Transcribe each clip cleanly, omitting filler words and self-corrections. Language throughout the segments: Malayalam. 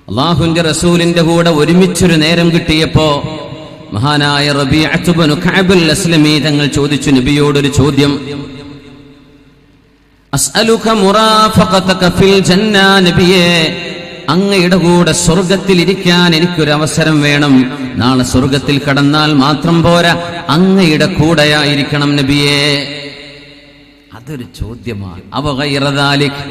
അല്ലാഹുവിന്റെ റസൂലിന്റെ കൂടെ ഒരുമിച്ചൊരു നേരം കിട്ടിയപ്പോ മഹാനായ റബീഅത്ത് ഇബ്നു കഅബ് അസ്ലമി തങ്ങൾ ചോദിച്ചു നബിയോടൊരു ചോദ്യം. അസ്അലുക മുറാഫഖതക ഫിൽ ജന്ന, നബിയേ അങ്ങയുടെ കൂടെ സ്വർഗത്തിൽ ഇരിക്കാൻ എനിക്കൊരു അവസരം വേണം. നാളെ സ്വർഗത്തിൽ കടന്നാൽ മാത്രം പോരാ, അങ്ങയുടെ കൂടെയായിരിക്കണം നബിയേ. അതൊരു ചോദ്യമാണ്. അവ ഗൈറ ദാലിക്,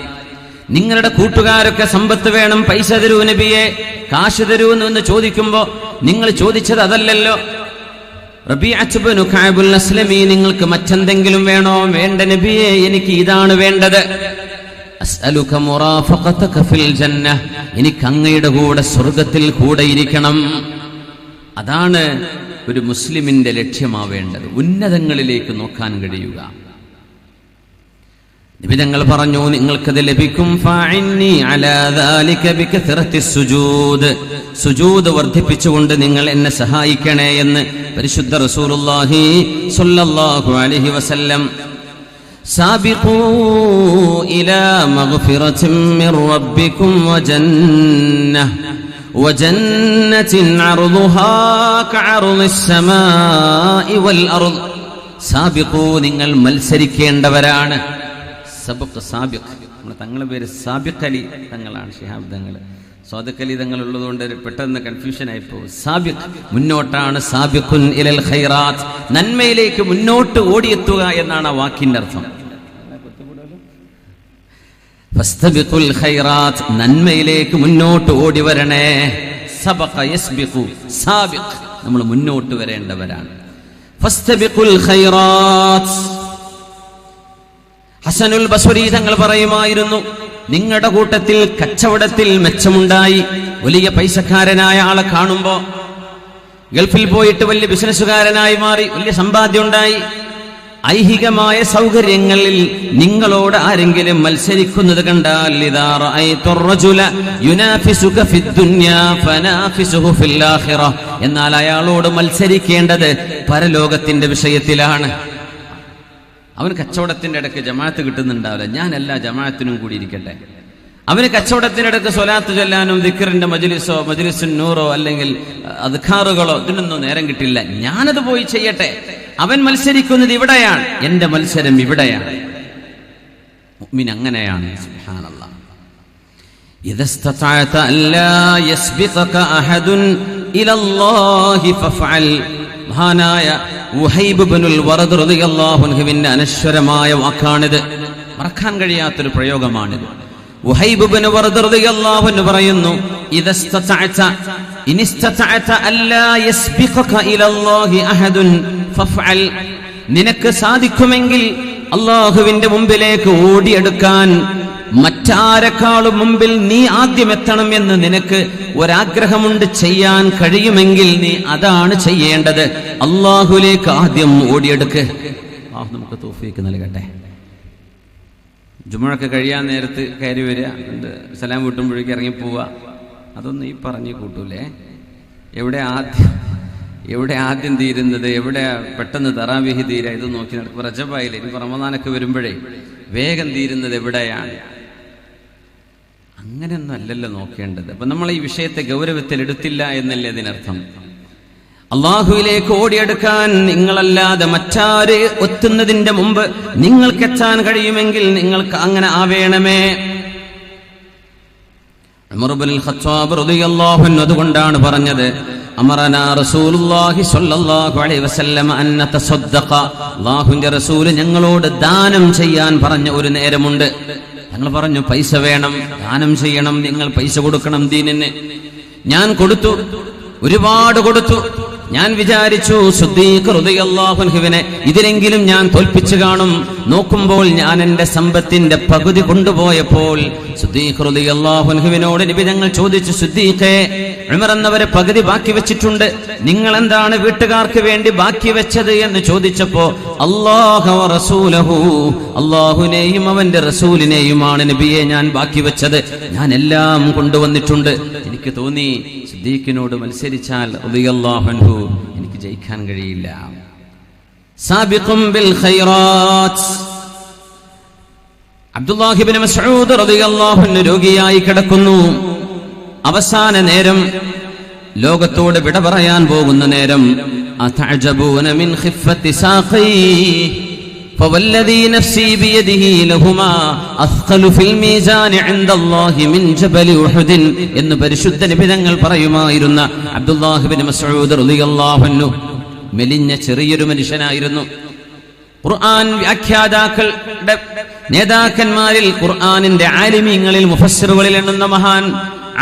നിങ്ങളുടെ കൂട്ടുകാരൊക്കെ സമ്പത്ത് വേണം, പൈസ തരൂ നബിയെ, കാശ് തരൂ എന്ന് ചോദിക്കുമ്പോ നിങ്ങൾ ചോദിച്ചത് അതല്ലല്ലോ. റബീഅത്ത് ഇബ്നു കഅബ് അസ്ലമി, നിങ്ങൾക്ക് മറ്റെന്തെങ്കിലും വേണോ? വേണ്ട നബിയെ, എനിക്ക് ഇതാണ് വേണ്ടത്. അസ്അലുക മുറാഫഖതക ഫിൽ ജന്ന, എനിക്ക് അങ്ങയുടെ കൂടെ സ്വർഗത്തിൽ കൂടെ ഇരിക്കണം. അതാണ് ഒരു മുസ്ലിമിന്റെ ലക്ഷ്യമാവേണ്ടത്, ഉന്നതങ്ങളിലേക്ക് നോക്കാൻ കഴിയുക. നബി തങ്ങൾ പറഞ്ഞു, നിങ്ങൾക്കത് ലഭിക്കും. ഫഅഇന്നി അലാ ദാലിക ബികത്റത്തി സുജൂദ്, സുജൂദ് വർദ്ധിപ്പിച്ചുകൊണ്ട് നിങ്ങൾ എന്നെ സഹായിക്കണേ എന്ന് പരിശുദ്ധ റസൂലുള്ളാഹി സ്വല്ലല്ലാഹു അലൈഹി വസല്ലം. സാബിഖൂ ഇലാ മഗ്ഫിറത്തിൻ മിർ റബ്ബിക്കും വജന്നത്തിൻ അർളുഹാ കഅർളിസ് സമാഇ വൽ അർള്. സാബിഖൂ, നിങ്ങൾ മത്സരിക്കേണ്ടവരാണ്. സബഖ്, സാബിഖ്, നമ്മുടെ തങ്ങളുടെ പേര് സാബിഖ് അലി തങ്ങളാണ്, ശിഹാബ് തങ്ങൾ. സ്വാദിഖ് അലി തങ്ങൾ ഉള്ളതുകൊണ്ട് പെട്ടെന്ന് കൺഫ്യൂഷൻ ആയിപ്പോകും. സാബിഖ്, മുന്നോട്ടാണ്. സാബിഖുൻ ഇലൽ ഖൈറാത്ത്, നന്മയിലേക്ക് മുന്നോട്ട് ഓടിയെത്തുക എന്നാണ് ആ വാക്കിന്റെ അർത്ഥം. ഫസ്തബിഖുൽ ഖൈറാത്ത്, നന്മയിലേക്ക് മുന്നോട്ട് ഓടി വരണേ. സബഖ യസ്ബിഖു, സാബിഖ്, നമ്മൾ മുന്നോട്ട് വരേണ്ടവരാണ്. ഫസ്തബിഖുൽ ഖൈറാത്ത്. ഹസനുൽ ബസ്രി തങ്ങൾ പറയുമായിരുന്നു, നിങ്ങളുടെ കൂട്ടത്തിൽ കച്ചവടത്തിൽ മെച്ചമുണ്ടായി, വലിയ പൈസക്കാരനായ ആളെ കാണുമ്പോ, ഗൾഫിൽ പോയിട്ട് വലിയ ബിസിനസ്സുകാരനായി മാറി, വലിയ സമ്പാദ്യം ഉണ്ടായി, ഐഹികമായ സൗകര്യങ്ങളിൽ നിങ്ങളോട് ആരെങ്കിലും മത്സരിക്കുന്നത് കണ്ടാൽ, ഇദാ റഅയ്തു റജുല യുനാഫിസുക ഫിദ്ദുനിയാ ഫനാഫിസുഹു ഫിൽ ആഖിറ, എന്നാൽ അയാളോട് മത്സരിക്കേണ്ടത് പരലോകത്തിന്റെ വിഷയത്തിലാണ്. അവന് കച്ചവടത്തിന്റെ ഇടയ്ക്ക് ജമാഅത്ത് കിട്ടുന്നുണ്ടാവില്ല, ഞാൻ എല്ലാ ജമാഅത്തിനും കൂടി ഇരിക്കട്ടെ. അവന് കച്ചവടത്തിന്റെ ഇടയ്ക്ക് സ്വലാത്ത് ചൊല്ലാനും ദിക്റിന്റെ മജ്ലിസോ മജ്ലിസുൻ നൂറോ അല്ലെങ്കിൽ അദ്കാറുകളോ ഇതിനൊന്നും നേരം കിട്ടില്ല, ഞാനത് പോയി ചെയ്യട്ടെ. അവൻ മത്സരിക്കുന്നത് ഇവിടെയാണ്, എന്റെ മത്സരം ഇവിടെയാണ്. മുഅ്മിൻ അങ്ങനെയാണ്. സുബ്ഹാനല്ലാഹ്. ഇദസ്തതഅത അല്ലാ യസ്ബിഖക അഹദുൻ ഇലല്ലാഹി ഫഫഅൽ. മഹാനായ ഉഹൈബ് ഇബ്നുൽ വറദ് റളിയല്ലാഹു അൻഹുവിന്റെ അനശ്വരമായ വാക്കാണിത്, മറക്കാൻ കഴിയാത്തൊരു പ്രയോഗമാണിത്. ഉഹൈബ് ഇബ്നു വറദ് റളിയല്ലാഹു അൻഹു പറയുന്നു, ഇദസ്തതഅത ഇനിസ്തതഅത അല്ലാ യസ്ബിഖക ഇലല്ലാഹി അഹദുൻ ഫഫഅൽ. നിനക്ക് സാധിക്കുമെങ്കിൽ അല്ലാഹുവിന്റെ മുമ്പിലേക്ക് ഓടിയെടുക്കാൻ മറ്റാരെക്കാളും മുമ്പിൽ നീ ആദ്യം എത്തണം എന്ന് നിനക്ക് ഒരാഗ്രഹമുണ്ട്, ചെയ്യാൻ കഴിയുമെങ്കിൽ നീ അതാണ് ചെയ്യേണ്ടത്. അല്ലാഹുവിലേക്ക് ആദ്യം ഓടിയെടുക്ക്. അല്ലാഹു നമുക്ക് തൗഫീഖ് നൽകട്ടെ. ജുമുഅക്ക് കഴിയാൻ നേരത്ത് കയറി വരിക, സലാം വീട്ടുമ്പോഴേക്ക് ഇറങ്ങി പോവുക, അതൊന്നും ഈ പറഞ്ഞു കൂട്ടൂലേ. എവിടെ ആദ്യം തീരുന്നത്, എവിടെ പെട്ടെന്ന് തറാവീഹ് തീരുക, ഇത് നോക്കി നടക്കും. റജബായില്ലേ, ഇനി റമദാനൊക്കെ വരുമ്പോഴേ വേഗം തീരുന്നത് എവിടെയാണ്? അങ്ങനെയൊന്നും അല്ലല്ലോ നോക്കേണ്ടത്. അപ്പൊ നമ്മൾ ഈ വിഷയത്തെ ഗൗരവത്തിൽ എടുത്തില്ല എന്നല്ലേ ഇതിനർത്ഥം. അള്ളാഹുവിലേക്ക് ഓടിയെടുക്കാൻ നിങ്ങളല്ലാതെ മറ്റാര് എത്തുന്നതിന്റെ മുമ്പ് നിങ്ങൾക്ക് എത്താൻ കഴിയുമെങ്കിൽ നിങ്ങൾക്ക് അങ്ങനെ ആവേണമേ. ഉമർ ഇബ്നുൽ ഖത്താബ് റളിയല്ലാഹു അൻഹു അതുകൊണ്ടാണ് പറഞ്ഞത്, അമറനാ റസൂലുള്ളാഹി സ്വല്ലല്ലാഹു അലൈഹി വസല്ലം അൻ നതസദ്ദഖ. അല്ലാഹുവിന്റെ റസൂൽ ഞങ്ങളോട് ദാനം ചെയ്യാൻ പറഞ്ഞ ഒരു നേരമുണ്ട്. ഞങ്ങൾ പറഞ്ഞു, പൈസ വേണം, ദാനം ചെയ്യണം, നിങ്ങൾ പൈസ കൊടുക്കണം ദീനിന്. ഞാൻ കൊടുത്തു, ഒരുപാട് കൊടുത്തു. ഞാൻ വിചാരിച്ചു സിദ്ദീഖ് റളിയല്ലാഹു അൻഹുവിനെ ഇതിലെങ്കിലും ഞാൻ തോൽപ്പിച്ചു കാണും. നോക്കുമ്പോൾ ഞാൻ എന്റെ സമ്പത്തിന്റെ പകുതി കൊണ്ടുപോയപ്പോൾ സിദ്ദീഖ് റളിയല്ലാഹു അൻഹുവിനോട് നബി തങ്ങൾ ചോദിച്ചു, സിദ്ദീഖേ, ഉമർ എന്നവരെ പകുതി ബാക്കി വെച്ചിട്ടുണ്ട്, നിങ്ങൾ എന്താണ് വീട്ടുകാർക്ക് വേണ്ടി ബാക്കി വെച്ചത് എന്ന് ചോദിച്ചപ്പോ, അല്ലാഹു വ റസൂലഹു, അല്ലാഹുവിനെയും അവന്റെ റസൂലിനെയുമാണ് നബിയെ ഞാൻ ബാക്കി വെച്ചത്, ഞാൻ എല്ലാം കൊണ്ടുവന്നിട്ടുണ്ട്. എനിക്ക് തോന്നി സിദ്ദീഖിനോട് മത്സരിച്ചാൽ റളിയല്ലാഹു അൻഹു എനിക്ക് ജയിക്കാൻ കഴിയില്ല. സാബിഖും ബിൽ ഖൈറാത്ത്. അബ്ദുല്ലാഹി ഇബ്നു മസ്ഊദ് റളിയല്ലാഹു അൻഹു രോഗിയായി കിടക്കുന്നു. അവസാന നേരം, ലോകത്തോട് വിട പറയാൻ പോകുന്ന നേരം, അതഅജബൂന മിൻ ഖിഫത്തി സാഖി ഫവല്ലദീ നഫ്സി ബിയദിഹി ലഹുമാ അസ്ഖലു ഫിൽ മീസാനി ഇൻദല്ലാഹി മിൻ ജബലി ഉഹുദ് എന്ന് പരിശുദ്ധ നബി തങ്ങൾ പറയുമായിരുന്ന അബ്ദുല്ലാഹ് ഇബ്നു മസ്ഊദ് റളിയല്ലാഹു അൻഹു മെലിഞ്ഞ ചെറിയൊരു മനുഷ്യനായിരുന്നു. ഖുർആൻ വ്യാഖ്യാതാക്കളുടെ നേതാക്കന്മാരിൽ, ഖുർആനിന്റെ ആലിമീങ്ങളിൽ, മുഫസ്സിറുകളിൽ എണ്ണുന്ന മഹാൻ,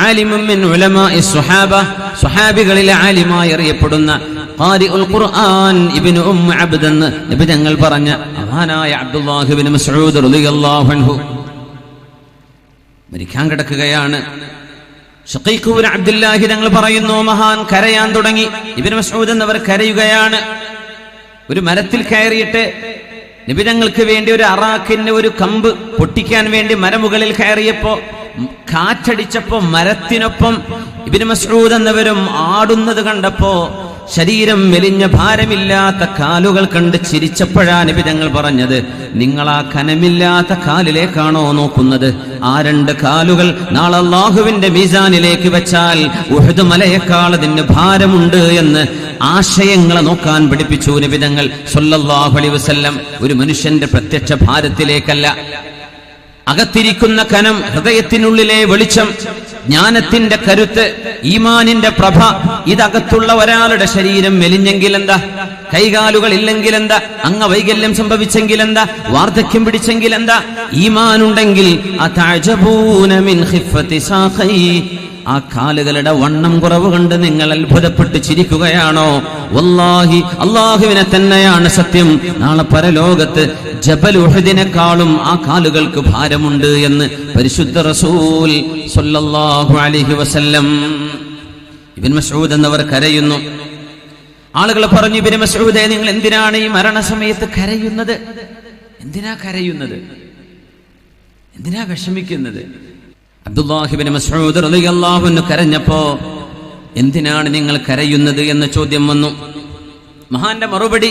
ആലിമുൻ മിൻ ഉലമാഇ സ്വഹാബ, സ്വഹാബികളിലെ ആലിമായി അറിയപ്പെടുന്ന ഖാരിഉൽ ഖുർആൻ ഇബ്നു അബ്ദ് എന്ന് നബി തങ്ങൾ പറഞ്ഞ മഹാനായ അബ്ദുല്ലാഹ് ഇബ്നു മസ്ഊദ് റളിയല്ലാഹു അൻഹു മരിക്കാൻ കിടക്കുകയാണ്. ഷഖീഖ് ഇബ്നു അബ്ദുല്ലാഹി തങ്ങൾ പറയുന്നു, മഹാൻ കരയാൻ തുടങ്ങി. ഇബ്നു മസ്ഊദ് എന്നവർ കരയുകയാണ്. ഒരു മരത്തിൽ കയറിയിട്ട് നബി തങ്ങൾക്ക് വേണ്ടി ഒരു അറാഖിന് ഒരു കമ്പ് പൊട്ടിക്കാൻ വേണ്ടി മരമുകളിൽ കയറിയപ്പോ, കാറ്റടിച്ചപ്പോ മരത്തിനൊപ്പം ഇബ്നു മസ്ഊദ് എന്നവരും ആടുന്നത് കണ്ടപ്പോ, ശരീരം മെലിഞ്ഞ ഭാരമില്ലാത്ത കാലുകൾ കണ്ട് ചിരിച്ചപ്പോഴാ നബി തങ്ങൾ പറഞ്ഞത്, നിങ്ങൾ ആ കനമില്ലാത്ത കാലിലേക്കാണോ നോക്കുന്നത്? ആ രണ്ട് കാലുകൾ നാളെ അല്ലാഹുവിന്റെ മീസാനിലേക്ക് വെച്ചാൽ ഉഹദ് മലയേക്കാൾ അതിന് ഭാരമുണ്ട് എന്ന് ആശയങ്ങളെ നോക്കാൻ പഠിപ്പിച്ചു നബി തങ്ങൾ സ്വല്ലല്ലാഹു അലൈഹി വസല്ലം. ഒരു മനുഷ്യന്റെ പ്രത്യക്ഷ ഭാരത്തിലേക്കല്ല, അകത്തിരിക്കുന്ന കനം, ഹൃദയത്തിനുള്ളിലെ വെളിച്ചം, ജ്ഞാനത്തിന്റെ കരുത്ത്, ഈമാനിന്റെ പ്രഭ, ഇതകത്തുള്ള ഒരാളുടെ ശരീരം മെലിഞ്ഞെങ്കിൽ എന്താ, കൈകാലുകൾ ഇല്ലെങ്കിൽ എന്താ, അംഗവൈകല്യം സംഭവിച്ചെങ്കിൽ എന്താ, വാർദ്ധക്യം പിടിച്ചെങ്കിൽ എന്താ, ഈമാനുണ്ടെങ്കിൽ അതഅജബൂന മിൻ ഖിഫത്തി സാഖി, ആ കാലുകളുടെ വണ്ണം കുറവ് കണ്ട് നിങ്ങൾ അത്ഭുതപ്പെട്ട് ചിരിക്കുകയാണോ? വല്ലാഹി, അല്ലാഹുവിനെ തന്നെയാണ് സത്യം, നാളെ പരലോകത്ത് ജബൽ ഉഹദിനെക്കാളും ആ കാലുകൾക്ക് ഭാരമുണ്ട് എന്ന് പരിശുദ്ധ റസൂൽ സ്വല്ലല്ലാഹു അലൈഹി വസല്ലം. ഇബ്നു മസ്ഊദ് എന്നവർ കരയുന്നു. ആളുകൾ പറഞ്ഞു, ഇബ്നു മസ്ഊദേ, നിങ്ങൾ എന്തിനാണ് ഈ മരണസമയത്ത് കരയുന്നത്? എന്തിനാ കരയുന്നത്? എന്തിനാ വിഷമിക്കുന്നത്? അബ്ദുല്ലാഹ് ഇബ്നു മസ്ഊദ് റളിയല്ലാഹു അൻഹു കരഞ്ഞപ്പോ, എന്തിനാണ് നിങ്ങൾ കരയുന്നത് എന്ന ചോദ്യം വന്നു. മഹാന്റെ മറുപടി,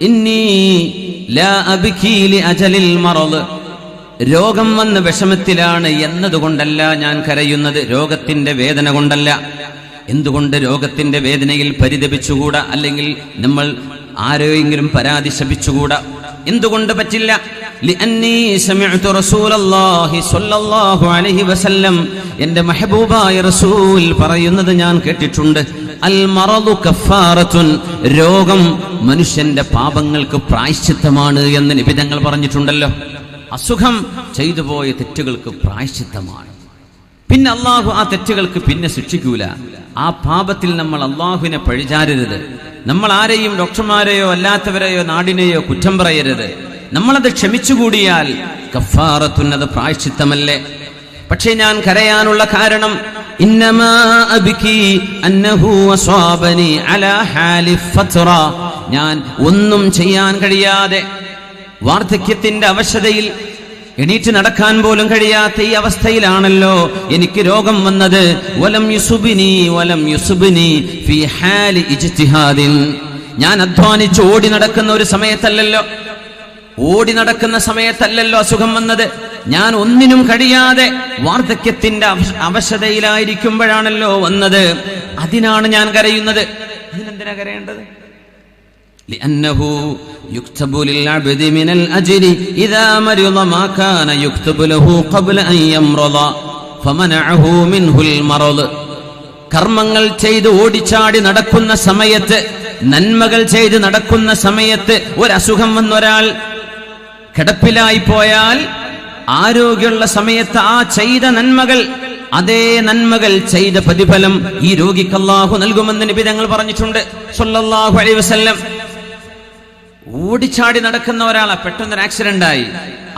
ഇന്നി ലാ അബ്കി ലി അജലിൽ മറദ്, രോഗം വന്ന വിഷമത്തിലാണ് എന്നതുകൊണ്ടല്ല ഞാൻ കരയുന്നത്, രോഗത്തിന്റെ വേദന കൊണ്ടല്ല. എന്തുകൊണ്ട് രോഗത്തിന്റെ വേദനയിൽ പരിതപിച്ചുകൂടാ? അല്ലെങ്കിൽ നമ്മൾ ആരെയെങ്കിലും പരാതി ശപിച്ചുകൂടാ? എന്തുകൊണ്ട് പറ്റില്ല? ലിഅന്നി സമിഅ്തു റസൂലല്ലാഹി സ്വല്ലല്ലാഹു അലൈഹി വസല്ലം, എൻ്റെ മെഹബൂബായ റസൂൽ പറയുന്നത് ഞാൻ കേട്ടിട്ടുണ്ട്. അൽ മറദു കഫാറത്തുൻ, രോഗം മനുഷ്യന്റെ പാപങ്ങൾക്ക് പ്രായശ്ചിത്തമാണ് എന്ന് നബി തങ്ങൾ പറഞ്ഞിട്ടുണ്ടല്ലോ. അസുഖം ചെയ്തു പോയ തെറ്റുകൾക്ക് പ്രായശ്ചിത്തമാണ്. പിന്നെ അള്ളാഹു ആ തെറ്റുകൾക്ക് പിന്നെ ശിക്ഷിക്കൂല. ആ പാപത്തിൽ നമ്മൾ അള്ളാഹുവിനെ പഴിചാരരുത്. നമ്മൾ ആരെയും, ഡോക്ടർമാരെയോ അല്ലാത്തവരെയോ നാടിനെയോ കുറ്റം പറയരുത്. നമ്മളത് ക്ഷമിച്ചുകൂടിയാൽ കഫാറത്തുൻ, അത് പ്രായശ്ചിത്തമല്ലേ. പക്ഷേ ഞാൻ കരയാനുള്ള കാരണം, ഇന്നമാ അബ്കി അന്നഹു അസ്വാബനി അലാ ഹാലി ഫത്ര, ഞാൻ ഒന്നും ചെയ്യാൻ കഴിയാതെ വാർദ്ധക്യത്തിന്റെ അവശതയിൽ എണീറ്റ് നടക്കാൻ പോലും കഴിയാത്ത ഈ അവസ്ഥയിലാണല്ലോ എനിക്ക് രോഗം വന്നത്. വലം യുസുബിനി ഫീ ഹാലി ഇജ്തിഹാദിൻ, ഞാൻ അധ്വാനിച്ച് ഓടി നടക്കുന്ന ഒരു സമയത്തല്ലല്ലോ, ഓടി നടക്കുന്ന സമയത്തല്ലല്ലോ അസുഖം വന്നത്. ഞാൻ ഒന്നിനും കഴിയാതെ വാർദ്ധക്യത്തിന്റെ അവശതയിലായിരിക്കുമ്പോഴാണല്ലോ വന്നത്. അതിനാണ് ഞാൻ കരയുന്നത്. അതിനെന്തിനാ കരയേണ്ടത്? لأنه يكتب للعبد من الأجر إذا مرض ما كان يكتب له قبل أن يمرض فمنعه منه المرض. കർമ്മങ്ങൾ ചെയ്ത് ഓടിച്ചാടി നടക്കുന്ന സമയത്ത്, നന്മകൾ ചെയ്ത് നടക്കുന്ന സമയത്ത് ഒരസുഖം വന്നൊരാൾ കിടപ്പിലായി പോയാൽ, ആരോഗ്യമുള്ള സമയത്ത് ആ ചെയ്ത നന്മകൾ, അതേ നന്മകൾ ചെയ്ത പ്രതിഫലം ഈ രോഗിക്ക് അല്ലാഹു നൽകുമെന്ന് നബി തങ്ങൾ പറഞ്ഞിട്ടുണ്ട് സ്വല്ലല്ലാഹു അലൈഹി വസല്ലം. ഓടിച്ചാടി നടക്കുന്ന ഒരാളെ പെട്ടെന്നൊരു ആക്സിഡന്റ് ആയി,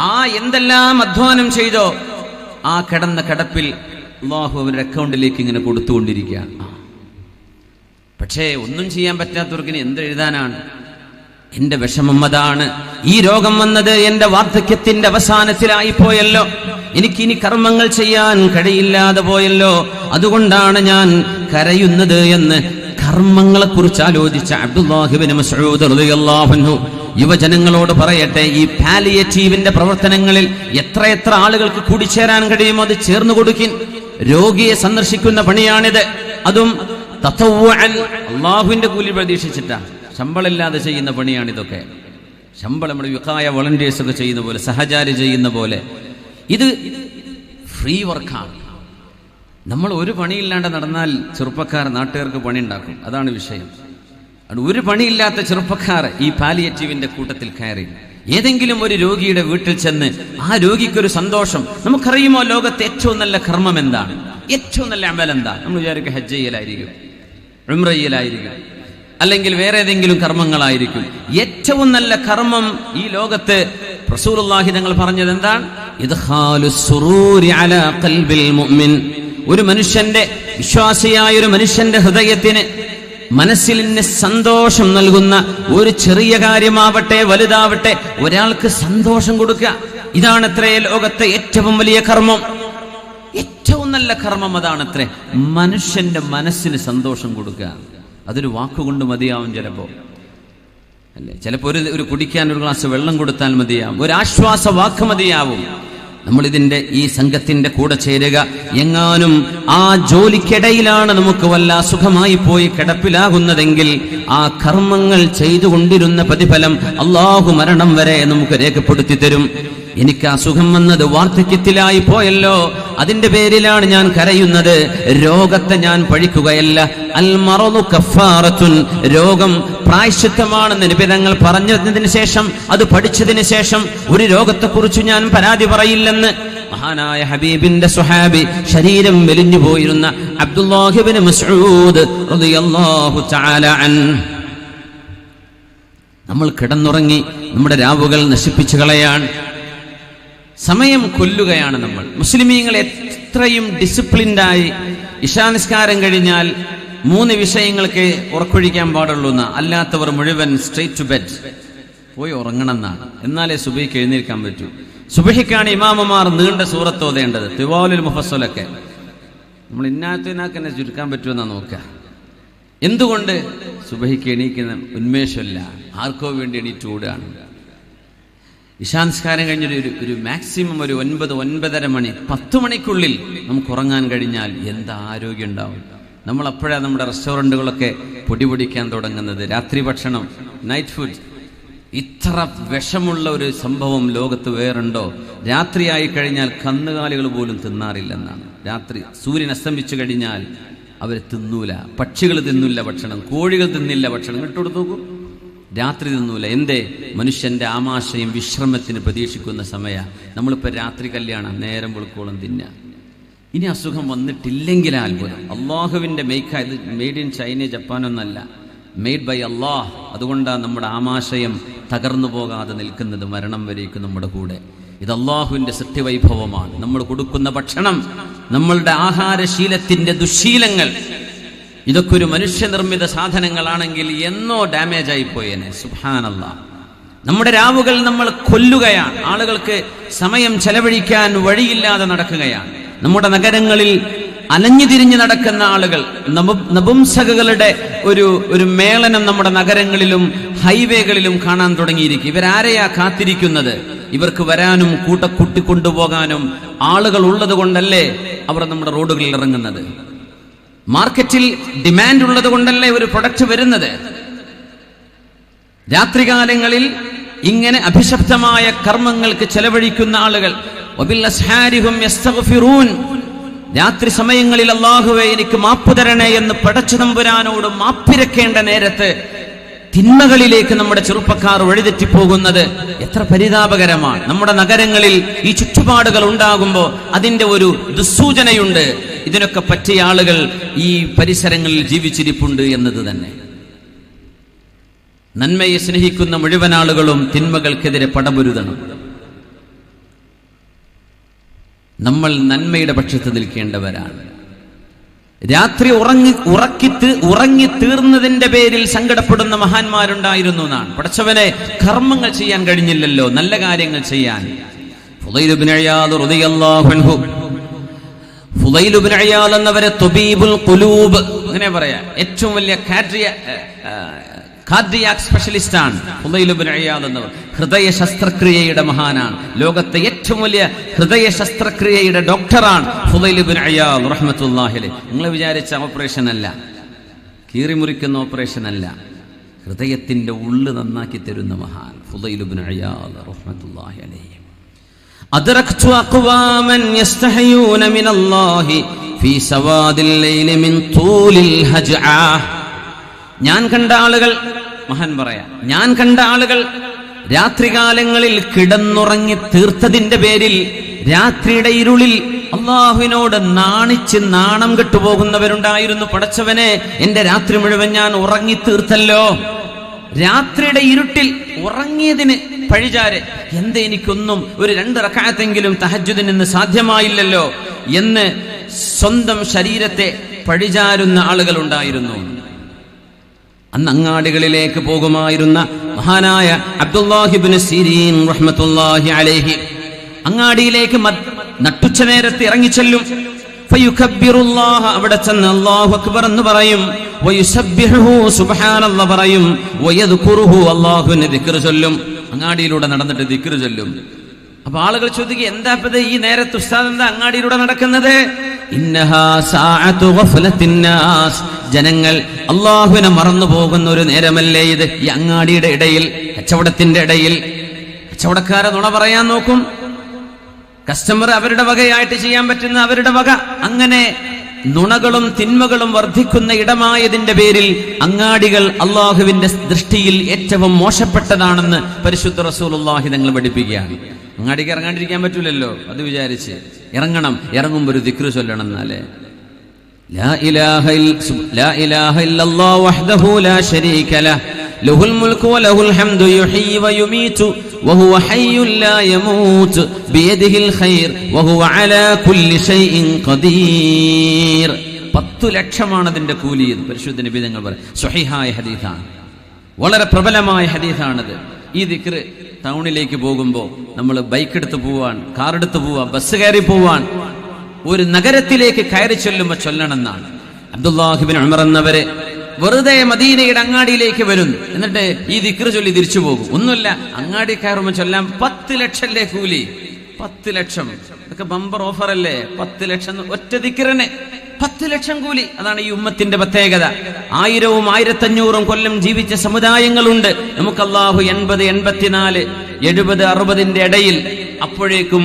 ആ എന്തെല്ലാം അധ്വാനം ചെയ്തോ ആ കിടന്ന കിടപ്പിൽ അല്ലാഹു അവരുടെ അക്കൗണ്ടിലേക്ക് ഇങ്ങനെ കൊടുത്തുകൊണ്ടിരിക്കുക. പക്ഷേ ഒന്നും ചെയ്യാൻ പറ്റാത്തവർക്ക് എന്ത് എഴുതാനാണ്? എന്റെ വിഷമം അതാണ്. ഈ രോഗം വന്നത് എന്റെ വാർദ്ധക്യത്തിന്റെ അവസാനത്തിലായി പോയല്ലോ, എനിക്കിനി കർമ്മങ്ങൾ ചെയ്യാൻ കഴിയില്ലാതെ പോയല്ലോ, അതുകൊണ്ടാണ് ഞാൻ കരയുന്നത് എന്ന് കർമ്മങ്ങളെ കുറിച്ച് ആലോചിച്ച അബ്ദുല്ലാഹ് ഇബ്നു മസ്ഊദ് റളിയല്ലാഹു അൻഹു യുവജനങ്ങളോട് പറയട്ടെ, ഈ പാലിയേറ്റീവിന്റെ പ്രവർത്തനങ്ങളിൽ എത്ര ആളുകൾക്ക് കൂടിച്ചേരാൻ കഴിയുമോ അത് ചേർന്നു കൊടുക്കിൻ. രോഗിയെ സന്ദർശിക്കുന്ന പണിയാണിത്. അതും തതവ്വുഅൻ, അള്ളാഹുവിന്റെ കൂലി പ്രതീക്ഷിച്ചിട്ടാണ്. ശമ്പളമില്ലാതെ ചെയ്യുന്ന പണിയാണിതൊക്കെ. ശമ്പളം നമ്മുടെ വിഖായ വോളണ്ടിയേഴ്സ് ഒക്കെ ചെയ്യുന്ന പോലെ, സഹചാരി ചെയ്യുന്ന പോലെ ഇത് ഫ്രീ വർക്കാണ്. നമ്മൾ ഒരു പണിയില്ലാണ്ട് നടന്നാൽ ചെറുപ്പക്കാർ നാട്ടുകാർക്ക് പണി ഉണ്ടാക്കും. അതാണ് വിഷയം. ഒരു പണിയില്ലാത്ത ചെറുപ്പക്കാർ ഈ പാലിയേറ്റീവിന്റെ കൂട്ടത്തിൽ കയറി ഏതെങ്കിലും ഒരു രോഗിയുടെ വീട്ടിൽ ചെന്ന് ആ രോഗിക്കൊരു സന്തോഷം. നമുക്കറിയുമോ ലോകത്തെ ഏറ്റവും നല്ല കർമ്മം എന്താണ്? ഏറ്റവും നല്ല അമൽ എന്താ? നമ്മൾ വിചാരിക്കും ഹജ്ജ് ചെയ്യലായിരിക്കും, ഉംറ ചെയ്യലായിരിക്കും, അല്ലെങ്കിൽ വേറെ ഏതെങ്കിലും കർമ്മങ്ങളായിരിക്കും. ഏറ്റവും നല്ല കർമ്മം ഈ ലോകത്ത് റസൂലുള്ളാഹി തങ്ങൾ പറഞ്ഞത് എന്താണ്? ഇദ്ഖാലുസ് സുറൂരി അലാ ഖൽബിൽ മുഅ്മിൻ. ഒരു മനുഷ്യന്റെ, വിശ്വാസിയായ ഒരു മനുഷ്യന്റെ ഹൃദയത്തിന്, മനസ്സിന് സന്തോഷം നൽകുന്ന ഒരു ചെറിയ കാര്യമാവട്ടെ വലുതാവട്ടെ ഒരാൾക്ക് സന്തോഷം കൊടുക്കുക. ഇതാണത്രേ ലോകത്തെ ഏറ്റവും വലിയ കർമ്മം. ഏറ്റവും നല്ല കർമ്മം അതാണത്രേ, മനുഷ്യന്റെ മനസ്സിന് സന്തോഷം കൊടുക്കുക. അതൊരു വാക്കുകൊണ്ട് മതിയാവും ചിലപ്പോ, അല്ലേ? ചിലപ്പോ ഒരു കുടിക്കാൻ ഒരു ഗ്ലാസ് വെള്ളം കൊടുത്താൽ മതിയാവും, ഒരു ആശ്വാസ വാക്ക് മതിയാവും. നമ്മൾ ഇതിന്റെ ഈ സംഘത്തിന്റെ കൂടെ ചേരുക. എങ്ങാനും ആ ജോലിക്കിടയിലാണ് നമുക്ക് വല്ല സുഖമായി പോയി കിടപ്പിലാകുന്നതെങ്കിൽ ആ കർമ്മങ്ങൾ ചെയ്തുകൊണ്ടിരുന്ന പ്രതിഫലം അള്ളാഹു മരണം വരെ നമുക്ക് രേഖപ്പെടുത്തി തരും. എനിക്ക് അസുഖം വന്നത് വാർദ്ധക്യത്തിലായി പോയല്ലോ, അതിന്റെ പേരിലാണ് ഞാൻ കരയുന്നത്. രോഗത്തെ ഞാൻ പഴിക്കുകയല്ല. അൽ മറദു കഫാറത്തുൻ, രോഗം പ്രായശ്ചിത്തമാണെന്ന് നബി തങ്ങൾ പറഞ്ഞതിന് ശേഷം, അത് പഠിച്ചതിന് ശേഷം ഒരു രോഗത്തെക്കുറിച്ച് ഞാൻ പരാതി പറയില്ലെന്ന് മഹാനായ ഹബീബിന്റെ സ്വഹാബി, ശരീരം മെലിഞ്ഞു പോയിരുന്ന അബ്ദുല്ലാഹി ഇബ്നു മസ്ഊദ് റളിയല്ലാഹു തആല അൻഹു. നമ്മൾ കിടന്നുറങ്ങി നമ്മുടെ രാവുകൾ നശിപ്പിച്ചു കളയാൻ, സമയം കൊല്ലുകയാണ് നമ്മൾ. മുസ്ലിമീങ്ങൾ എത്രയും ഡിസിപ്ലിൻഡായി ഇശാനിസ്കാരം കഴിഞ്ഞാൽ 3 വിഷയങ്ങൾക്ക് ഉറക്കൊഴിക്കാൻ പാടുള്ളൂ എന്നാ. അല്ലാത്തവർ മുഴുവൻ സ്ട്രേറ്റ് ടു ബെഡ്, പോയി ഉറങ്ങണം എന്നാണ്. എന്നാലേ സുബഹിക്ക് എഴുന്നേൽക്കാൻ പറ്റൂ. സുബഹിക്കാണ് ഇമാമമാർ നീണ്ട സൂറത്ത് ഓതേണ്ടത്, തിവാലുൽ മുഫസ്സലൊക്കെ. നമ്മൾ ഇന്നാത്തിനാക്കെന്നെ ചുരുക്കാൻ പറ്റുമെന്നാ നോക്കുക. എന്തുകൊണ്ട്? സുബഹിക്ക് എണീക്കുന്ന ഉന്മേഷമില്ല, ആർക്കോ വേണ്ടി എണീറ്റ് ഓടുകയാണ്. ഇശാൻസ്കാരം കഴിഞ്ഞൊരു മാക്സിമം ഒരു 9-9:30 മണി, 10 മണിക്കുള്ളിൽ നമുക്ക് ഉറങ്ങാൻ കഴിഞ്ഞാൽ എന്താ ആരോഗ്യം ഉണ്ടാവും. നമ്മൾ അപ്പോഴാണ് നമ്മുടെ റെസ്റ്റോറൻറ്റുകളൊക്കെ പൊടിപൊടിക്കാൻ തുടങ്ങുന്നത്. രാത്രി ഭക്ഷണം, നൈറ്റ് ഫുഡ്, ഇത്ര വിഷമുള്ള ഒരു സംഭവം ലോകത്ത് വേറുണ്ടോ? രാത്രിയായി കഴിഞ്ഞാൽ കന്നുകാലികൾ പോലും തിന്നാറില്ലെന്നാണ്. രാത്രി സൂര്യൻ അസ്തമിച്ചു കഴിഞ്ഞാൽ അവർ തിന്നൂല, പക്ഷികൾ തിന്നില്ല ഭക്ഷണം, കോഴികൾ തിന്നില്ല ഭക്ഷണം. ഇട്ടുകൊടുത്ത് നോക്കൂ, രാത്രി തിന്നൂല. എന്തേ? മനുഷ്യന്റെ ആമാശയം വിശ്രമത്തിന് പ്രതീക്ഷിക്കുന്ന സമയ. നമ്മളിപ്പോൾ രാത്രി കല്യാണം, നേരം വെളുക്കോളം തിന്നുക. ഇനി അസുഖം വന്നിട്ടില്ലെങ്കിൽ അത്ഭുതം. അള്ളാഹുവിന്റെ മേക്ക്, ഇത് മെയ്ഡ് ഇൻ ചൈന ജപ്പാനൊന്നല്ല, മെയ്ഡ് ബൈ അള്ളാഹ്. അതുകൊണ്ടാണ് നമ്മുടെ ആമാശയം തകർന്നു പോകാതെ നിൽക്കുന്നത് മരണം വരേക്കും നമ്മുടെ കൂടെ. ഇത് അള്ളാഹുവിന്റെ സത്യവൈഭവമാണ്. നമ്മൾ കൊടുക്കുന്ന ഭക്ഷണം, നമ്മളുടെ ആഹാരശീലത്തിന്റെ ദുശീലങ്ങൾ, ഇതൊക്കെ ഒരു മനുഷ്യനിർമ്മിത സാധനങ്ങളാണെങ്കിൽ എന്നോ ഡാമേജ് ആയിപ്പോയേനെ. സുബ്ഹാനല്ലാഹ്. നമ്മുടെ രാവുകൾ നമ്മൾ കൊല്ലുകയാണ്. ആളുകൾക്ക് സമയം ചെലവഴിക്കാൻ വഴിയില്ലാതെ നടക്കുകയാണ്. നമ്മുടെ നഗരങ്ങളിൽ അലഞ്ഞു തിരിഞ്ഞ് നടക്കുന്ന ആളുകൾ, നപുംസകകളുടെ ഒരു മേളനം നമ്മുടെ നഗരങ്ങളിലും ഹൈവേകളിലും കാണാൻ തുടങ്ങിയിരിക്കും. ഇവരാരെയാ കാത്തിരിക്കുന്നത്? ഇവർക്ക് വരാനും കൂട്ടിക്കൊണ്ടുപോകാനും ആളുകൾ ഉള്ളത് കൊണ്ടല്ലേ അവർ നമ്മുടെ റോഡുകളിൽ ഇറങ്ങുന്നത്. മാർക്കറ്റിൽ ഡിമാൻഡ് ഉള്ളത് കൊണ്ടല്ലേ ഒരു പ്രൊഡക്റ്റ് വരുന്നത്. രാത്രികാലങ്ങളിൽ ഇങ്ങനെ അഭിശപ്തമായ കർമ്മങ്ങൾക്ക് ചെലവഴിക്കുന്ന ആളുകൾ, രാത്രി സമയങ്ങളിൽ അല്ലാഹുവേ എനിക്ക് മാപ്പ് തരണേ എന്ന് പടച്ച തമ്പുരാനോട് മാപ്പിരക്കേണ്ട നേരത്ത് തിന്മകളിലേക്ക് നമ്മുടെ ചെറുപ്പക്കാർ വഴിതെറ്റിപ്പോകുന്നത് എത്ര പരിതാപകരമാണ്. നമ്മുടെ നഗരങ്ങളിൽ ഈ ചുറ്റുപാടുകൾ ഉണ്ടാകുമ്പോൾ അതിന്റെ ഒരു ദുസ്സൂചനയുണ്ട്. ഇതിനൊക്കെ പറ്റിയ ആളുകൾ ഈ പരിസരങ്ങളിൽ ജീവിച്ചിരിപ്പുണ്ട് എന്നത് തന്നെ. നന്മയെ സ്നേഹിക്കുന്ന മുഴുവൻ ആളുകളും തിന്മകൾക്കെതിരെ പടപൊരുതണം. നമ്മൾ നന്മയുടെ പക്ഷത്ത് നിൽക്കേണ്ടവരാണ്. രാത്രി ഉറങ്ങി തീർന്നതിന്റെ പേരിൽ സങ്കടപ്പെടുന്ന മഹാന്മാരുണ്ടായിരുന്നു എന്നാണ്. പടച്ചവനെ, കർമ്മങ്ങൾ ചെയ്യാൻ കഴിഞ്ഞില്ലല്ലോ, നല്ല കാര്യങ്ങൾ ചെയ്യാൻ. ഫുദൈൽ ഇബ്നു ഇയാദ് റളിയല്ലാഹു അൻഹു, ഫുദൈൽ ഇബ്നു ഇയാദ് എന്നവരെ തുബീബുൽ ഖുലൂബ് അങ്ങനെ പറയാ, ഏറ്റവും വലിയ കാർഡിയാക് സ്പെഷ്യലിസ്റ്റ് ആണ് ഫുളൈൽ ഇബ്നു ഇയാദ് എന്നവർ. ഹൃദയ ശസ്ത്രക്രിയയുടെ മഹാനാണ്. ലോകത്തെ ഏറ്റവും വലിയ ഹൃദയ ശസ്ത്രക്രിയയുടെ ഡോക്ടറാണ് ഫുളൈൽ ഇബ്നു ഇയാദ് റഹ്മത്തുള്ളാഹി അലൈഹി. നിങ്ങൾ വിചാരിച്ച ഓപ്പറേഷൻ അല്ല, കീറിമുറിക്കുന്ന ഓപ്പറേഷൻ അല്ല, ഹൃദയത്തിന്റെ ഉള്ളു നന്നാക്കി തരുന്ന മഹാൻ ഫുളൈൽ ഇബ്നു ഇയാദ് റഹ്മത്തുള്ളാഹി അലൈഹി. അദ്റക്തു അഖ്വാമൻ യസ്തഹയൂന മിനല്ലാഹി ഫീ സവാദിൽ ലൈലി മിൻ തൂലിൽ ഹജ്ആ. ഞാൻ കണ്ട ആളുകൾ, മഹാൻ പറയാ, ഞാൻ കണ്ട ആളുകൾ രാത്രികാലങ്ങളിൽ കിടന്നുറങ്ങി തീർത്തതിന്റെ പേരിൽ രാത്രിയുടെ ഇരുളിൽ അള്ളാഹുവിനോട് നാണിച്ച് നാണം കെട്ടുപോകുന്നവരുണ്ടായിരുന്നു. പടച്ചവനെ, എന്റെ രാത്രി മുഴുവൻ ഞാൻ ഉറങ്ങി തീർത്തല്ലോ. രാത്രിയുടെ ഇരുട്ടിൽ ഉറങ്ങിയതിന് പഴിചാര്, എന്ത് എനിക്കൊന്നും ഒരു 2 റക്അത്തെങ്കിലും തഹജ്ജുദിന് ഇന്ന് സാധ്യമായില്ലല്ലോ എന്ന് സ്വന്തം ശരീരത്തെ പഴിചാരുന്ന ആളുകൾ ഉണ്ടായിരുന്നു. അന്ന് അങ്ങാടികളിലേക്ക് പോകുമായിരുന്ന മഹാനായ അബ്ദുല്ലാഹി ഇബ്നു സിരീൻ റഹ്മത്തുള്ളാഹി അലൈഹി അങ്ങാടിയിലേക്ക് നട്ടുച്ച നേരത്ത് ഇറങ്ങിച്ചെല്ലും. ഫയുകബ്ബിറുല്ലാഹ, അവിടെ ചെന്ന് അല്ലാഹു അക്ബർ എന്ന് പറയും. വയുസബ്ബിഹുഹു, സുബ്ഹാനല്ലാഹ് പറയും. വയദ്കുറുഹു, അല്ലാഹുവിനെ ദിക്ർ ചൊല്ലും. അങ്ങാടിയിലൂടെ നടന്നിട്ട് ദിക്ർ ചൊല്ലും. അപ്പൊ ആളുകൾ ചോദിക്കുക, എന്താ ഇപ്പത് ഈ നേരത്ത് ഉസ്താദ് എന്താ അങ്ങാടിയിലൂടെ നടക്കുന്നത്? ഇന്നഹാ സഅതു ഗഫലത്തിന്നാസ്, ജനങ്ങൾ അല്ലാഹുവിനെ മറന്നു പോകുന്ന ഒരു നേരമല്ലേ ഇത്? ഈ അങ്ങാടിയുടെ ഇടയിൽ, കച്ചവടത്തിന്റെ ഇടയിൽ കച്ചവടക്കാരെ നുണ പറയാൻ നോക്കും. കസ്റ്റമർ അവരുടെ വകയായിട്ട് ചെയ്യാൻ പറ്റുന്ന അവരുടെ വക. അങ്ങനെ നുണകളും തിന്മകളും വർദ്ധിക്കുന്ന ഇടമായതിന്റെ പേരിൽ അങ്ങാടികൾ അള്ളാഹുവിന്റെ ദൃഷ്ടിയിൽ ഏറ്റവും മോശപ്പെട്ടതാണെന്ന് പരിശുദ്ധ റസൂലുള്ളാഹി തങ്ങൾ പഠിപ്പിക്കുകയാണ്. അങ്ങാടിക്ക് ഇറങ്ങാണ്ടിരിക്കാൻ പറ്റൂലല്ലോ, അത് വിചാരിച്ച് ഇറങ്ങണം. ഇറങ്ങുമ്പോൾ ഒരു ദിക്ർ ചൊല്ലണം. എന്നാലേ ലാ ഇലാഹ ഇല്ലല്ലാഹു വഹ്ദഹു ലാ ശരീക ലഹ് ലഹുൽ മുൽക്കു വലഹുൽ ഹംദു യുഹ്യി വയുമീതു വഹുവ ഹയ്യുൻ ലാ യമൂത് ബിയദിഹിൽ ഖൈർ വഹുവ അലാ കുല്ലി ഷൈഇൻ ഖദീർ. 10 ലക്ഷമാണ് അതിന്റെ കൂലി. പരിശുദ്ധ നബി തങ്ങൾ പറയും. സ്വഹീഹായ ഹദീസാണ്, വളരെ പ്രബലമായ ഹദീസാണത്. ഈ ദിക്ർ ടൗണിലേക്ക് പോകുമ്പോൾ നമ്മൾ ബൈക്ക് എടുത്ത് പോവാൻ, കാർ എടുത്ത് പോവാൻ, ബസ് കയറി പോവാൻ, ഒരു നഗരത്തിലേക്ക് കയറി ചൊല്ലുമ്പോൾ ചൊല്ലണമെന്നാണ്. അബ്ദുല്ലാഹി ഇബ്നു ഉമർ എന്നവരെ വെറുതെ മദീനയുടെ അങ്ങാടിയിലേക്ക് വരും, എന്നിട്ട് ഈ ദിക്ർ ചൊല്ലി തിരിച്ചു പോകും. ഒന്നുമില്ല, അങ്ങാടി കയറുമ്പോൾ ചൊല്ലാൻ 10 ലക്ഷല്ലേ കൂലി. 10 ലക്ഷം, ഇതൊക്കെ ബമ്പർ ഓഫർ അല്ലേ? 10 ലക്ഷം ഒറ്റ ദിക്റിന് 10 ലക്ഷം കൂലി. അതാണ് ഈ ഉമ്മത്തിന്റെ പ്രത്യേകത. 1000ഉം 1500ഉം കൊല്ലം ജീവിച്ച സമുദായങ്ങളുണ്ട്. നമുക്ക് അല്ലാഹു 80, 84, 70, 60ന്റെ ഇടയിൽ, അപ്പോഴേക്കും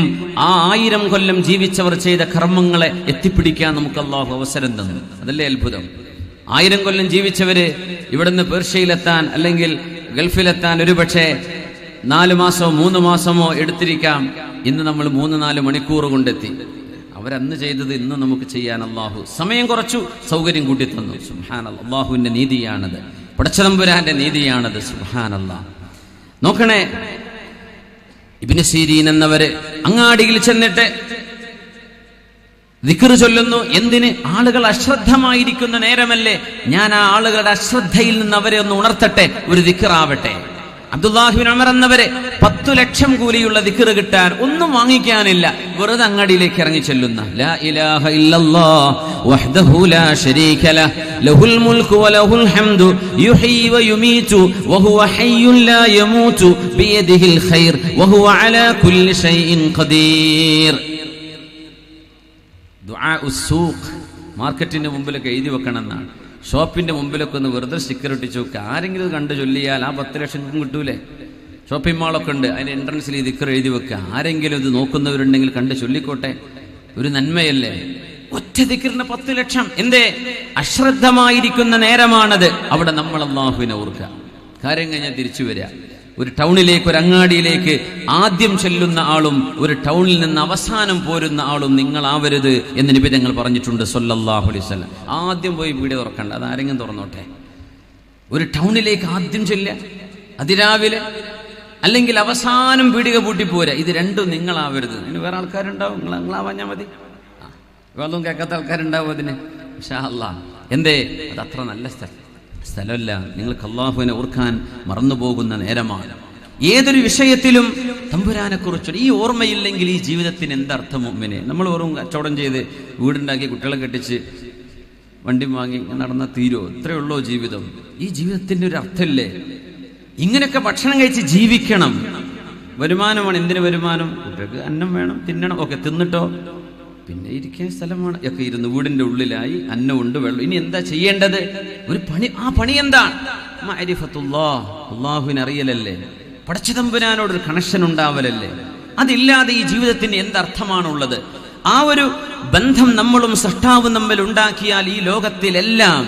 ആ 1000 കൊല്ലം ജീവിച്ചവർ ചെയ്ത കർമ്മങ്ങളെ എത്തിപ്പിടിക്കാൻ നമുക്ക് അല്ലാഹു അവസരം തന്നു. അതല്ലേ അത്ഭുതം. 1000 കൊല്ലം ജീവിച്ചവര് ഇവിടുന്ന് പേർഷ്യയിലെത്താൻ അല്ലെങ്കിൽ ഗൾഫിലെത്താൻ ഒരുപക്ഷെ 4 മാസമോ 3 മാസമോ എടുത്തിരിക്കാം. ഇന്ന് നമ്മൾ 3-4 മണിക്കൂർ കൊണ്ടെത്തി. അവരന്ന് ചെയ്തത് ഇന്ന് നമുക്ക് ചെയ്യാൻ അല്ലാഹു സമയം കുറച്ചു, സൗകര്യം കൂട്ടി തന്നു. സുബ്ഹാനല്ലാഹ്, അല്ലാഹുവിന്റെ നീതിയാണത്, പടച്ചതമ്പുരാന്റെ നീതിയാണത്. സുബ്ഹാനല്ലാഹ്. നോക്കണേ, ഇബ്നു സിരീൻ എന്നവര് അങ്ങാടിയിൽ ചെന്നിട്ട് ദിക്ർ ചൊല്ലുന്നു. എന്തിന്? ആളുകൾ അശ്രദ്ധമായിരിക്കുന്ന നേരമല്ലേ, ഞാൻ ആ ആളുകളുടെ അശ്രദ്ധയിൽ നിന്ന് അവരെ ഒന്ന് ഉണർത്തട്ടെ, ഒരു ദിക്റാവട്ടെ. അബ്ദുല്ലാഹി ഇബ്നു ഉമർ എന്നവരെ 10 ലക്ഷം കൂലിയുള്ള ദിക്ർ കിട്ടാൻ ഒന്നും വാങ്ങിക്കാനില്ല, വെറുതെ അങ്ങാടിയിലേക്ക് ഇറങ്ങി ചെല്ലുന്ന ലാ ഇലാഹ ഇല്ലല്ലാഹ് വഹ്ദഹു ലാ ശരീക ലഹ് ലഹുൽ മുൽക്കു വലഹുൽ ഹംദു യുഹ്യി വയുമീതു വഹുവ ഹയ്യുൻ ലാ യമൂതു ബിയദിഹിൽ ഖൈർ വഹുവ അലാ കുല്ലി ഷൈഇൻ ഖദീർ. ദുആ ഉസ്സൂഖ്, മാർക്കറ്റിന്റെ മുമ്പിലൊക്കെ എഴുതി വെക്കണം എന്നാണ്. ഷോപ്പിന്റെ മുമ്പിലൊക്കെ ഒന്ന് വെറുതെ സ്റ്റിക്കർ ഒട്ടിച്ചു വെക്കുക. ആരെങ്കിലും കണ്ടു ചൊല്ലിയാൽ ആ 10 ലക്ഷം കിട്ടൂലേ? ഷോപ്പിംഗ് മാളൊക്കെ ഉണ്ട്, അതിന്റെ എൻട്രൻസിൽ ഈ ദിക്ർ എഴുതി വെക്കുക. ആരെങ്കിലും ഇത് നോക്കുന്നവരുണ്ടെങ്കിൽ കണ്ട് ചൊല്ലിക്കോട്ടെ, ഒരു നന്മയല്ലേ? ഒറ്റ ദിക്റിന് 10 ലക്ഷം. എന്തേ? അശ്രദ്ധമായിരിക്കുന്ന നേരമാണത്. അവിടെ നമ്മൾ അല്ലാഹുവിനെ ഓർക്കുക. കാര്യം കഴിഞ്ഞാൽ തിരിച്ചു വരിക. ഒരു ടൗണിലേക്ക്, ഒരു അങ്ങാടിയിലേക്ക് ആദ്യം ചെല്ലുന്ന ആളും ഒരു ടൗണിൽ നിന്ന് അവസാനം പോരുന്ന ആളും നിങ്ങളാവരുത് എന്ന് നബി തങ്ങൾ പറഞ്ഞിട്ടുണ്ട് സല്ലല്ലാഹു അലൈഹി വസല്ലം. ആദ്യം പോയി വീട് തുറക്കണ്ട, അതാരെങ്കിലും തുറന്നോട്ടെ. ഒരു ടൗണിലേക്ക് ആദ്യം ചെല്ലുക അതിരാവിലെ, അല്ലെങ്കിൽ അവസാനം പീടിക പൂട്ടി പോരാ. ഇത് രണ്ടും നിങ്ങളാവരുത്. അതിന് വേറെ ആൾക്കാരുണ്ടാവും, നിങ്ങളാവാഞ്ഞാൽ മതി. വേറൊന്നും കേൾക്കാത്ത ആൾക്കാരുണ്ടാവും അതിന്, ഇൻഷാ അല്ലാഹ്. എന്തേ? അത് അത്ര നല്ല സ്ഥലമല്ല. നിങ്ങൾക്ക് അല്ലാഹുവിനെ ഓർക്കാൻ മറന്നുപോകുന്ന നേരമാണ്. ഏതൊരു വിഷയത്തിലും തമ്പുരാനെ കുറിച്ച് ഈ ഓർമ്മയില്ലെങ്കിൽ ഈ ജീവിതത്തിന് എന്തർത്ഥം? മുഅ്മിനെ, നമ്മൾ വെറും കച്ചവടം ചെയ്ത് വീടുണ്ടാക്കി കുട്ടികളെ കെട്ടിച്ച് വണ്ടി വാങ്ങി നടന്ന തീരോ? ഇത്രയേ ഉള്ളോ ജീവിതം? ഈ ജീവിതത്തിൻ്റെ ഒരു അർത്ഥമില്ലേ? ഇങ്ങനെയൊക്കെ ഭക്ഷണം കഴിച്ച് ജീവിക്കണം. വരുമാനമാണ്. എന്തിനു വരുമാനം? കുട്ടികൾക്ക് അന്നം വേണം, തിന്നണം. ഓക്കെ, തിന്നിട്ടോ പിന്നെ ഇരിക്കാൻ സ്ഥലമാണ്. ഒക്കെ ഇരുന്ന് വീടിൻ്റെ ഉള്ളിലായി, അന്നമുണ്ട്, വെള്ളം. ഇനി എന്താ ചെയ്യേണ്ടത്? ഒരു പണി. ആ പണി എന്താണ്? മഅരിഫത്തുല്ലാഹ്, അല്ലാഹുവിനെ അറിയലല്ലേ, പടച്ചതമ്പുരാനോടൊരു കണക്ഷൻ ഉണ്ടാവലല്ലേ. അതില്ലാതെ ഈ ജീവിതത്തിന് എന്തർത്ഥമാണുള്ളത്? ആ ഒരു ബന്ധം നമ്മളും സൃഷ്ടാവും തമ്മിൽ ഉണ്ടാക്കിയാൽ ഈ ലോകത്തിലെല്ലാം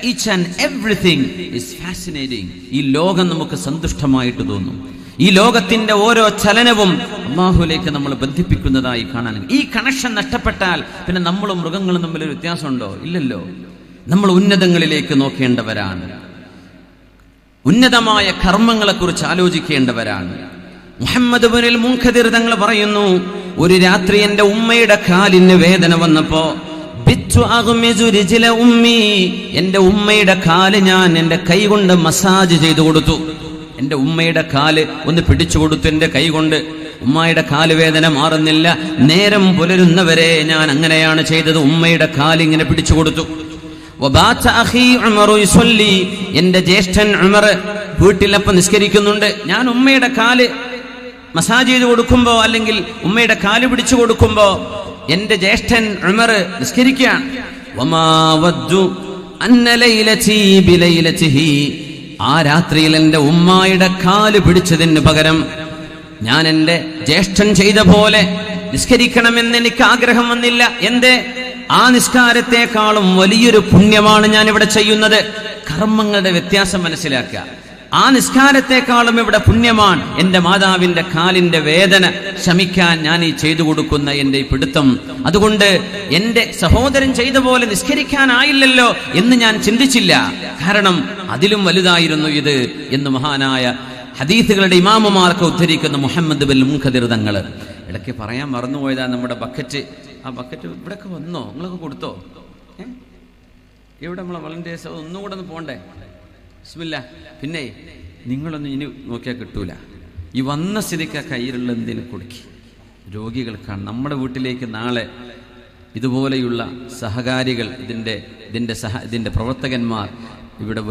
each and everything is fascinating. ഈ ലോകം നമുക്ക് സന്തുഷ്ടമായിട്ട് തോന്നും. ഈ ലോകത്തിന്റെ ഓരോ ചലനവും അല്ലാഹുവിലേക്ക് നമ്മൾ ബന്ധിപ്പിക്കുന്നതായി കാണാൻ. ഈ കണക്ഷൻ നഷ്ടപ്പെട്ടാൽ പിന്നെ നമ്മളും മൃഗങ്ങളും തമ്മിലൊരു വ്യത്യാസമുണ്ടോ? ഇല്ലല്ലോ. നമ്മൾ ഉന്നതങ്ങളിലേക്ക് നോക്കേണ്ടവരാണ്, ഉന്നതമായ കർമ്മങ്ങളെ കുറിച്ച് ആലോചിക്കേണ്ടവരാണ്. മുഹമ്മദ് ഇബ്നുൽ മുൻകദിർ തങ്ങൾ പറയുന്നു, ഒരു രാത്രി എന്റെ ഉമ്മയുടെ കാലിന് വേദന വന്നപ്പോ എന്റെ ഉമ്മയുടെ കാല് ഞാൻ എന്റെ കൈ കൊണ്ട് മസാജ് ചെയ്തു കൊടുത്തു. എന്റെ ഉമ്മയുടെ കാല് ഒന്ന് പിടിച്ചു കൊടുത്തു എന്റെ കൈ കൊണ്ട്. ഉമ്മയുടെ കാല് വേദന മാറുന്നില്ല. നേരം പുലരുന്നവരെ ഞാൻ അങ്ങനെയാണ് ചെയ്തത്. ഉമ്മയുടെ കാല് ഇങ്ങനെ പിടിച്ചു കൊടുത്തു. എന്റെ ജ്യേഷ്ഠൻ ഉമർ വീട്ടിലപ്പം നിസ്കരിക്കുന്നുണ്ട്. ഞാൻ ഉമ്മയുടെ കാല് മസാജ് ചെയ്ത് കൊടുക്കുമ്പോ, അല്ലെങ്കിൽ ഉമ്മയുടെ കാല് പിടിച്ചു കൊടുക്കുമ്പോ എന്റെ ജ്യേഷ്ഠൻ ഉമർ നിസ്കരിക്കുകയാണ്. ആ രാത്രിയിൽ എന്റെ ഉമ്മായുടെ കാല് പിടിച്ചതിന് പകരം ഞാൻ എന്റെ ജ്യേഷ്ഠൻ ചെയ്ത പോലെ നിസ്കരിക്കണമെന്ന് എനിക്ക് ആഗ്രഹം വന്നില്ല. എന്തേ? ആ നിസ്കാരത്തെക്കാളും വലിയൊരു പുണ്യമാണ് ഞാൻ ഇവിടെ ചെയ്യുന്നത്. കർമ്മങ്ങളുടെ വ്യത്യാസം മനസ്സിലാക്കുക. ആ നിസ്കാരത്തെക്കാളും ഇവിടെ പുണ്യമാണ് എന്റെ മാതാവിന്റെ കാലിന്റെ വേദന ശമിക്കാൻ ഞാൻ ഈ ചെയ്തു കൊടുക്കുന്ന എന്റെ ഈ പിടുത്തം. അതുകൊണ്ട് എന്റെ സഹോദരൻ ചെയ്ത പോലെ നിസ്കരിക്കാനായില്ലല്ലോ എന്ന് ഞാൻ ചിന്തിച്ചില്ല. കാരണം അതിലും വലുതായിരുന്നു ഇത് എന്ന് മഹാനായ ഹദീസുകളുടെ ഇമാമുമാർക്ക് ഉദ്ധരിക്കുന്ന മുഹമ്മദ് ഇബ്നുൽ മുൻകദിർ തങ്ങൾ. ഇടയ്ക്ക് പറയാൻ മറന്നുപോയതാ നമ്മുടെ ബക്കറ്റ്. ആ ബക്കറ്റ് ഇവിടെയൊക്കെ വന്നോ? നിങ്ങളൊക്കെ കൊടുത്തോ? എവിടെ നമ്മളെ വളണ്ടിയേഴ്സ്? ഒന്നുകൂടെ ഒന്ന് പോണ്ടേ? ബിസ്മില്ലാ. പിന്നെ നിങ്ങളൊന്നും ഇനി നോക്കിയാൽ കിട്ടൂല. ഈ വന്ന സ്ഥിതിക്ക് കയ്യിലുള്ള എന്തെങ്കിലും കൊടുക്കി. രോഗികൾക്കാണ്. നമ്മുടെ വീട്ടിലേക്ക് നാളെ ഇതുപോലെയുള്ള സഹകാരികൾ, ഇതിൻ്റെ പ്രവർത്തകന്മാർ ഇവിടെ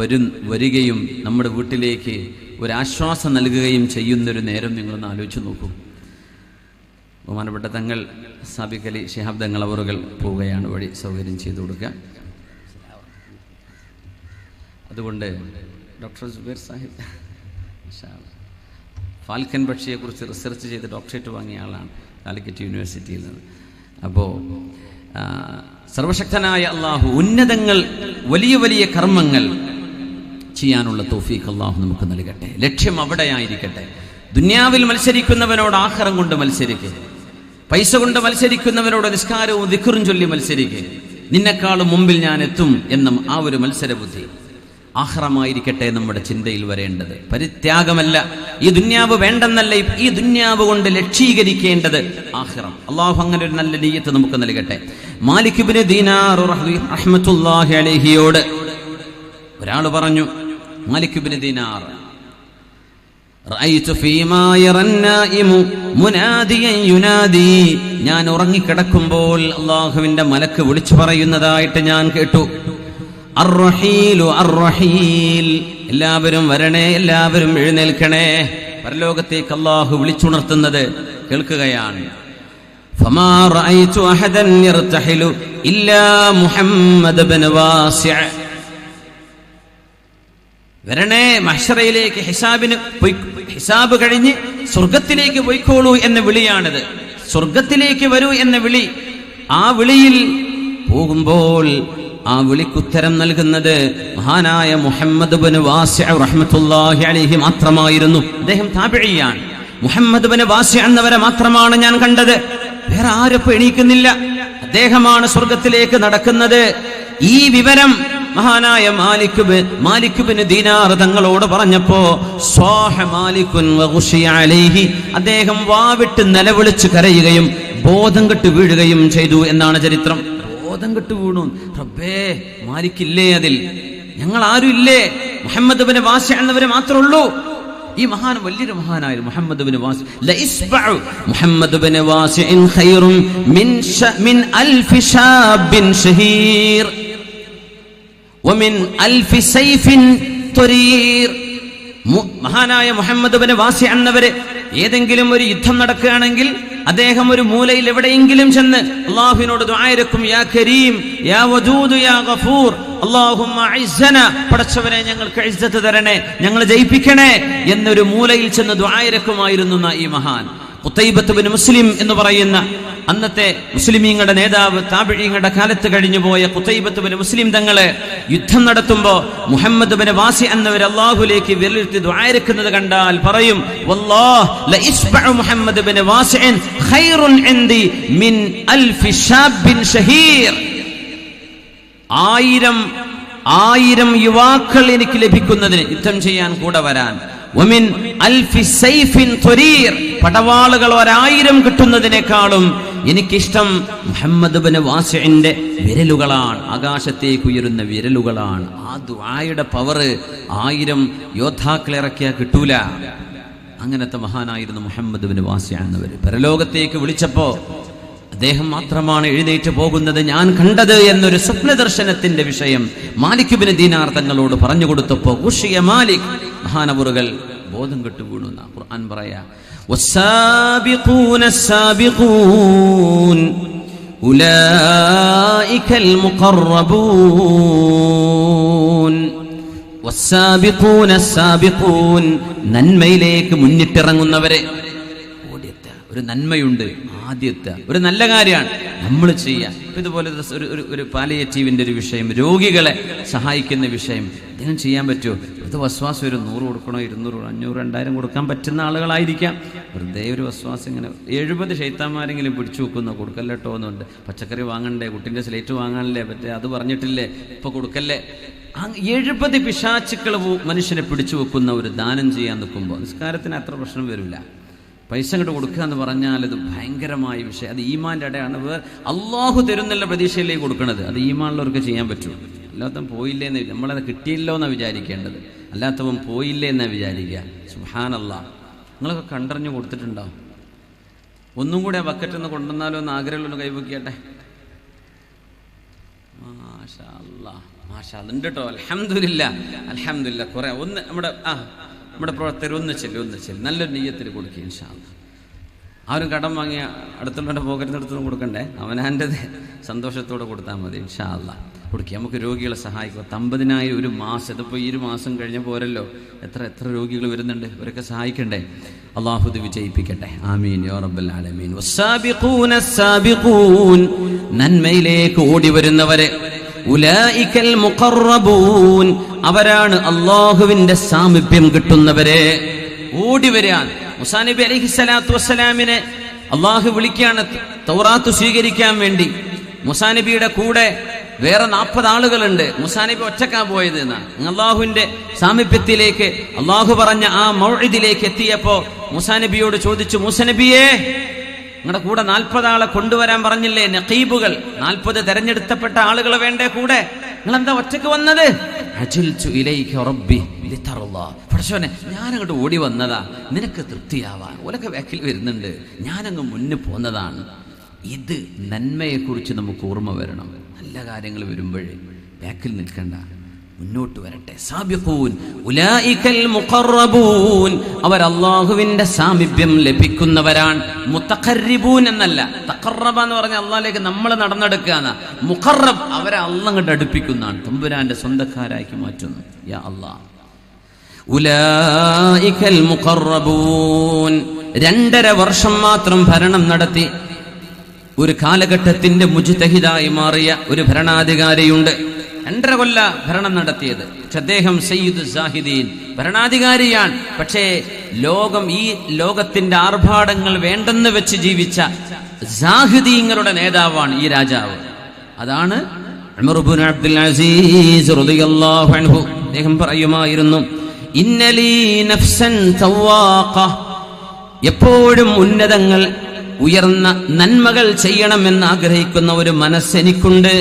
വരികയും നമ്മുടെ വീട്ടിലേക്ക് ഒരാശ്വാസം നൽകുകയും ചെയ്യുന്നൊരു നേരം നിങ്ങളൊന്ന് ആലോചിച്ച് നോക്കൂ. ബഹുമാനപ്പെട്ട തങ്ങൾ സാബിഖ് അലി ശിഹാബ് തങ്ങൾ അവറുകൾ പോവുകയാണ്. വഴി സൗകര്യം ചെയ്തു കൊടുക്കുക. അതുകൊണ്ട് ഡോക്ടർ സുബൈർ സാഹിബ് ഫാൽക്കൻ പക്ഷിയെക്കുറിച്ച് റിസർച്ച് ചെയ്ത് ഡോക്ടറേറ്റ് വാങ്ങിയ ആളാണ് കാലിക്കറ്റ് യൂണിവേഴ്സിറ്റിയിൽ നിന്ന്. അപ്പോൾ സർവശക്തനായ അള്ളാഹു ഉന്നതങ്ങൾ, വലിയ വലിയ കർമ്മങ്ങൾ ചെയ്യാനുള്ള തൗഫീഖ് അള്ളാഹു നമുക്ക് നൽകട്ടെ. ലക്ഷ്യം അവിടെയായിരിക്കട്ടെ. ദുനിയാവിൽ മത്സരിക്കുന്നവനോട് ആഖിറം കൊണ്ട് മത്സരിക്കുക. പൈസ കൊണ്ട് മത്സരിക്കുന്നവനോട് നിസ്കാരവും ദിക്റും ചൊല്ലി മത്സരിക്കുക. നിന്നെക്കാളും മുമ്പിൽ ഞാൻ എത്തും എന്ന ആ ഒരു മത്സരബുദ്ധി ആഖിറമായിരിക്കട്ടെ നമ്മുടെ ചിന്തയിൽ വരേണ്ടത്. പരിത്യാഗമല്ല. ഈ ദുന്യാവ് വേണ്ടെന്നല്ല, ഈ ദുന്യാവ് കൊണ്ട് ലക്ഷീകരിക്കേണ്ടത് ആഖിറം. അള്ളാഹു അങ്ങനെ ഒരു നല്ല നിയ്യത്ത് നമുക്ക് നൽകട്ടെ. മാലിക് ഇബ്നു ദീനാർ റഹ്മത്തുള്ളാഹി അലൈഹിയോട് ഒരാൾ പറഞ്ഞു, മാലിക് ഇബ്നു ദീനാർ, റഅയ്തു ഫീമാ യറന്നായിമു മുനാദിയൻ യുനാദി, ഞാൻ ഉറങ്ങിക്കിടക്കുമ്പോൾ അള്ളാഹുവിന്റെ മലക്ക് വിളിച്ചു പറയുന്നതായിട്ട് ഞാൻ കേട്ടു. അർറഹീലു അർറഹീൽ, എല്ലാവരും വരണേ, എല്ലാവരും എഴുന്നേൽക്കണേ. പരലോകത്തേക്ക് അല്ലാഹു വിളിച്ചുണർത്തുന്നത് കേൾക്കുകയാണ്. ഫമാ റഅയ്തു അഹദൻ യർതഹിലു ഇല്ലാ മുഹമ്മദ് ഇബ്നു വാസിഅ, വരണേ മഹ്ശറയിലേക്ക്, ഹിസാബ് കഴിഞ്ഞ് സ്വർഗത്തിലേക്ക് പോയിക്കോളൂ എന്ന വിളിയാണിത്. സ്വർഗത്തിലേക്ക് വരൂ എന്ന വിളി. ആ വിളിയിൽ പോകുമ്പോൾ ആ വിളിക്കുത്തരം നൽകുന്നത് മഹാനായ മുഹമ്മദ് ഇബ്നു വാസിഅ റഹ്മത്തുള്ളാഹി അലൈഹി മാത്രമായിരുന്നു. അദ്ദേഹം താബിഈയാണ്. മുഹമ്മദ് ഇബ്നു വാസിഅ എന്നവരെ മാത്രമാണ് ഞാൻ കണ്ടത്. വേറെ ആരും എണീക്കുന്നില്ല. അദ്ദേഹമാണ് സ്വർഗത്തിലേക്ക് നടക്കുന്നത്. ഈ വിവരം മഹാനായ മാലിക് ഇബ്നു ദീനാർ തങ്ങളോട് പറഞ്ഞപ്പോ സ്വാഹ മാലികുൻ വഗുശിയ അലൈഹി, അദ്ദേഹം വാവിട്ട് നിലവിളിച്ച് കരയുകയും ബോധം കെട്ട് വീഴുകയും ചെയ്തു എന്നാണ് ചരിത്രം. ബോധം കെട്ട് വീണു. റബ്ബേ, മാലിക്കില്ലേ അതിൽ? ഞങ്ങൾ ആരും ഇല്ലേ? മുഹമ്മദ് ഇബ്നു വാസിഅ എന്നവരെ മാത്രമേ ഉള്ളൂ. ഈ മഹാൻ വലിയൊരു മഹാനായിരുന്നു മുഹമ്മദ് ബിൻ വാസി. ലഇസ്ബഉ മുഹമ്മദ് ബിൻ വാസിഇൻ ഖൈറും മിൻ അൽഫി ശാബിൻ ഷഹീർ വമിൻ അൽഫി സൈഫിൻ തുരീർ. മഹാനായ മുഹമ്മദ് ബിൻ വാസി എന്നവര് ഏതെങ്കിലും ഒരു യുദ്ധം നടക്കുകയാണെങ്കിൽ അദ്ദേഹം ഒരു മൂലയിൽ എവിടെയെങ്കിലും ചെന്ന് അല്ലാഹുവിനോട് ദുആ ഇരക്കും, യാ കരീം യാ വദൂദ് യാ ഗഫൂർ അല്ലാഹുമ്മ അഇസ്സന, പടച്ചവനെ ഞങ്ങൾക്ക് ഇസ്സത്ത് തരണേ, ഞങ്ങൾ ജയിപ്പിക്കണേ എന്നൊരു മൂലയിൽ ചെന്ന് ദുആ ഇരക്കുമായിരുന്നു ഈ മഹാൻ. ഖുതൈബത്ത് ബിൻ മുസ്ലിം എന്ന് പറയുന്ന അന്നത്തെ മുസ്ലിമീങ്ങളുടെ നേതാവ്, താബിഈങ്ങളുടെ കാലത്ത് കഴിഞ്ഞു പോയ ഖുതൈബത്ത് ബിൻ മുസ്ലിം തങ്ങളെ യുദ്ധം നടത്തുമ്പോൾ മുഹമ്മദ് ബിൻ വാസി എന്നവർ അല്ലാഹുവിലേക്ക് വിരലിട്ട് ദുആ ഇരക്കുന്നത് കണ്ടാൽ പറയും, വല്ലാഹ് ലഇസ്ബഉ മുഹമ്മദ് ബിൻ വാസിഇൻ ഖൈറുൻ ഇൻദി മിൻ അൽഫി ശാബിൻ ഷഹീർ. 1000 യുവാക്കൾ എനിക്ക് ലഭിക്കുന്നതിന്, യുദ്ധം ചെയ്യാൻ കൂടെ വരാൻ, വമിൻ അൽഫി സൈഫിൻ തുരീർ, പടവാളുകൾ 1000 കിട്ടുന്നതിനേക്കാളും എനിക്കിഷ്ടം മുഹമ്മദ് ബിൻ വാസിഇന്റെ വിരലുകളാണ്, ആകാശത്തേക്ക് ഉയരുന്ന വിരലുകളാണ്. ആ ദുആയുടെ പവർ 1000 യോദ്ധാക്കളെ ഇറക്കിയാൽ കിട്ടൂല. അങ്ങനത്തെ മഹാനായിരുന്നു മുഹമ്മദ് ബിൻ വാസി എന്നവർ. പരലോകത്തേക്ക് വിളിച്ചപ്പോ അദ്ദേഹം മാത്രമാണ് എഴുന്നേറ്റ് പോകുന്നത് ഞാൻ കണ്ടത് എന്നൊരു സ്വപ്ന ദർശനത്തിന്റെ വിഷയം മാലിക് ബിൻ ദീനാർ തങ്ങളോട് പറഞ്ഞു കൊടുത്തപ്പോ ഖുശിയ മാലിക്, മഹാനവറുകൾ ബോധം കെട്ടു വീണു. ഖുർആൻ പറയാ, വസ്സാബിഖൂന അസ്സാബിഖൂൻ ഉലൈകൽ മുഖറബൂൻ. വസ്സാബിഖൂന അസ്സാബിഖൂൻ, നന്മയിലേക്ക് മുന്നിട്ടിറങ്ങുന്നവരെ. ഒരു നന്മയുണ്ട്, ആദ്യത്തെ ഒരു നല്ല കാര്യമാണ് നമ്മൾ ചെയ്യുക. ഇതുപോലെ ഒരു പാലിയേറ്റീവിന്റെ ഒരു വിഷയം, രോഗികളെ സഹായിക്കുന്ന വിഷയം, അദ്ദേഹം ചെയ്യാൻ പറ്റുമോ? ഇത് വസ്വാസം ഒരു 100 കൊടുക്കണോ, 200, 500, 2000 കൊടുക്കാൻ പറ്റുന്ന ആളുകളായിരിക്കാം. വെറുതെ ഒരു വസ്വാസം ഇങ്ങനെ 70 ശൈത്താന്മാരെങ്കിലും പിടിച്ചു വെക്കുന്ന കൊടുക്കല്ലോ എന്നുണ്ട്. പച്ചക്കറി വാങ്ങണ്ടേ, കുട്ടിൻ്റെ സ്ലേറ്റ് വാങ്ങാനല്ലേ, മറ്റേ അത് പറഞ്ഞിട്ടില്ലേ, ഇപ്പൊ കൊടുക്കല്ലേ. 70 പിശാചുക്കൾ മനുഷ്യനെ പിടിച്ചു വെക്കുന്ന ഒരു ദാനം ചെയ്യാൻ നിൽക്കുമ്പോൾ നിസ്കാരത്തിന് അത്ര പ്രശ്നം വരില്ല. പൈസ അങ്ങോട്ട് കൊടുക്കുക എന്ന് പറഞ്ഞാൽ അത് ഭയങ്കരമായ വിഷയം. അത് ഈമാൻ്റെ ഇടയാണ്. അള്ളാഹു തരുന്നുള്ള പ്രതീക്ഷയിലേക്ക് കൊടുക്കണത് അത് ഈമാനുള്ളവർക്ക് ചെയ്യാൻ പറ്റും. അല്ലാത്തവൻ പോയില്ലേ എന്ന്, നമ്മളത് കിട്ടിയില്ലോ എന്നാണ് വിചാരിക്കേണ്ടത്. അല്ലാത്തവൻ പോയില്ലേ എന്നാണ് വിചാരിക്കുക. സുബ്ഹാനല്ലാഹ്, നിങ്ങളൊക്കെ കണ്ടറിഞ്ഞ് കൊടുത്തിട്ടുണ്ടാവും. ഒന്നും കൂടെ ആ ബക്കറ്റിൽ നിന്ന് കൊണ്ടുവന്നാലോ എന്ന് ആഗ്രഹമുള്ള കൈവക്കിയാട്ടെ. മാഷാ അല്ലാഹ്, മാഷാ അല്ലാഹ് ഉണ്ട് കേട്ടോ. അൽഹംദുലില്ലാ, അൽഹംദുലില്ലാ. കുറെ ഒന്ന് നമ്മുടെ പ്രവർത്തകർ ഒന്ന് ചെല്ലും നല്ലൊരു നെയ്യത്തിൽ കൊടുക്കുക ഇൻഷാ അല്ലാഹ്. ആരും കടം വാങ്ങിയ അടുത്തുള്ളവൻ്റെ പോക്കറ്റിനടുത്തൊന്നും കൊടുക്കണ്ടേ, അവനാൻ്റെത് സന്തോഷത്തോടെ കൊടുത്താൽ മതി ഇൻഷാ അല്ലാഹ്. കൊടുക്കുക. നമുക്ക് രോഗികളെ സഹായിക്കുക. 50,000 ഒരു മാസം, ഇതിപ്പോൾ ഈ ഒരു മാസം കഴിഞ്ഞ പോരല്ലോ, എത്ര രോഗികൾ വരുന്നുണ്ട്, അവരൊക്കെ സഹായിക്കണ്ടേ. അല്ലാഹു ഇത് വിജയിപ്പിക്കട്ടെ. ആമീൻ യാ റബ്ബൽ ആലമീൻ. വസ്സാബിഖൂന അസ്സാബിഖൂൻ, നന്മയിലേക്ക് ഓടി വരുന്നവരെ. ഉലൈകൽ മുഖറബൂൻ, അവരാണ് അല്ലാഹുവിന്റെ സാമീപ്യം കിട്ടുന്നവരെ. ഓടി വരാൻ മൂസാ നബി അലൈഹിസ്സലാത്തു വസ്സലാമിനെ അല്ലാഹു വിളിക്കുകയാണ് തൗറാത്ത് സ്വീകരിക്കാൻ വേണ്ടി. മൂസാ നബിയുടെ കൂടെ വേറെ 40 ആളുകളുണ്ട്. മൂസാ നബി ഒറ്റക്കാ പോയത് എന്നാ. അല്ലാഹുവിന്റെ സാമീപ്യത്തിലേക്ക് അല്ലാഹു പറഞ്ഞ ആ മൗഇദിലേക്ക് എത്തിയപ്പോ മൂസാ നബിയോട് ചോദിച്ചു, മൂസാ നബിയേ, നിങ്ങളുടെ കൂടെ 40 ആളെ കൊണ്ടുവരാൻ പറഞ്ഞില്ലേ, നഖീബുകൾ, 40 തെരഞ്ഞെടുത്തപ്പെട്ട ആളുകൾ വേണ്ടേ കൂടെ, നിങ്ങളെന്താ ഒറ്റക്ക് വന്നത്? അജിൽതു ഇലൈക റബ്ബി ലിതർളാ, പടച്ചോനെ ഞാനങ്ങോട്ട് ഓടി വന്നതാ നിനക്ക് തൃപ്തിയാവാൻ. ഓലൊക്കെ ബാക്കിൽ വരുന്നുണ്ട്, ഞാനങ്ങ് മുന്നിൽ പോന്നതാണ്. ഇത് നന്മയെക്കുറിച്ച് നമുക്ക് ഓർമ്മ വരണം. നല്ല കാര്യങ്ങൾ വരുമ്പോഴേ ബാക്കിൽ നിൽക്കണ്ട, മുന്നോട്ട് വരട്ടെ. സാബിഖൂൻ ഉലൈകൽ മുഖറബൂൻ, അവർ അല്ലാഹുവിന്റെ സാമീപ്യം ലഭിക്കുന്നവരാണ്. മുതഖർരിബൂൻ എന്നല്ല, തഖറബ എന്ന് പറഞ്ഞാൽ അല്ലാഹുവിലേക്ക് നമ്മൾ നടന്നെടുക്കുകയാണ്. മുഖറബ്, അവരെ അല്ലാഹു അങ്ങോട്ട് അടുപ്പിക്കുന്നതാണ്, തമ്പുരാന്റെ സ്വന്തക്കാരാക്കി മാറ്റുന്നു. യാ അല്ലാഹ്, ഉലൈകൽ മുഖറബൂൻ. 2.5 വർഷം മാത്രം ഭരണം നടത്തി ഒരു കാലഘട്ടത്തിന്റെ മുജ്തഹിദായി മാറിയ ഒരു ഭരണാധികാരിയുണ്ട്. 2.5 കൊല്ലം ഭരണം നടത്തിയത്. പക്ഷെ അദ്ദേഹം സയ്യിദു സാഹിദീൻ, ഭരണാധികാരിയാണ്. പക്ഷേ ഈ ലോകത്തിന്റെ ആർഭാടങ്ങൾ വേണ്ടെന്ന് വെച്ച് ജീവിച്ച സാഹിദീങ്ങളുടെ നേതാവാണ് ഈ രാജാവ്. അതാണ് ഉമർ ഇബ്നു അബ്ദുൽ അസീസ് റളിയല്ലാഹു അൻഹു. അദ്ദേഹം പറയുമായിരുന്നു, ഇന്നലീ നഫ്സൻ തവാഖ, എപ്പോഴും ഉന്നതങ്ങൾ ഉയർന്ന നന്മകൾ ചെയ്യണമെന്ന് ആഗ്രഹിക്കുന്ന ഒരു മനസ്സെനിക്കുണ്ട്.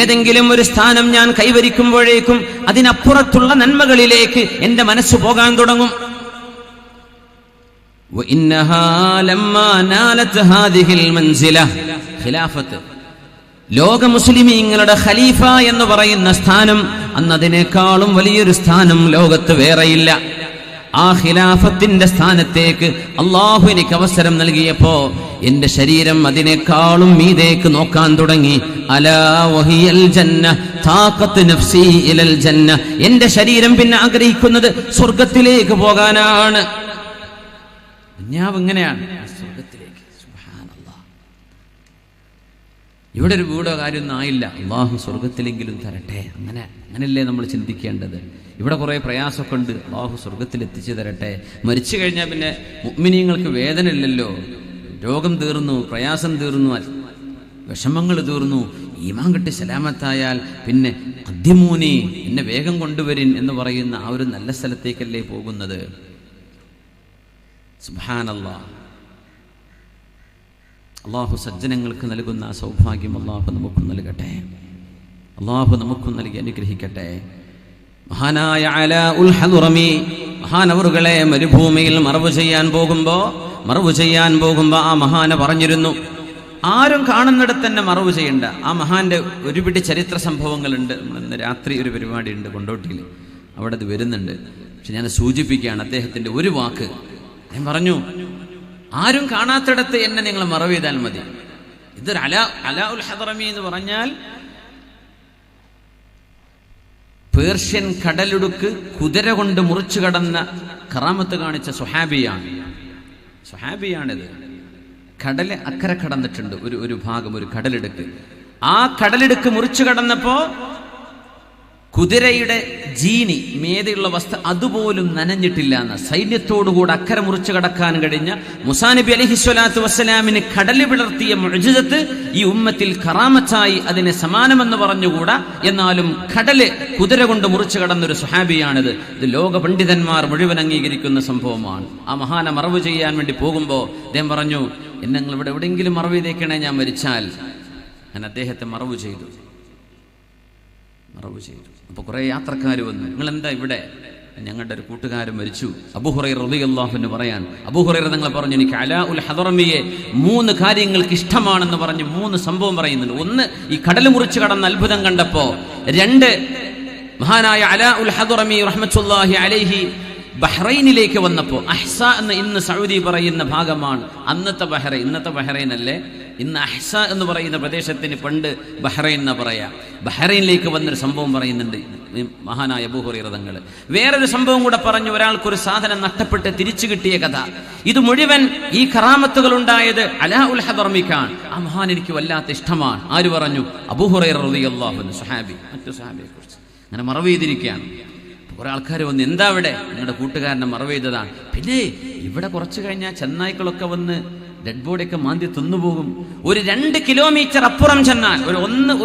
ഏതെങ്കിലും ഒരു സ്ഥാനം ഞാൻ കൈവരിക്കുമ്പോഴേക്കും അതിനപ്പുറത്തുള്ള നന്മകളിലേക്ക് എന്റെ മനസ്സ് പോകാൻ തുടങ്ങും. ലോക മുസ്ലിമീങ്ങളുടെ ഖലീഫ എന്ന് പറയുന്ന സ്ഥാനം, അന്നതിനേക്കാളും വലിയൊരു സ്ഥാനം ലോകത്ത് വേറെയില്ല. ആ ഖിലാഫത്തിന്റെ സ്ഥാനത്തേക്ക് അള്ളാഹു എനിക്ക് അവസരം നൽകിയപ്പോ എന്റെ ശരീരം അതിനേക്കാളും മീതേക്ക് നോക്കാൻ തുടങ്ങി. അലാ വഹിയൽ ജന്ന താഖത്ത് നഫ്സി ഇലൽ ജന്ന. എന്റെ ശരീരം പിന്നെ ആഗ്രഹിക്കുന്നത് സ്വർഗത്തിലേക്ക് പോകാനാണ്. ഇങ്ങനെയാണ് സ്വർഗത്തിലേക്ക്. സുബ്ഹാനല്ലാഹ്. ഇവിടെ ഒരു വീടോ കാര്യമൊന്നും ആയില്ല, അള്ളാഹു സ്വർഗത്തിലെങ്കിലും തരട്ടെ. അങ്ങനെയല്ലേ നമ്മൾ ചിന്തിക്കേണ്ടത്. ഇവിടെ കുറേ പ്രയാസമൊക്കെ ഉണ്ട്, അള്ളാഹു സ്വർഗത്തിൽ എത്തിച്ചു തരട്ടെ. മരിച്ചു കഴിഞ്ഞാൽ പിന്നെ മുഅ്മിനീങ്ങൾക്ക് വേദന ഇല്ലല്ലോ, രോഗം തീർന്നു, പ്രയാസം തീർന്നു, വിഷമങ്ങൾ തീർന്നു. ഈമാൻ കിട്ടി സലാമത്തായാൽ പിന്നെ അദ്യമൂനി എന്നെ വേഗം കൊണ്ടുവരിൻ എന്ന് പറയുന്ന ആ ഒരു നല്ല സ്ഥലത്തേക്കല്ലേ പോകുന്നത്. സുബ്ഹാനല്ലാഹ്. അള്ളാഹു സജ്ജനങ്ങൾക്ക് നൽകുന്ന ആ സൗഭാഗ്യം അള്ളാഹു നമുക്കും നൽകട്ടെ. അള്ളാഹു നമുക്കും നൽകി അനുഗ്രഹിക്കട്ടെ. മഹാനായ അലാഉൽ ഹദ്റമി മഹാനവറുകളെ മരുഭൂമിയിൽ മറവ് ചെയ്യാൻ പോകുമ്പോ ആ മഹാന പറഞ്ഞിരുന്നു, ആരും കാണുന്നിടത്ത് തന്നെ മറവ് ചെയ്യണ്ട. ആ മഹാന്റെ ഒരുപിടി ചരിത്ര സംഭവങ്ങളുണ്ട്. ഇന്ന് രാത്രി ഒരു പരിപാടി ഉണ്ട് കൊണ്ടോട്ടിയിൽ, അവിടെ അത് വരുന്നുണ്ട്. പക്ഷെ ഞാൻ സൂചിപ്പിക്കുകയാണ് അദ്ദേഹത്തിന്റെ ഒരു വാക്ക്. ഞാൻ പറഞ്ഞു, ആരും കാണാത്തിടത്ത് എന്നെ നിങ്ങൾ മറവ് ചെയ്താൽ മതി. ഇതൊരു അലാഉൽ ഹദ്റമി എന്ന് പറഞ്ഞാൽ പേർഷ്യൻ കടലിടുക്ക് കുതിര കൊണ്ട് മുറിച്ചു കടന്ന കറാമത്ത് കാണിച്ച സ്വഹാബിയാണിത്. കടല് അക്കരെ കടന്നിട്ടുണ്ട്, ഒരു ഭാഗം, ഒരു കടലിടുക്ക്. ആ കടലിടുക്ക് മുറിച്ചു കടന്നപ്പോ കുതിരയുടെ ജീനി, മേതെയുള്ള വസ്തു അതുപോലും നനഞ്ഞിട്ടില്ല എന്ന്. സൈന്യത്തോടുകൂടെ അക്കരെ മുറിച്ചു കടക്കാൻ കഴിഞ്ഞ മുസാ നബി അലൈഹിസ്സലാത്തു വസ്സലാമിന് കടല് പിളർത്തിയ മുഅ്ജിസത്ത് ഈ ഉമ്മത്തിൽ കറാമത്തായി അതിനെ സമാനമെന്ന് പറഞ്ഞുകൂടാ. എന്നാലും കടല് കുതിര കൊണ്ട് മുറിച്ചു കടന്നൊരു സ്വഹാബിയാണിത്. ഇത് ലോക പണ്ഡിതന്മാർ മുഴുവൻ അംഗീകരിക്കുന്ന സംഭവമാണ്. ആ മഹാന മറവ് ചെയ്യാൻ വേണ്ടി പോകുമ്പോൾ അദ്ദേഹം പറഞ്ഞു, എന്നെ നിങ്ങൾ ഇവിടെ എവിടെയെങ്കിലും മറവ് ചെയ്തേക്കണേ, ഞാൻ മരിച്ചാൽ. ഞാൻ അദ്ദേഹത്തെ മറവ് ചെയ്തു. അപ്പൊ കുറെ യാത്രക്കാർ വന്നു, നിങ്ങൾ എന്താ ഇവിടെ? ഞങ്ങളുടെ ഒരു കൂട്ടുകാരൻ മരിച്ചു. അബൂ ഹുറൈറ റളിയല്ലാഹു അൻഹു പറയാൻ, അബൂ ഹുറൈറ തങ്ങൾ പറഞ്ഞു, എനിക്ക് അലാഉൽ ഹദ്റമിയെ 3 കാര്യങ്ങൾക്ക് ഇഷ്ടമാണെന്ന് പറഞ്ഞ് 3 സംഭവം പറയുന്നുണ്ട്. 1, ഈ കടൽ മുറിച്ചു കടന്ന അത്ഭുതം കണ്ടപ്പോ. 2, മഹാനായ അലാഉൽ ഹദ്റമി റഹ്മത്തുള്ളാഹി അലൈഹി ബഹ്റൈനിലേക്ക് വന്നപ്പോൾ. അഹ്സ എന്ന് ഇന്ന് സൗദി പറയുന്ന ഭാഗമാണ് അന്നത്തെ ബഹ്റൈൻ. ഇന്നത്തെ ബഹ്റൈൻ അല്ലേ, ഇന്ന് അഹ്സ എന്ന് പറയുന്ന പ്രദേശത്തിന് പണ്ട് ബഹ്റൈൻ എന്ന് പറയാം. ബഹ്റൈനിലേക്ക് വന്നൊരു സംഭവം പറയുന്നുണ്ട് മഹാനായ അബൂ ഹുറൈറ തങ്ങൾ. വേറൊരു സംഭവം കൂടെ പറഞ്ഞു, ഒരാൾക്കൊരു സാധനം നഷ്ടപ്പെട്ട് തിരിച്ചു കിട്ടിയ കഥ. ഇത് മുഴുവൻ ഈ കറാമത്തുകൾ ഉണ്ടായത് അലാഉൽ ഹദ്റമിക്കാണ്. ആ മഹാൻ എനിക്ക് വല്ലാത്ത ഇഷ്ടമാണ്. ആര് പറഞ്ഞു? അബൂ ഹുറൈറ റളിയല്ലാഹു അൻഹു, സ്വഹാബി. മറ്റു സ്വഹാബിയെ കുറിച്ച് അങ്ങനെ മറവ് ചെയ്തിരിക്കുകയാണ്. കുറെ ആൾക്കാർ വന്ന്, എന്താ ഇവിടെ? നിങ്ങളുടെ കൂട്ടുകാരനെ മറവ് ചെയ്തതാണ്. പിന്നെ ഇവിടെ കുറച്ചു കഴിഞ്ഞാൽ ചെന്നായ്ക്കളൊക്കെ വന്ന് ഡെഡ് ബോഡിയൊക്കെ മാന്തി തിന്നുപോകും. ഒരു 2 കിലോമീറ്റർ അപ്പുറം ചെന്നാൽ,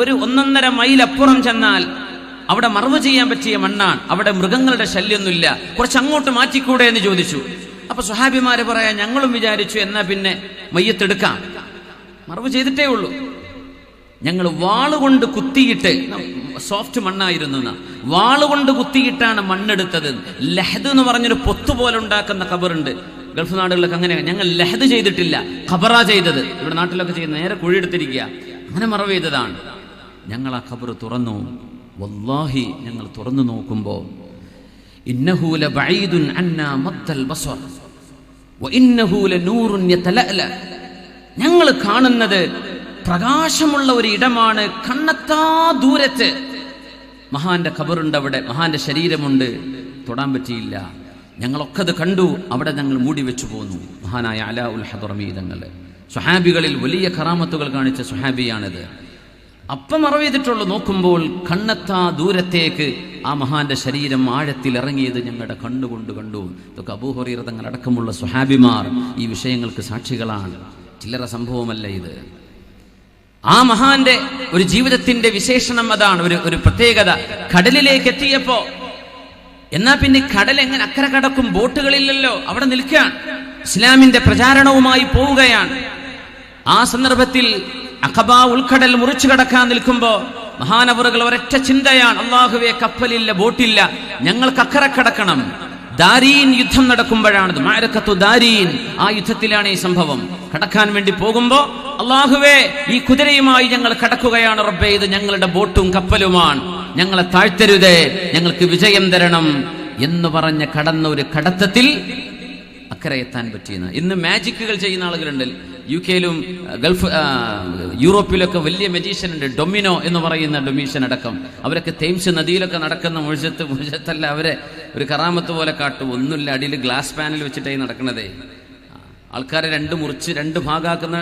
ഒരു 1.5 മൈൽ അപ്പുറം ചെന്നാൽ അവിടെ മറവ് ചെയ്യാൻ പറ്റിയ മണ്ണാണ്. അവിടെ മൃഗങ്ങളുടെ ശല്യമൊന്നുമില്ല. കുറച്ച് അങ്ങോട്ട് മാറ്റിക്കൂടെ എന്ന് ചോദിച്ചു. അപ്പൊ സ്വഹാബിമാര് പറയാ, ഞങ്ങളും വിചാരിച്ചു എന്നാ പിന്നെ മയ്യത്തെടുക്കാം, മറവ് ചെയ്തിട്ടേ ഉള്ളൂ. ഞങ്ങൾ വാളുകൊണ്ട് കുത്തിയിട്ട്, സോഫ്റ്റ് മണ്ണായിരുന്നു, വാളുകൊണ്ട് കുത്തിയിട്ടാണ് മണ്ണെടുത്തത്. ലഹദ് എന്ന് പറഞ്ഞൊരു പൊത്തുപോലെ ഉണ്ടാക്കുന്ന ഖബറുണ്ട് ഗൾഫ് നാടുകളിലൊക്കെ. അങ്ങനെ ഞങ്ങൾ ലഹദ് ചെയ്തിട്ടില്ല, ഖബറാ ചെയ്തത്. ഇവിടെ നാട്ടിലൊക്കെ ചെയ്യുന്ന നേരെ കുഴിയെടുത്തിരിക്കുക, അങ്ങനെ മറവ് ചെയ്തതാണ്. ഞങ്ങൾ ആ ഖബർ തുറന്നു. വല്ലാഹി ഞങ്ങൾ തുറന്നു നോക്കുമ്പോ ഇന്നഹു ലബഈദുൻ അന്നാ മദ്ദൽ ബസർ വഇന്നഹു ലനൂറുൻ യതലഅല. ഞങ്ങൾ കാണുന്നത് പ്രകാശമുള്ള ഒരു ഇടമാണ്, കണ്ണെത്താ ദൂരത്ത്. മഹാന്റെ ഖബറുണ്ട്, അവിടെ മഹാന്റെ ശരീരമുണ്ട്, തൊടാൻ പറ്റിയില്ല. ഞങ്ങളൊക്കെ അത് കണ്ടു, അവിടെ ഞങ്ങൾ മൂടി വെച്ചു പോന്നു. മഹാനായ അലാഉൽ ഹദ്റമി തങ്ങൾ സ്വഹാബികളിൽ വലിയ കറാമത്തുകൾ കാണിച്ച സ്വഹാബിയാണിത്. അപ്പം മറവ് ചെയ്തിട്ടുള്ളൂ. നോക്കുമ്പോൾ കണ്ണെത്താ ദൂരത്തേക്ക് ആ മഹാന്റെ ശരീരം ആഴത്തിൽ ഇറങ്ങിയത് ഞങ്ങളുടെ കണ്ണുകൊണ്ട് കണ്ടു. ഇതൊക്കെ അബൂ ഹുറൈറ തങ്ങൾ അടക്കമുള്ള സ്വഹാബിമാർ ഈ വിഷയങ്ങൾക്ക് സാക്ഷികളാണ്. ചില്ലറ സംഭവമല്ല ഇത്. ആ മഹാന്റെ ഒരു ജീവിതത്തിന്റെ വിശേഷണം അതാണ്, ഒരു പ്രത്യേകത. കടലിലേക്ക് എത്തിയപ്പോ എന്നാ പിന്നെ കടൽ എങ്ങനെ അക്കരെ കടക്കും? ബോട്ടുകളില്ലല്ലോ, അവിടെ നിൽക്കാൻ ഇസ്ലാമിന്റെ പ്രചാരണവുമായി പോവുകയാണ്. ആ സന്ദർഭത്തിൽ അഖബ ഉൾക്കടൽ മുറിച്ചു കടക്കാൻ നിൽക്കുമ്പോ മഹാനവറുകൾ ഒരൊറ്റ ചിന്തയാണ്, അല്ലാഹുവേ, കപ്പലില്ല, ബോട്ടില്ല, ഞങ്ങൾക്ക് അക്കരെ കടക്കണം. ദാരീൻ യുദ്ധം നടക്കുമ്പോഴാണത്, മഅറകത്തു ദാരീൻ. ആ യുദ്ധത്തിലാണ് ഈ സംഭവം. കടക്കാൻ വേണ്ടി പോകുമ്പോ അല്ലാഹുവേ, ഈ കുതിരയുമായി ഞങ്ങൾ കടക്കുകയാണ് റബ്ബേ, ഇത് ഞങ്ങളുടെ ബോട്ടും കപ്പലുമാണ്, ഞങ്ങളെ താഴ്ത്തരുതേ, ഞങ്ങൾക്ക് വിജയം തരണം എന്ന് പറഞ്ഞ കടന്ന ഒരു കടത്തത്തിൽ അക്കരെ എത്താൻ പറ്റിയെന്ന്. ഇന്ന് മാജിക്കുകൾ ചെയ്യുന്ന ആളുകളുണ്ട്. UK-ലും ഗൾഫ് യൂറോപ്പിലൊക്കെ വലിയ മജീഷ്യൻ ഉണ്ട്, ഡൊമിനോ എന്ന് പറയുന്ന ഡൊമീഷ്യൻ അടക്കം. അവരൊക്കെ തേംസ് നദിയിലൊക്കെ നടക്കുന്ന മുഴുത്തല്ല, അവരെ ഒരു കറാമത്ത് പോലെ കാട്ടും. ഒന്നുമില്ല, അടിയിൽ ഗ്ലാസ് പാനൽ വെച്ചിട്ടായി നടക്കണതേ. ആൾക്കാരെ മുറിച്ച് 2 ഭാഗമാക്കുന്ന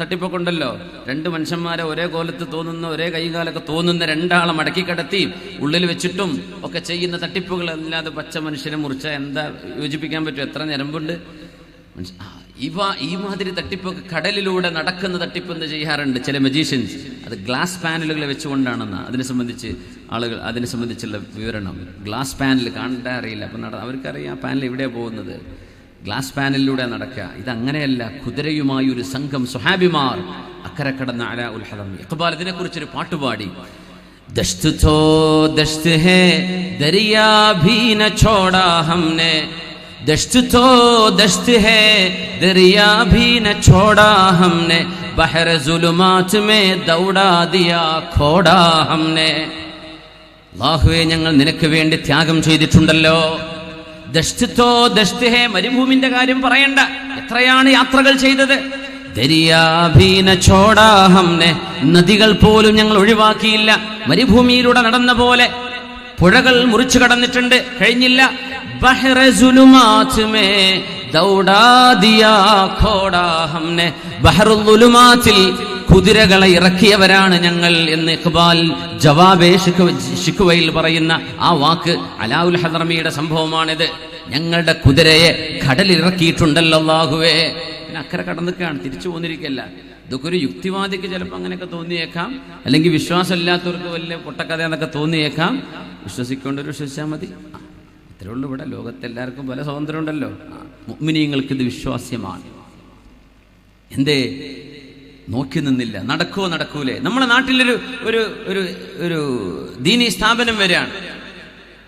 തട്ടിപ്പൊക്കെ ഉണ്ടല്ലോ. 2 മനുഷ്യന്മാരെ ഒരേ കോലത്ത് തോന്നുന്ന, ഒരേ കൈകാലൊക്കെ തോന്നുന്ന 2 ആളെ മടക്കി കടത്തി ഉള്ളിൽ വെച്ചിട്ടും ഒക്കെ ചെയ്യുന്ന തട്ടിപ്പുകൾ. അല്ലാതെ പച്ച മനുഷ്യനെ മുറിച്ചാൽ എന്താ യോജിപ്പിക്കാൻ പറ്റും? എത്ര ഞരമ്പുണ്ട്! ഈ മാതിരി തട്ടിപ്പൊക്കെ കടലിലൂടെ നടക്കുന്ന തട്ടിപ്പ് എന്ത് ചെയ്യാറുണ്ട് ചില മജീഷ്യൻസ്. അത് ഗ്ലാസ് പാനലുകൾ വെച്ചുകൊണ്ടാണെന്ന് അതിനെ സംബന്ധിച്ചുള്ള വിവരണം. ഗ്ലാസ് പാനൽ കാണാൻ അറിയില്ല, അപ്പം അവർക്കറിയാം ആ പാനൽ എവിടെയാണ് പോകുന്നത്. ഗ്ലാസ് പാനലിലൂടെ നടക്കുക. ഇതങ്ങനെയല്ല. കുതിരയുമായി ഒരു സംഘം സ്വഹാബിമാർ അക്കരെ കടന്ന അലാ ഉൽ ഹദമി. ഇഖ്ബാൽ ഇതിനെ കുറിച്ചൊരു പാട്ടുപാടി. ദശ്ത് തോ ദശ്ത് ഹേ ദരിയാ ഭീ ന ഛോടാ ഹംനെ, ദശ്ത് തോ ദശ്ത് ഹേ ദരിയാ ഭീ ന ഛോടാ ഹംനെ, ബഹർ സുലുമാത് മേ ദൗടാ ദിയാ ഖോടാ ഹംനെ. അല്ലാഹുവേ, ഞങ്ങൾ നിനക്ക് വേണ്ടി ത്യാഗം ചെയ്തിട്ടുണ്ടല്ലോ. ദശ്ത് തോ ദശ്ത് ഹേ, മരുഭൂമിന്റെ കാര്യം പറയണ്ട, എത്രയാണ് യാത്രകൾ ചെയ്തത്. ദരിയാ ഭീ ന ഛോടാ ഹംനെ, നദികൾ പോലും ഞങ്ങൾ ഒഴിവാക്കിയില്ല. മരുഭൂമിയിലൂടെ നടന്ന പോലെ പുഴകൾ മുറിച്ചു കടന്നിട്ടുണ്ട്, കഴിഞ്ഞില്ല. ബഹ്റ സുലുമാത് മേ ദൗടാ ദിയാ ഖോടാ ഹംനെ, ബഹ്റുൽ സുലുമാത്തിൽ കുതിരകളെ ഇറക്കിയവരാണ് ഞങ്ങൾ എന്ന് ഇഖ്ബാൽ ജവാബേ ശിക്വയിൽ പറയുന്ന ആ വാക്ക് അലാ ഉൽ ഹദറമിയുടെ സംഭവമാണിത്. ഞങ്ങളുടെ കുതിരയെ കടലിറക്കിയിട്ടുണ്ടല്ലോ അല്ലാഹുവേ. പിന്നെ അക്കരെ കടന്നിക്കാണ്, തിരിച്ചു പോന്നിരിക്കല്ല. ഇതൊക്കെ ഒരു യുക്തിവാദിക്ക് ചിലപ്പോൾ അങ്ങനെയൊക്കെ തോന്നിയേക്കാം, അല്ലെങ്കിൽ വിശ്വാസമില്ലാത്തവർക്ക് വലിയ പൊട്ടക്കഥ എന്നൊക്കെ തോന്നിയേക്കാം. വിശ്വസിക്കേണ്ടവർ വിശ്വസിച്ചാൽ മതി. ഇത്രയേ ഉള്ളൂ. ഇവിടെ ലോകത്തെല്ലാവർക്കും പല സ്വാതന്ത്ര്യം ഉണ്ടല്ലോ. മുഅ്മിനീങ്ങൾക്ക് ഇത് വിശ്വാസ്യമാണ്. എന്തേ നോക്കി നിന്നില്ല? നടക്കുവോ നടക്കൂലേ? നമ്മുടെ നാട്ടിലൊരു ഒരു ഒരു ഒരു ദീനീ സ്ഥാപനം വരികയാണ്.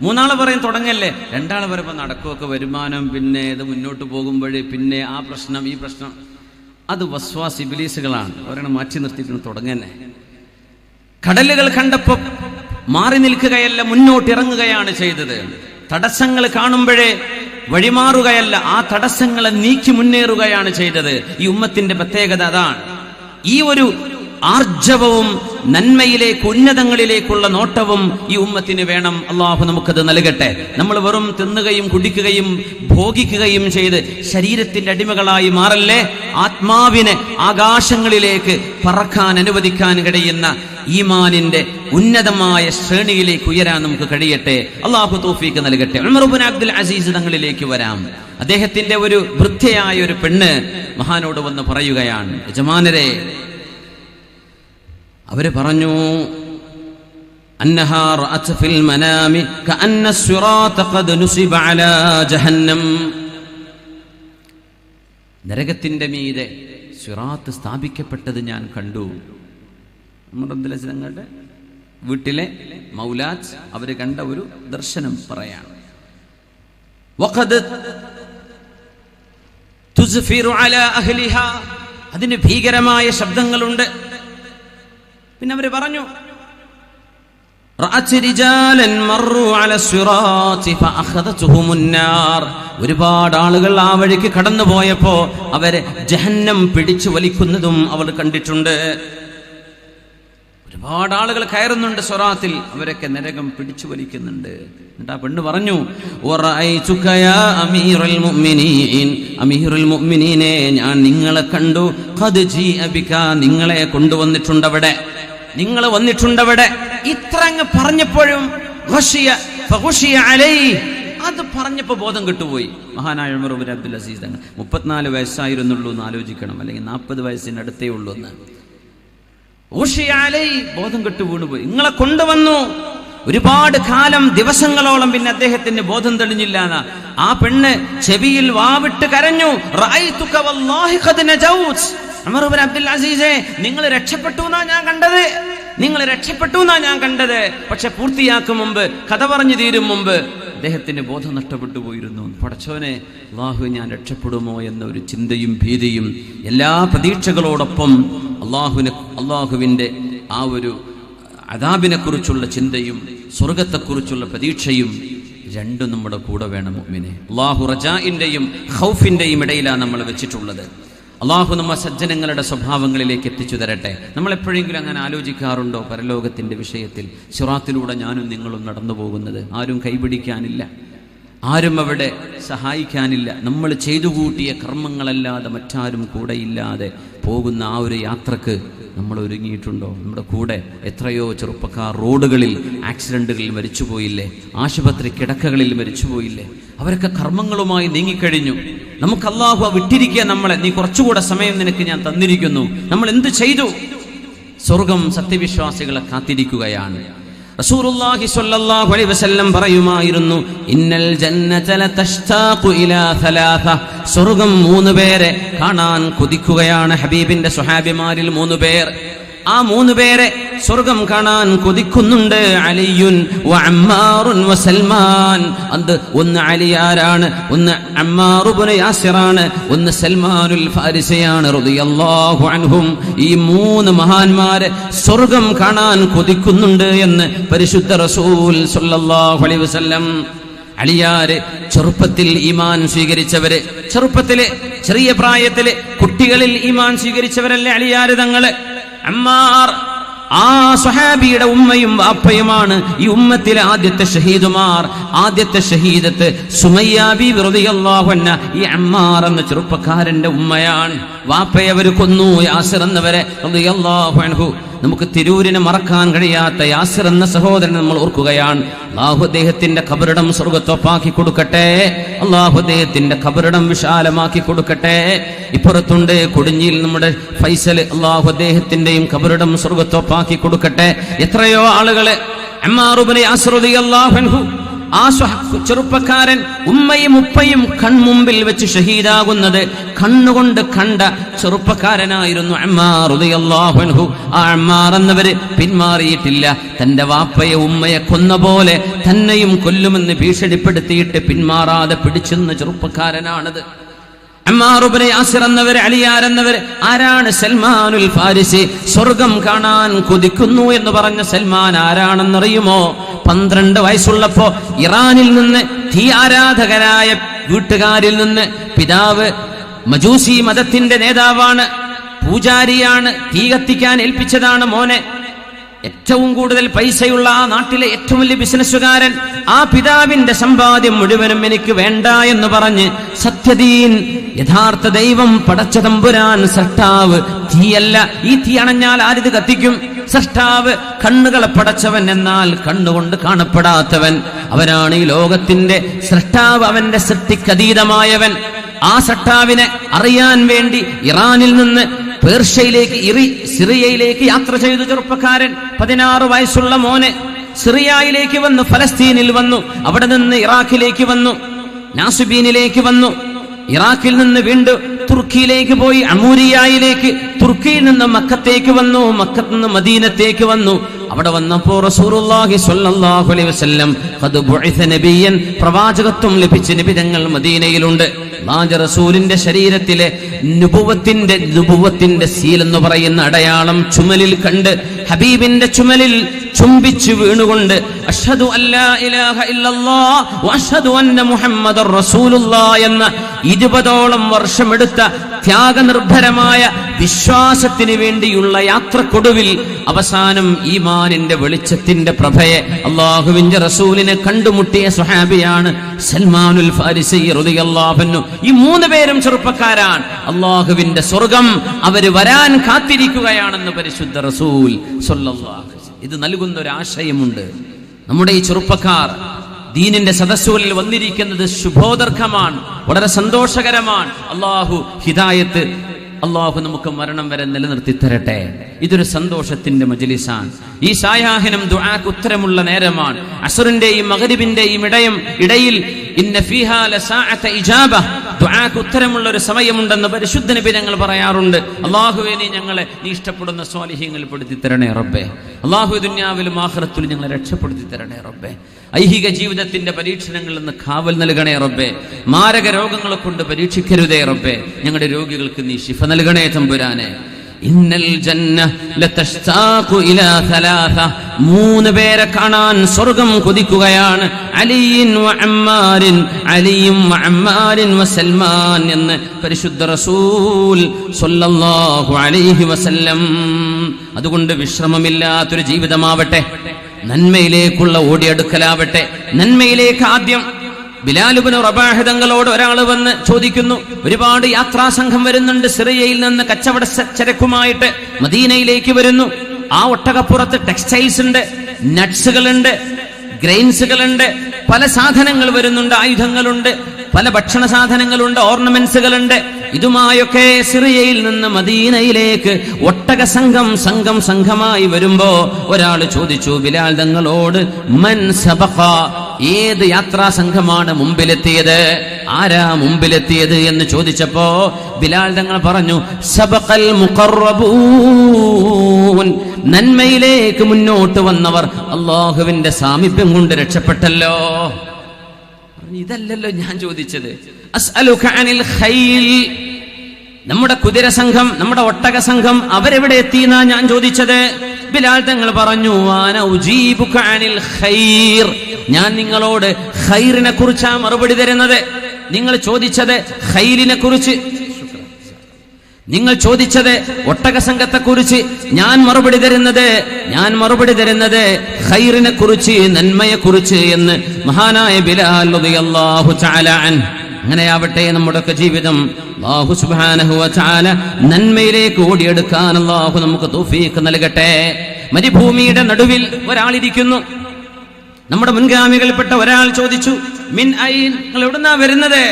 3 ആള് പറയും തുടങ്ങല്ലേ, 2 ആള് പറയുമ്പോൾ നടക്കുമൊക്കെ, വരുമാനം, പിന്നെ ഇത് മുന്നോട്ട് പോകുമ്പോഴേ പിന്നെ ആ പ്രശ്നം ഈ പ്രശ്നം. അത് വസ്വാസ് ഇബ്ലീസുകളാണ്. അവരെ മാറ്റി നിർത്തിയിട്ട് തുടങ്ങന്നെ. കടലുകൾ കണ്ടപ്പോൾ മാറി നിൽക്കുകയല്ല, മുന്നോട്ട് ഇറങ്ങുകയാണ് ചെയ്തത്. തടസ്സങ്ങൾ കാണുമ്പോഴേ വഴിമാറുകയല്ല, ആ തടസ്സങ്ങളെ നീക്കി മുന്നേറുകയാണ് ചെയ്തത്. ഈ ഉമ്മത്തിന്റെ പ്രത്യേകത അതാണ്. ഈ ഒരു ആർജവവും നന്മയിലേക്ക്, ഉന്നതങ്ങളിലേക്കുള്ള നോട്ടവും ഈ ഉമ്മത്തിന് വേണം. അള്ളാഹു നമുക്കത് നൽകട്ടെ. നമ്മൾ വെറും തിന്നുകയും കുടിക്കുകയും ഭോഗിക്കുകയും ചെയ്ത് ശരീരത്തിന്റെ അടിമകളായി മാറല്ലേ. ആത്മാവിനെ ആകാശങ്ങളിലേക്ക് പറക്കാൻ അനുവദിക്കാൻ കഴിയുന്ന ഈമാനിന്റെ ഉന്നതമായ ശ്രേണിയിലേക്ക് ഉയരാൻ നമുക്ക് കഴിയട്ടെ. അള്ളാഹു തൗഫീഖ് നൽകട്ടെ. ഉമർ ഇബ്നു അബ്ദുൽ അസീസ് തങ്ങളിലേക്ക് വരാം. അദ്ദേഹത്തിന്റെ ഒരു വൃദ്ധയായ ഒരു പെണ്ണ് മഹാനോട് വന്ന് പറയുകയാണ്, യജമാനരെ, അവര് പറഞ്ഞു, അന്നഹാ റഅത് ഫിൽ മനാമി കഅന്ന സിറാത ഖദ് നുസിബ അലാ ജഹന്നം. നരകത്തിന്റെ മീതെ സിറാത്ത് സ്ഥാപിക്കപ്പെട്ടത് ഞാൻ കണ്ടു. തങ്ങളുടെ വീട്ടിലെ മൗലാദ് അവര് കണ്ട ഒരു ദർശനം പറയാണ്. വഖദ് തുസ്ഫിറു അലാ അഹ്ലിഹാ, അതിന് ഭീകരമായ ശബ്ദങ്ങളുണ്ട്. പിന്നെ അവര് പറഞ്ഞു, റഅത് റിജാലൻ മർറു അല സിറാത്തി ഫഅഖദതുഹുമുൻ നാർ. ഒരുപാട് ആളുകൾ ആ വഴിക്ക് കടന്നു പോയപ്പോ അവരെ ജഹന്നം പിടിച്ചു വലിക്കുന്നതും അവർ കണ്ടിട്ടുണ്ട്. ഒരുപാട് ആളുകൾ കയറുന്നുണ്ട് സിറാത്തിൽ, അവരൊക്കെ നരകം പിടിച്ചു വലിക്കുന്നുണ്ട്. എന്നിട്ട് ആ പെണ്ണ് പറഞ്ഞു, വറഅയ്തുക യാ അമീറുൽ മുഅ്മിനീൻ, അമീറുൽ മുഅ്മിനീനെ, ഞാൻ നിങ്ങളെ കണ്ടു. ഖദ് ജീഅ ബിക, നിങ്ങളെ കൊണ്ടുവന്നിട്ടുണ്ടവിടെ, നിങ്ങൾ വന്നിട്ടുണ്ടവിടെ. ഇത്ര അങ്ങ് പറഞ്ഞപ്പോഴും അത് പറഞ്ഞപ്പോ ബോധം കിട്ടുപോയി. മഹാനായ ഉമർ ഇബ്നു അബ്ദുൽ അസീസ് തങ്ങൾ 34 വയസ്സായിരുന്നുള്ളൂ എന്ന് ആലോചിക്കണം, അല്ലെങ്കിൽ 40 വയസ്സിനടുത്തേ ഉള്ളൂ എന്ന്. ബോധം കെട്ടു വീണുപോയി. നിങ്ങളെ കൊണ്ടുവന്നു. ഒരുപാട് കാലം, ദിവസങ്ങളോളം പിന്നെ അദ്ദേഹത്തിന് ബോധം തെളിഞ്ഞില്ല. ആ പെണ്ണ് ചെവിയിൽ വാവിട്ട് കരഞ്ഞു, റഅയ്തുക വല്ലാഹി ഖദ് നജൗത്. ഉമർ ഇബ്നു അബ്ദുൽ അസീസേ, നിങ്ങൾ രക്ഷപ്പെട്ടു എന്നാ ഞാൻ കണ്ടത്, നിങ്ങൾ രക്ഷപ്പെട്ടു എന്നാ ഞാൻ കണ്ടത്. പക്ഷെ പൂർത്തിയാക്കും മുമ്പ്, കഥ പറഞ്ഞു തീരും മുമ്പ് അദ്ദേഹത്തിന്റെ ബോധം നഷ്ടപ്പെട്ടു പോയിരുന്നു. പടച്ചോനെ, അള്ളാഹു ഞാൻ രക്ഷപ്പെടുമോ എന്ന ഒരു ചിന്തയും ഭീതിയും എല്ലാ പ്രതീക്ഷകളോടൊപ്പം അള്ളാഹുവിന്റെ ആ ഒരു അദാബിനെ കുറിച്ചുള്ള ചിന്തയും സ്വർഗത്തെക്കുറിച്ചുള്ള പ്രതീക്ഷയും രണ്ടും നമ്മുടെ കൂടെ വേണം മുഅ്മിനെ. അള്ളാഹു റജാഇന്റെയും ഖൗഫിന്റെയും ഇടയിലാണ് നമ്മൾ വെച്ചിട്ടുള്ളത്. അള്ളാഹു നമ്മ സജ്ജനങ്ങളുടെ സ്വഭാവങ്ങളിലേക്ക് എത്തിച്ചു തരട്ടെ. നമ്മൾ എപ്പോഴെങ്കിലും അങ്ങനെ ആലോചിക്കാറുണ്ടോ? പരലോകത്തിന്റെ വിഷയത്തിൽ സിറാത്തിലൂടെ ഞാനും നിങ്ങളും നടന്നു പോകുന്നത്, ആരും കൈപിടിക്കാനില്ല, ആരും അവിടെ സഹായിക്കാനില്ല. നമ്മൾ ചെയ്തു കൂട്ടിയ കർമ്മങ്ങളല്ലാതെ മറ്റാരും കൂടെയില്ലാതെ പോകുന്ന ആ ഒരു യാത്രക്ക് നമ്മൾ ഒരുങ്ങിയിട്ടുണ്ടോ? നമ്മുടെ കൂടെ എത്രയോ ചെറുപ്പക്കാർ റോഡുകളിൽ ആക്സിഡന്റുകളിൽ മരിച്ചുപോയില്ലേ? ആശുപത്രി കിടക്കകളിൽ മരിച്ചുപോയില്ലേ? അവരൊക്കെ കർമ്മങ്ങളുമായി നീങ്ങിക്കഴിഞ്ഞു. നമുക്ക് അള്ളാഹു വിട്ടിരിക്കുക നമ്മളെ. നീ കുറച്ചുകൂടെ സമയം നിനക്ക് ഞാൻ തന്നിരിക്കുന്നു. നമ്മൾ എന്ത് ചെയ്തു? സ്വർഗം സത്യവിശ്വാസികളെ കാത്തിരിക്കുകയാണ്. റസൂലുള്ളാഹി സ്വല്ലല്ലാഹു അലൈഹി വസല്ലം പറയുമായിരുന്നു, ഇന്നൽ ജന്നത ലതഷ്താഖു ഇലാ സലാസ. സ്വർഗം 3 പേരെ കാണാൻ കൊതിക്കുകയാണ്. ഹബീബിന്റെ സ്വഹാബിമാരിൽ 3 പേർ. ആ 3 പേരെ സ്വർഗം കാണാൻ കൊതിക്കുന്നുണ്ട്. അലിയുൻ വ അമ്മാറുൻ വ സൽമാൻ. അത് ഒന്ന് അലിയാരാണ്, ഒന്ന് അമ്മാർ ഇബ്നു യാസിറാണ്, ഒന്ന് സൽമാനുൽ ഫാരിസിയാണ് റളിയല്ലാഹു അൻഹും. ഈ 3 മഹാന്മാരെ സ്വർഗം കാണാൻ കൊതിക്കുന്നുണ്ട് എന്ന് പരിശുദ്ധ റസൂൽ സ്വല്ലല്ലാഹു അലൈഹി വസല്ലം. അലിയാര് ചെറുപ്പത്തിൽ ഈമാൻ സ്വീകരിച്ചവര്, ചെറുപ്പത്തില് ചെറിയ പ്രായത്തില് കുട്ടികളിൽ ഈമാൻ സ്വീകരിച്ചവരല്ലേ അലിയാര് തങ്ങള്. അമ്മാർ ആ സ്വഹാബിയുടെ ഉമ്മയും വാപ്പയുമാണ് ഈ ഉമ്മത്തിലെ ആദ്യത്തെ ഷഹീദുമാർ. ആദ്യത്തെ ഷഹീദത്ത് സുമയ്യ ബീവി റളിയല്ലാഹു അൻഹ ഈ അമ്മാർ എന്ന ചെറുപ്പക്കാരന്റെ ഉമ്മയാണ്. വാപ്പയെ അവർ കൊന്നു, യാസിർ എന്നവരെ റളിയല്ലാഹു അൻഹു. നമുക്ക് തിരൂരിനെ മറക്കാൻ കഴിയാത്ത യാസിർ എന്ന സഹോദരൻ നമ്മൾ ഓർക്കുകയാണ്. അല്ലാഹു അദ്ദേഹത്തിന്റെ ഖബറിടം സ്വർഗ്ഗത്തൊപ്പാക്കി കൊടുക്കട്ടെ. അല്ലാഹു അദ്ദേഹത്തിന്റെ ഖബറിടം വിശാലമാക്കി കൊടുക്കട്ടെ. ഇപ്പുറത്തുണ്ട് കൊടിഞ്ഞിയിൽ നമ്മുടെ ഫൈസൽ, അല്ലാഹു അദ്ദേഹത്തിന്റെയും ഖബറിടം സ്വർഗ്ഗത്തൊപ്പാക്കി കൊടുക്കട്ടെ. എത്രയോ ആളുകളെ അമ്മാർ ഇബ്നു യാസിർ റളിയല്ലാഹു അൻഹു, ആ ചെറുപ്പക്കാരൻ ഉമ്മയും ഉപ്പയും കൺമുമ്പിൽ വെച്ച് ഷഹീദാകുന്നത് കണ്ണുകൊണ്ട് കണ്ട ചെറുപ്പക്കാരനായിരുന്നു അമ്മാർ റളിയല്ലാഹു അൻഹു. ആ അമ്മാർ എന്നവര് പിന്മാറിയിട്ടില്ല. തന്റെ വാപ്പയെ ഉമ്മയെ കൊന്ന പോലെ തന്നെയും കൊല്ലുമെന്ന് ഭീഷണിപ്പെടുത്തിയിട്ട് പിന്മാറാതെ പിടിച്ചെന്ന ചെറുപ്പക്കാരനാണത്. അമ്മാർ ഇബ്നു യാസിർ എന്നവർ, അലിയാർ എന്നവർ. ആരാണ്? സൽമാനുൽ ഫാരിസി. സ്വർഗം കാണാൻ കൊതിക്കുന്നു എന്ന് പറഞ്ഞ സൽമാൻ ആരാണെന്നറിയുമോ? 12 വയസ്സുള്ളപ്പോ ഇറാനിൽ നിന്ന് തീ ആരാധകരായ വീട്ടുകാരിൽ നിന്ന്, പിതാവ് മജൂസി മതത്തിന്റെ നേതാവാണ്, പൂജാരിയാണ്, തീ കത്തിക്കാൻ ഏൽപ്പിച്ചതാണ് മോനെ. ഏറ്റവും കൂടുതൽ പൈസയുള്ള ആ നാട്ടിലെ ഏറ്റവും വലിയ ബിസിനസ്സുകാരൻ. ആ പിതാവിന്റെ സമ്പാദ്യം മുഴുവനും എനിക്ക് വേണ്ട എന്ന് പറഞ്ഞ് സത്യദീൻ, യഥാർത്ഥ ദൈവം പടച്ച തമ്പുരാൻ സൃഷ്ടാവ്, തീയല്ല. ഈ തീ അണഞ്ഞാൽ ആരിത് കത്തിക്കും? സൃഷ്ടാവ്, കണ്ണുകളെ പടച്ചവൻ, എന്നാൽ കണ്ണുകൊണ്ട് കാണപ്പെടാത്തവൻ. അവനാണ് ഈ ലോകത്തിന്റെ സൃഷ്ടാവ്, അവന്റെ സൃഷ്ടിക്കതീതമായവൻ. ആ സൃഷ്ടാവിനെ അറിയാൻ വേണ്ടി ഇറാനിൽ നിന്ന് പേർഷ്യയിലേക്ക്, സിറിയയിലേക്ക് യാത്ര ചെയ്തു ചെറുപ്പക്കാരൻ. 16 വയസ്സുള്ള മോനെ സിറിയയിലേക്ക് വന്നു, ഫലസ്തീനിൽ വന്നു, അവിടെ നിന്ന് ഇറാഖിലേക്ക് വന്നു, നാസുബീനിലേക്ക് വന്നു, ഇറാഖിൽ നിന്ന് വീണ്ടും തുർക്കിയിലേക്ക് പോയി, അമൂരിയയിലേക്ക്, തുർക്കിയിൽ നിന്ന് മക്കത്തേക്ക് വന്നു, മക്കത്ത് നിന്ന് മദീനത്തേക്ക് വന്നു. അവിടെ വന്നപ്പോൾ റസൂലുള്ളാഹി സ്വല്ലല്ലാഹു അലൈഹി വസല്ലം ഖദ് ബുഇസ നബിയൻ, പ്രവാചകത്വം ലഭിച്ച നബി തങ്ങൾ മദീനയിലുണ്ട്. റസൂലിന്റെ ശരീരത്തിലെ നുബുവത്തിന്റെ സീൽ എന്ന് പറയുന്ന അടയാളം ചുമലിൽ കണ്ട് ഹബീബിന്റെ ചുമലിൽ ചുംബിച്ചു വീണുകൊണ്ട് അഷ്ഹദു അല്ലാ ഇലാഹ ഇല്ലല്ലാഹ് വഅഷ്ഹദു അന്ന മുഹമ്മദർ റസൂലുള്ളാഹ് എന്ന 20ഓളം വർഷമെടുത്ത ത്യാഗനിർഭരമായ വിശ്വാസത്തിന് വേണ്ടിയുള്ള യാത്രക്കൊടുവിൽ അവസാനം ഈമാനിന്റെ വെളിച്ചത്തിന്റെ പ്രഭയെ അല്ലാഹുവിന്റെ റസൂലിനെ കണ്ടുമുട്ടിയ സ്വഹാബിയാണ് സൽമാനുൽ ഫാരിസി റളിയല്ലാഹു അൻഹു. ഈ 3 പേരും ചെറുപ്പക്കാരാണ്. അല്ലാഹുവിന്റെ സ്വർഗം അവര് വരാൻ കാത്തിരിക്കുകയാണെന്ന് പരിശുദ്ധ റസൂൽ സ്വല്ലല്ലാഹു അലൈഹി വസല്ലം. ഇത് നൽകുന്ന ഒരു ആശയമുണ്ട്. നമ്മുടെ ഈ ചെറുപ്പക്കാർ ദീനിന്റെ സദസ്സുകളിൽ വന്നിരിക്കുന്നത് ശുഭോദർക്കമാണ്, വളരെ സന്തോഷകരമാണ്. അല്ലാഹു ഹിദായത്ത് അള്ളാഹു നമുക്ക് മരണം വരെ നിലനിർത്തി തരട്ടെ. ഇതൊരു സന്തോഷത്തിന്റെ മജ്ലിസാണ്. ഈ സായാഹ്നം ദുആക്ക് ഉത്തരമുള്ള നേരമാണ്. അസ്റിന്റെയും മഗ്രിബിന്റെയും ഇടയിൽ ഇന്ന ഫീഹാ ലസാഅത ഇജാബ, ദുആക്ക് ഉത്തരമുള്ള ഒരു സമയമുണ്ടെന്ന് പരിശുദ്ധ നബി ഞങ്ങൾ പറയാറുണ്ട്. അല്ലാഹുവേ, നീ ഞങ്ങളെ നീ ഇഷ്ടപ്പെടുന്ന സ്വാലിഹീങ്ങളിൽ പെടുത്തി തരണേ റബ്ബേ. അല്ലാഹു ദുനിയാവിലും ആഖിറത്തിലും ഞങ്ങളെ രക്ഷപ്പെടുത്തി തരണേ റബ്ബേ. ഐഹിക ജീവിതത്തിന്റെ പരീക്ഷണങ്ങളിൽ നിന്ന് കാവൽ നൽകണേ റബ്ബേ. മാരക രോഗങ്ങളെ കൊണ്ട് പരീക്ഷിക്കരുതേ റബ്ബേ. ഞങ്ങളുടെ രോഗികൾക്ക് നീ ശിഫ നൽകണേ തമ്പുരാനെ. ഇന്നൽ ജന്ന ലതഷ്താഖു ഇലാ സലാസ, 3 പേരെ കാണാൻ സ്വർഗ്ഗം കൊതിക്കുകയാണ്. അലിയിൻ വഅമ്മാരിൻ, അലിയും വഅമ്മാരിൻ വസൽമാൻ എന്ന് പരിശുദ്ധ റസൂൽ സ്വല്ലല്ലാഹു അലൈഹി വസല്ലം. അതുകൊണ്ട് വിശ്രമമില്ലാത്തൊരു ജീവിതമാവട്ടെ, നന്മയിലേക്കുള്ള ഓടിയെടുക്കലാവട്ടെ. നന്മയിലേക്ക് ആദ്യം ബിലാൽ ഇബ്നു റബാഹ് തങ്ങളോട് ഒരാൾ വന്ന് ചോദിക്കുന്നു. ഒരുപാട് യാത്രാ സംഘം വരുന്നുണ്ട്, സിറിയയിൽ നിന്ന് കച്ചവട ചരക്കുമായിട്ട് മദീനയിലേക്ക് വരുന്നു. ആ ഒട്ടകപ്പുറത്ത് ടെക്സ്റ്റൈൽസ് ഉണ്ട്, നട്സുകളുണ്ട്, ഗ്രെയിൻസുകളുണ്ട്, പല സാധനങ്ങൾ വരുന്നുണ്ട്, ആയുധങ്ങളുണ്ട്, പല ഭക്ഷണ സാധനങ്ങളുണ്ട്, ഓർണമെന്റ്സുകളുണ്ട്. ഇതുമായൊക്കെ സിറിയയിൽ നിന്ന് മദീനയിലേക്ക് ഒട്ടക സംഘമായി വരുമ്പോ ഒരാൾ ചോദിച്ചു ബിലാൽ തങ്ങളോട്, മൻ സബഖ, ഏത് യാത്രാ സംഘമാണ് മുമ്പിലെത്തിയത്, ആരാ മുമ്പിലെത്തിയത് എന്ന് ചോദിച്ചപ്പോ ബിലാൽ തങ്ങൾ പറഞ്ഞു, സബഖൽ മുഖറബൂൻ, നന്മയിലേക്ക് മുന്നോട്ട് വന്നവർ അല്ലാഹുവിന്റെ സാമീപ്യം കൊണ്ട് രക്ഷപ്പെട്ടല്ലോ. ഇതല്ലല്ലോ ഞാൻ ചോദിച്ചത്. അസ്അലുക അനിൽ ഖൈൽ, നമ്മുടെ കുതിര സംഘം, നമ്മുടെ ഒട്ടക സംഘം അവരെവിടെ എത്തിയെന്നാ ഞാൻ ചോദിച്ചത്. ബിലാൽ തങ്ങൾ പറഞ്ഞു, വാന ഉജീബുക അനിൽ ഖൈർ, ഞാൻ നിങ്ങളോട് ഖൈറിനെ കുറിച്ചാ മറുപടി തരുന്നത്. നിങ്ങൾ ചോദിച്ചത് ഖൈലിനെ കുറിച്ച്, നിങ്ങൾ ചോദിച്ചത് ഒട്ടക സംഘത്തെ കുറിച്ച്, ഞാൻ മറുപടി തരുന്നത് ഖൈറിനെ കുറിച്ച്, നന്മയെ കുറിച്ച് എന്ന് മഹാനായ ബിലാൽ റളിയല്ലാഹു തആല അൻഹു. അങ്ങനെയാവട്ടെ നമ്മുടെയൊക്കെ ജീവിതം. അല്ലാഹു സുബ്ഹാനഹു വ തആല നന്മയിലേക്ക് ഓടിയെടുക്കാൻ അല്ലാഹു നമുക്ക് തൗഫീഖ് നൽകട്ടെ. മരുഭൂമിയുടെ നടുവിൽ ഒരാളിരിക്കുന്നു. നമ്മുടെ മുൻഗാമികൾപ്പെട്ട ഒരാൾ ചോദിച്ചു, മിൻ ഐൻ, നിങ്ങൾ എവിടുന്നാ വരുന്നത്,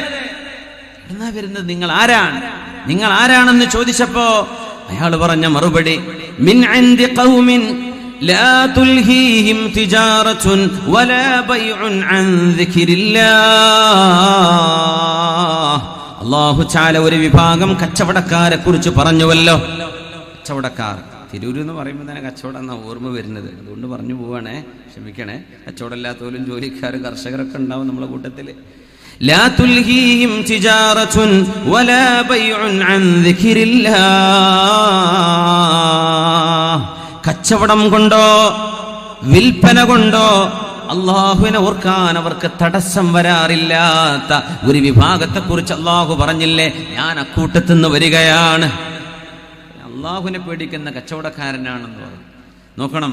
നിങ്ങൾ ആരാണെന്ന് ചോദിച്ചപ്പോ അയാൾ പറഞ്ഞ മറുപടി, മിൻ ഇൻദി ഖൗമിൻ ലാ തുൽഹീഹിം തിജാറത്തുൻ വലാ ബൈഉൻ അൻ ദിക്രില്ലാഹ്. അല്ലാഹു തആല ഒരു വിഭാഗം കച്ചവടക്കാരെ കുറിച്ച് പറഞ്ഞുവല്ലോ. കച്ചവടക്കാർ, തിരൂര് എന്ന് പറയുമ്പോൾ തന്നെ കച്ചവടം എന്നാ ഓർമ്മ വരുന്നത്. അതുകൊണ്ട് പറഞ്ഞു പോവാണേ, ക്ഷമിക്കണേ. കച്ചവടമില്ലാത്തവരും ജോലിക്കാർ, കർഷകരൊക്കെ ഉണ്ടാവും നമ്മളെ കൂട്ടത്തില്. ലാ തുൽഹീഹിം തിജാറത്തുൻ വലാ ബൈഉൻ അൻ ദിക്രില്ലാഹ്. കച്ചവടം കൊണ്ടോ വിൽപ്പന കൊണ്ടോ അള്ളാഹുവിനെ ഓർക്കാൻ അവർക്ക് തടസ്സം വരാറില്ലാത്ത ഒരു വിഭാഗത്തെ കുറിച്ച് അള്ളാഹു പറഞ്ഞില്ലേ, ഞാൻ അക്കൂട്ടത്തിന്ന് വരികയാണ്. അള്ളാഹുവിനെ പേടിക്കുന്ന കച്ചവടക്കാരനാണെന്ന് പറഞ്ഞു. നോക്കണം,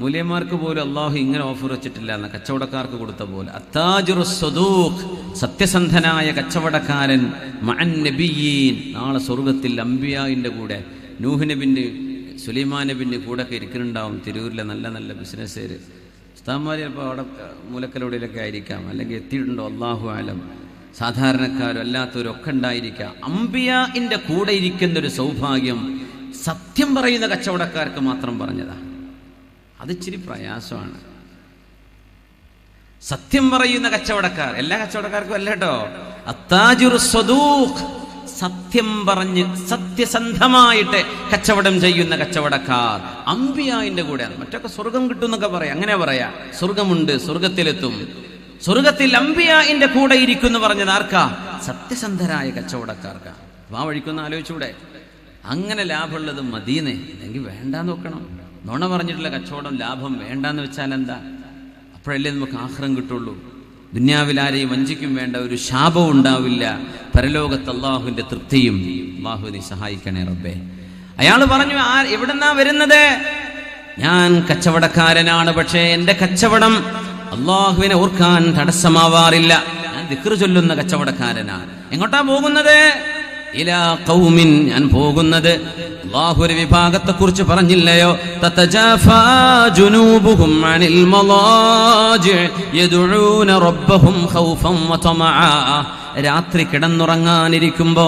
മൂല്യന്മാർക്ക് പോലും അള്ളാഹു ഇങ്ങനെ ഓഫർ വെച്ചിട്ടില്ല എന്ന് കച്ചവടക്കാർക്ക് കൊടുത്ത പോലെ. അത്താജിറു സ്വദൂഖ്, സത്യസന്ധനായ കച്ചവടക്കാരൻ, മഅൻ നബിയീൻ, നാളെ സ്വർഗത്തിൽ അംബിയായിന്റെ കൂടെ, നൂഹ് നബിന്റെ സുലൈമാൻ നബിന്റെ കൂടെ ഒക്കെ ഇരിക്കുന്നുണ്ടാവും. തിരൂരിലെ നല്ല നല്ല ബിസിനസ്സുകാർ, ഉസ്താദ്മാർ ചിലപ്പോൾ അവിടെ മൂലക്കലോടിയിലൊക്കെ ആയിരിക്കാം, അല്ലെങ്കിൽ എത്തിയിട്ടുണ്ടോ അല്ലാഹു ആലം. സാധാരണക്കാരും അല്ലാത്തവരും ഒക്കെ ഉണ്ടായിരിക്കാം. അംബിയാഇന്റെ കൂടെ ഇരിക്കുന്നൊരു സൗഭാഗ്യം സത്യം പറയുന്ന കച്ചവടക്കാർക്ക് മാത്രം പറഞ്ഞതാ. അതിച്ചിരി പ്രയാസമാണ്. സത്യം പറയുന്ന കച്ചവടക്കാർ, എല്ലാ കച്ചവടക്കാർക്കും അല്ല കേട്ടോ. അത്താജിറു സ്വദൂഖ്, സത്യം പറഞ്ഞ് സത്യസന്ധമായിട്ട് കച്ചവടം ചെയ്യുന്ന കച്ചവടക്കാർ അംബിയായിന്റെ കൂടെയാണ്. മറ്റൊക്കെ സ്വർഗം കിട്ടും എന്നൊക്കെ പറയാം, അങ്ങനെ പറയാ. സ്വർഗമുണ്ട്, സ്വർഗത്തിലെത്തും. സ്വർഗത്തിൽ അംബിയായിന്റെ കൂടെ ഇരിക്കുന്നു പറഞ്ഞത് ആർക്കാ? സത്യസന്ധരായ കച്ചവടക്കാർക്കാ. ആ വഴിക്കൊന്ന് ആലോചിച്ചൂടെ? അങ്ങനെ ലാഭമുള്ളത് മദീന, അല്ലെങ്കിൽ വേണ്ടാന്ന് നോക്കണം. നുണ പറഞ്ഞിട്ടുള്ള കച്ചവടം ലാഭം വേണ്ടാന്ന് വെച്ചാൽ എന്താ? അപ്പോഴല്ലേ നമുക്ക് ആഖിറം കിട്ടുള്ളൂ. ദുന്യാവിൽ ആരെയും വഞ്ചിക്കും വേണ്ട, ഒരു ശാപവും ഉണ്ടാവില്ല. പരലോകത്ത് അള്ളാഹുവിന്റെ തൃപ്തിയും. അള്ളാഹുവിനെ സഹായിക്കണേ റബ്ബേ. അയാൾ പറഞ്ഞു, എവിടെന്നാ വരുന്നത്? ഞാൻ കച്ചവടക്കാരനാണ്, പക്ഷേ എന്റെ കച്ചവടം അള്ളാഹുവിനെ ഓർക്കാൻ തടസ്സമാവാറില്ല. ഞാൻ ദിക്ർ ചൊല്ലുന്ന കച്ചവടക്കാരനാണ്. എങ്ങോട്ടാ പോകുന്നത്? ഇലാ ഖൗമിൻ, ഞാൻ പോകുന്നത് അല്ലാഹു ഒരു വിഭാഗത്തെ കുറിച്ച് പറഞ്ഞില്ലയോ? തതജാഫാ ജുനൂബുഹും അനിൽ മളാജി യദ്ഊന റബ്ബഹും ഖൗഫൻ വതമആ. രാത്രി കിടന്നുറങ്ങാനിരിക്കുമ്പോ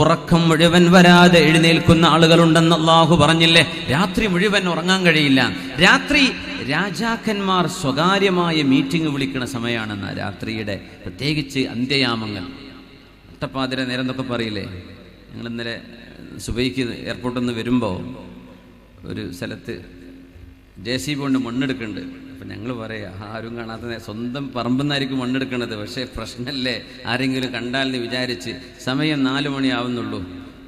ഉറക്കം മുഴുവൻ വരാതെ എഴുന്നേൽക്കുന്ന ആളുകളുണ്ടെന്ന് അല്ലാഹു പറഞ്ഞില്ലേ? രാത്രി മുഴുവൻ ഉറങ്ങാൻ കഴിയില്ല. രാത്രി രാജാക്കന്മാർ സ്വകാര്യമായ മീറ്റിംഗ് വിളിക്കുന്ന സമയമാണെന്ന രാത്രിയുടെ, പ്രത്യേകിച്ച് അന്ത്യയാമങ്ങൾ. ഒട്ടപ്പാതിര നേരം എന്നൊക്കെ പറയില്ലേ? ഞങ്ങൾ ഇന്നലെ സുബൈക്ക് എയർപോർട്ടിൽ നിന്ന് വരുമ്പോൾ ഒരു സ്ഥലത്ത് JCB കൊണ്ട് മണ്ണെടുക്കുന്നുണ്ട്. അപ്പം ഞങ്ങൾ പറയാം, ആരും കാണാത്ത സ്വന്തം പറമ്പെന്നായിരിക്കും മണ്ണെടുക്കണത്. പക്ഷേ പ്രശ്നമല്ലേ, ആരെങ്കിലും കണ്ടാലെന്ന് വിചാരിച്ച്. സമയം 4 മണിയാവുന്നുള്ളൂ.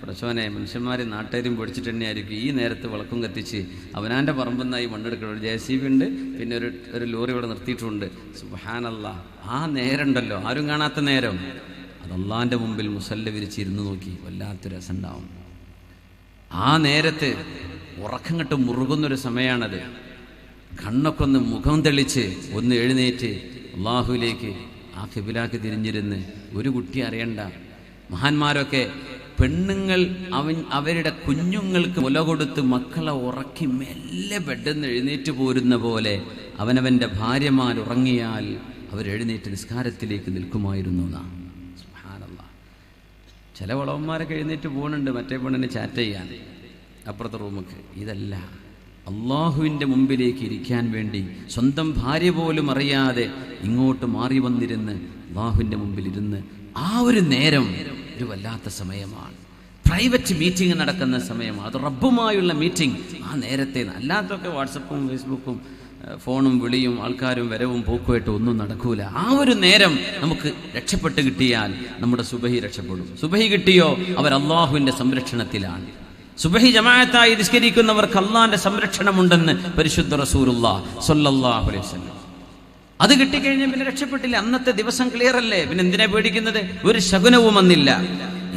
പ്രശ്നനെ മനുഷ്യന്മാർ നാട്ടുകാരും പൊടിച്ചിട്ടെന്നെയായിരിക്കും ഈ നേരത്ത് വിളക്കും കത്തിച്ച് അവനാൻ്റെ പറമ്പെന്നായി മണ്ണെടുക്കണം. ഒരു JCB ഉണ്ട്, പിന്നെ ഒരു ലോറി ഇവിടെ നിർത്തിയിട്ടുണ്ട്. സുബ്ഹാനല്ലാഹ്, ആ നേരം ഉണ്ടല്ലോ, ആരും കാണാത്ത നേരം, അത് അള്ളാൻ്റെ മുമ്പിൽ മുസല്ല വിരിച്ചിരുന്ന് നോക്കി വല്ലാത്തൊരു രസമുണ്ടാവും. ആ നേരത്ത് ഉറക്കം കെട്ട് മുറുകുന്നൊരു സമയമാണത്. കണ്ണൊക്കെ ഒന്ന് മുഖം തെളിച്ച് ഒന്ന് എഴുന്നേറ്റ് അള്ളാഹുവിലേക്ക് ആ ഖിബിലാക്ക് തിരിഞ്ഞിരുന്ന് ഒരു കുട്ടി അറിയണ്ട. മഹാന്മാരൊക്കെ പെണ്ണുങ്ങൾ അവരുടെ കുഞ്ഞുങ്ങൾക്ക് മുല കൊടുത്ത് മക്കളെ ഉറക്കി മെല്ലെ ബെഡെന്ന് എഴുന്നേറ്റ് പോരുന്ന പോലെ അവനവൻ്റെ ഭാര്യമാർ ഉറങ്ങിയാൽ അവരെഴുന്നേറ്റ് നിസ്കാരത്തിലേക്ക് നിൽക്കുമായിരുന്നു എന്നാ. സുബ്ഹാനല്ലാഹ്. ചില വളവന്മാരൊക്കെ എഴുന്നേറ്റ് പോകുന്നുണ്ട് മറ്റേ പെണ്ണിനെ ചാറ്റ് ചെയ്യാൻ അപ്പുറത്തെ റൂമൊക്കെ. ഇതല്ല, അള്ളാഹുവിൻ്റെ മുമ്പിലേക്ക് ഇരിക്കാൻ വേണ്ടി സ്വന്തം ഭാര്യ പോലും അറിയാതെ ഇങ്ങോട്ട് മാറി വന്നിരുന്ന് അള്ളാഹുവിൻ്റെ മുമ്പിൽ ഇരുന്ന് ആ ഒരു നേരം ഒരു വല്ലാത്ത സമയമാണ്. പ്രൈവറ്റ് മീറ്റിംഗ് നടക്കുന്ന സമയമാണ് അത്, റബ്ബുമായുള്ള മീറ്റിംഗ്. ആ നേരത്തെ അല്ലാത്തൊക്കെ വാട്സപ്പും ഫേസ്ബുക്കും ഫോണും വിളിയും ആൾക്കാരും വരവും പോക്കുമായിട്ട് ഒന്നും നടക്കൂല. ആ ഒരു നേരം നമുക്ക് രക്ഷപ്പെട്ട് കിട്ടിയാൽ നമ്മുടെ സുബഹി രക്ഷപ്പെടും. സുബഹി കിട്ടിയോ അവർ അള്ളാഹുവിൻ്റെ സംരക്ഷണത്തിലാണ്. സുബഹി ജമാഅത്തായി നിസ്കരിക്കുന്നവർക്ക് അള്ളാന്റെ സംരക്ഷണമുണ്ടെന്ന് പരിശുദ്ധ റസൂലുള്ളാഹി സ്വല്ലല്ലാഹു അലൈഹി വസല്ലം. അത് കിട്ടിക്കഴിഞ്ഞാൽ പിന്നെ രക്ഷപ്പെട്ടില്ല. അന്നത്തെ ദിവസം ക്ലിയർ അല്ലേ, പിന്നെ എന്തിനാ പേടിക്കുന്നത്? ഒരു ശകുനവും വന്നില്ല.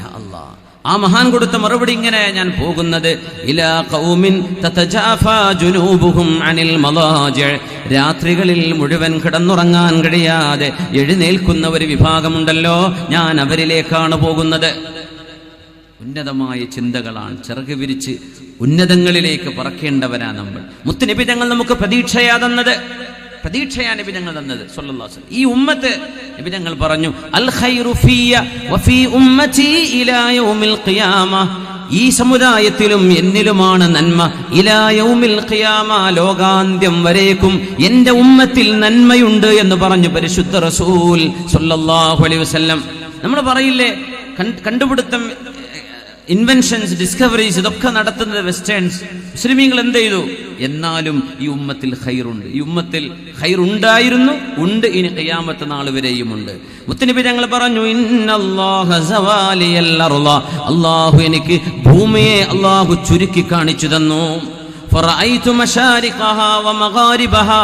യാ അല്ലാഹ്, ആ മഹാൻ കൊടുത്ത മറുപടി ഇങ്ങനെ, ഞാൻ പോകുന്നത് ഇലാ ഖൗമിൻ തതജാഫാ ജുനൂബുഹും അനിൽ മളാജി, രാത്രികളിൽ മുഴുവൻ കിടന്നുറങ്ങാൻ കഴിയാതെ എഴുന്നേൽക്കുന്ന ഒരു വിഭാഗമുണ്ടല്ലോ, ഞാൻ അവരിലേക്കാണ് പോകുന്നത്. ഉന്നതമായ ചിന്തകളാണ്, ചിറക് വിരിച്ച് ഉന്നതങ്ങളിലേക്ക് പറക്കേണ്ടവരാ നമ്മൾ. മുത്തുനബി തങ്ങൾ നമുക്ക് പ്രതീക്ഷയാ തന്നത്, പ്രതീക്ഷയാ നബി തങ്ങൾ തന്നത് സ്വല്ലല്ലാഹു അലൈഹി വസല്ലം. ഈ ഉമ്മത്ത് നബി തങ്ങൾ പറഞ്ഞു, അൽ ഖൈറു ഫിയ വഫി ഉമ്മതി ഇലാ യൗമിൽ ഖിയാമ, ഈ സമുദായത്തിലും എന്നിലുമാണ് നന്മ, ഇലാ യൗമിൽ ഖിയാമ, ലോകാന്ത്യം വരേക്കും എന്റെ ഉമ്മത്തിൽ നന്മയുണ്ട് എന്ന് പറഞ്ഞു പരിശുദ്ധ റസൂൽ സ്വല്ലല്ലാഹു അലൈഹി വസല്ലം. നമ്മൾ പറയില്ലേ, കണ്ടുപിടുത്തം, ഇൻവെൻഷൻസ്, ഡിസ്കവറീസ് ഇതൊക്കെ നടത്തുന്നത് വെസ്റ്റേൺസ്. മുസ്ലിമീങ്ങൾ എന്ത് ചെയ്തു? എന്നാലും ഈ ഉമ്മത്തിൽ ഖൈറുണ്ട്. ഈ ഉമ്മത്തിൽ ഖൈറുണ്ടായിരുന്നു, ഉണ്ട്, ഇനി ഖിയാമത്ത് നാൾ വരെയും ഉണ്ട്. മുത്തുനബി ഞങ്ങൾ പറഞ്ഞു, ഇന്നല്ലാഹ സവാലിയൽ അർള, അല്ലാഹു എനിക്ക് ഭൂമിയെ അല്ലാഹു ചുരുക്കി കാണിച്ചു തന്നു. ഫറഅയ്തു മശാരിഖഹാ വമഗാരിബഹാ,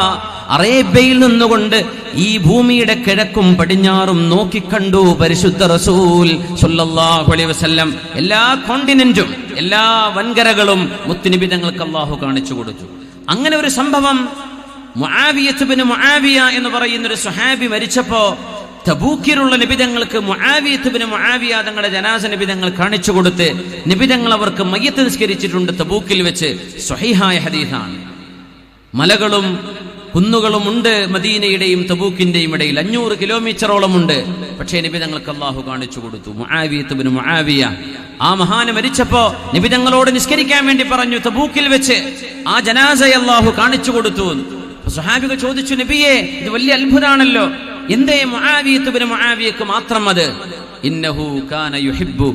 അറേബ്യയിൽ നിന്നുകൊണ്ട് ഈ ഭൂമിയുടെ കിഴക്കും പടിഞ്ഞാറും നോക്കിക്കണ്ടു പരിശുദ്ധ റസൂൽ സ്വല്ലല്ലാഹു അലൈഹി വസല്ലം. എല്ലാ കോണ്ടിനെന്റും എല്ലാ വൻകരകളും മുത്തുനബി തങ്ങൾക്ക് അല്ലാഹു കാണിച്ചു കൊടുത്തു. അങ്ങനെ ഒരു സംഭവം, മുആവിയത്ത് ഇബ്നു മുആവിയ എന്ന് പറയുന്ന ഒരു സ്വഹാബി മരിച്ചപ്പോ തബൂക്കിലുള്ള നബിതങ്ങൾക്ക് മുആവിയത്ത് ഇബ്നു മുആവിയ തങ്ങളുടെ ജനാസ നബിതങ്ങൾ കാണിച്ചു കൊടുത്ത് നബിതങ്ങൾ അവർക്ക് മയ്യത്ത് നിസ്കരിച്ചിട്ടുണ്ട് തബൂക്കിൽ വെച്ച്. സ്വഹീഹായ ഹദീസാണ്. മലകളും കുന്നുകളും ഉണ്ട് മദീനയുടെയും തബൂക്കിന്റെയും ഇടയിൽ, 500 കിലോമീറ്ററോളം ഉണ്ട്. പക്ഷേ നബിതങ്ങൾക്ക് അല്ലാഹു കാണിച്ചു കൊടുത്തു. മുആവിയത്ത് ഇബ്നു മുആവിയ ആ മഹാന് മരിച്ചപ്പോ നബിതങ്ങളോട് നിസ്കരിക്കാൻ വേണ്ടി പറഞ്ഞു തബൂക്കിൽ വെച്ച്. ആ ജനാസയെ അല്ലാഹു കാണിച്ചു കൊടുത്തു. സ്വഹാബികൾ ചോദിച്ചു, നബിയെ, ഇത് വലിയ അത്ഭുതമാണല്ലോ, എന്തേ മുആവിയത്ത് ഇബ്നു മുആവിയക്ക് മാത്രം അത്? ഇന്നഹു കാന യുഹിബ്ബു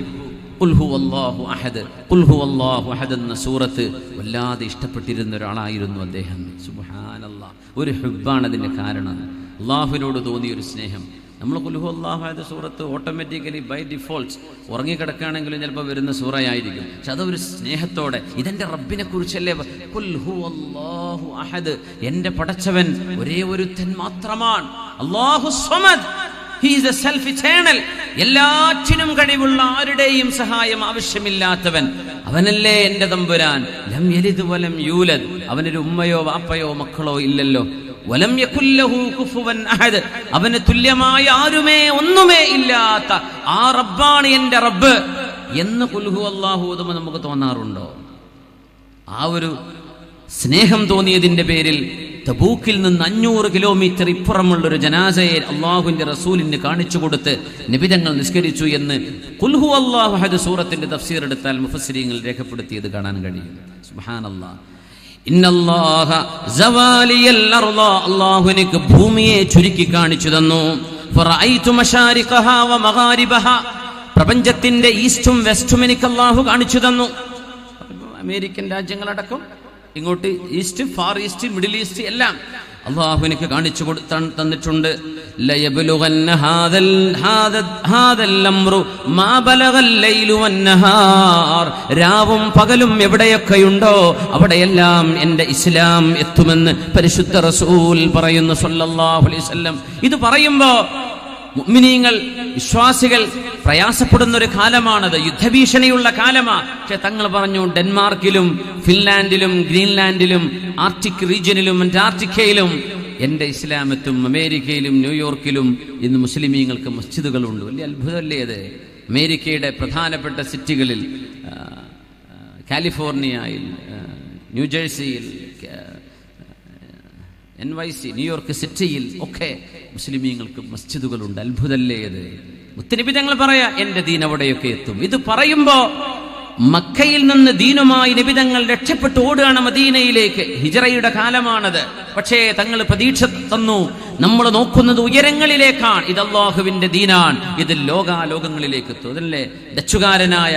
ഖുൽ ഹുവല്ലാഹു അഹദ്, ഖുൽ ഹുവല്ലാഹു അഹദ് എന്ന സൂറത്ത് വല്ലാതെ ഇഷ്ടപ്പെട്ടിരുന്ന ഒരാളായിരുന്നു അദ്ദേഹം. സുബ്ഹാനല്ലാഹ്, ഒരു ഹുബ്ബാണ് അതിന്റെ കാരണം, അല്ലാഹുവിനോട് തോന്നിയ ഒരു സ്നേഹം. നമ്മൾ ഖുൽ ഹുവല്ലാഹു അഹദ് സൂറത്ത് ഓട്ടോമാറ്റിക്കലി ബൈ ഡിഫോൾട്ട് ഉറങ്ങിക്കിടക്കുകയാണെങ്കിലും ചിലപ്പോൾ വരുന്ന സൂറയായിരിക്കും. പക്ഷെ അതൊരു സ്നേഹത്തോടെ, ഇതെന്റെ റബ്ബിനെ കുറിച്ചല്ലേ, ഖുൽ ഹുവല്ലാഹു അഹദ്, എന്റെ പടച്ചവൻ ഒരേ ഒരുത്തൻ മാത്രമാണ്, അല്ലാഹു സ്വമദ്, he is a self eternal, എല്ലാറ്റിനും കഴിവുള്ള, ആരുടെയും സഹായം ആവശ്യമില്ലാത്തവൻ, അവനല്ലേ എന്റെ തമ്പുരാൻ. ലം യലിദ് വലം യൂലദ്, അവനൊരു ഉമ്മയോ വാപ്പയോ മക്കളോ ഇല്ലല്ലോ. വലം യകുൽ ലഹു കുഫുവൻ അഹദ്, അവന് തുല്യമായ ആരുമേ ഒന്നുമേ ഇല്ലാത്ത ആ റബ്ബാണ് എന്റെ റബ്ബ്. എന്ന് ഖുൽ ഹുവല്ലാഹു ഓതുമ്പോൾ നമുക്ക് തോന്നാറുണ്ടോ? ആ ഒരു സ്നേഹം തോന്നിയതിന്റെ പേരിൽ തബൂക്കിൽ നിന്ന് 500 കിലോമീറ്റർ ഇപ്പുറമുള്ളൊരു ജനാസയെ അള്ളാഹുവിന്റെ റസൂലിന് കാണിച്ചു കൊടുത്ത് നബിതങ്ങൾ നിസ്കരിച്ചു എന്ന് ഖുൽ ഹുവല്ലാഹു അഹദ് സൂറത്തിന്റെ തഫ്സീർ എടുത്താൽ മുഫസ്സിരീങ്ങൾ രേഖപ്പെടുത്തിയത് കാണാൻ കഴിയും. സുബ്ഹാനല്ലാഹ്. ഇന്നല്ലാഹ സവാലിയൽ അർള, അല്ലാഹു എനിക്ക് ഭൂമിയെ ചുരുക്കി കാണിച്ചു തന്നു. ഫറഅയ്തു മശാരിഖഹാ വ മഗാരിബഹാ, പ്രപഞ്ചത്തിന്റെ ഈസ്റ്റും വെസ്റ്റും എനിക്ക് അല്ലാഹു കാണിച്ചു തന്നു. അമേരിക്കൻ രാജ്യങ്ങളടക്കം ഇങ്ങോട്ട് east, far east, middle east എല്ലാം അല്ലാഹു എനിക്ക് കാണിച്ചു തന്നിട്ടുണ്ട്. ലയബ്ലുഗന്ന ഹാദൽ അംറു മാ ബലഗൽ ലൈലു വന്നഹാർ, രാവും പകലും എവിടെയൊക്കെയുണ്ടോ അവിടെയെല്ലാം എൻ്റെ ഇസ്ലാം എത്തുമെന്ന് പരിശുദ്ധ റസൂൽ പറയുന്നു സല്ലല്ലാഹു അലൈഹി വസല്ലം. ഇത് പറയുമ്പോ മുഅ്മിനീങ്ങൾ, വിശ്വാസികൾ പ്രയാസപ്പെടുന്ന ഒരു കാലമാണത്, യുദ്ധഭീഷണിയുള്ള കാലമാ. പക്ഷെ തങ്ങൾ പറഞ്ഞു, ഡെൻമാർക്കിലും ഫിൻലാൻഡിലും ഗ്രീൻലാൻഡിലും ആർട്ടിക് റീജിയനിലും അന്റാർട്ടിക്കയിലും എൻ്റെ ഇസ്ലാമത്തും, അമേരിക്കയിലും ന്യൂയോർക്കിലും ഇന്ന് മുസ്ലിമീങ്ങൾക്ക് മസ്ജിദുകളുണ്ട്. വലിയ അത്ഭുതമല്ലേ അത്? അമേരിക്കയുടെ പ്രധാനപ്പെട്ട സിറ്റികളിൽ, കാലിഫോർണിയയിൽ, ന്യൂജേഴ്സിയിൽ, NYC, ന്യൂയോർക്ക് സിറ്റിയിൽ ഒക്കെ മുസ്ലിമീങ്ങൾക്ക് മസ്ജിദുകളുണ്ട്. അത്ഭുതമല്ലേ അത്? മുത്തനബി തങ്ങൾ പറയാ, എന്റെ ദീൻ അവിടെയൊക്കെ എത്തും. ഇത് പറയുമ്പോ മക്കയിൽ നിന്ന് ദീനുമായി നബിതങ്ങൾ രക്ഷപ്പെട്ട് ഓടുകയാണ് മദീനയിലേക്ക്. ഹിജറയുടെ കാലമാണത്. പക്ഷേ തങ്ങൾ പ്രതീക്ഷ തന്നു, നമ്മൾ നോക്കുന്നത് ഉയരങ്ങളിലേക്കാണ്. ഇത് അല്ലാഹുവിന്റെ ദീനാണ്, ഇത് ലോകാലോകങ്ങളിലേക്ക് എത്തും. അതല്ലേ ഡച്ചുകാരനായ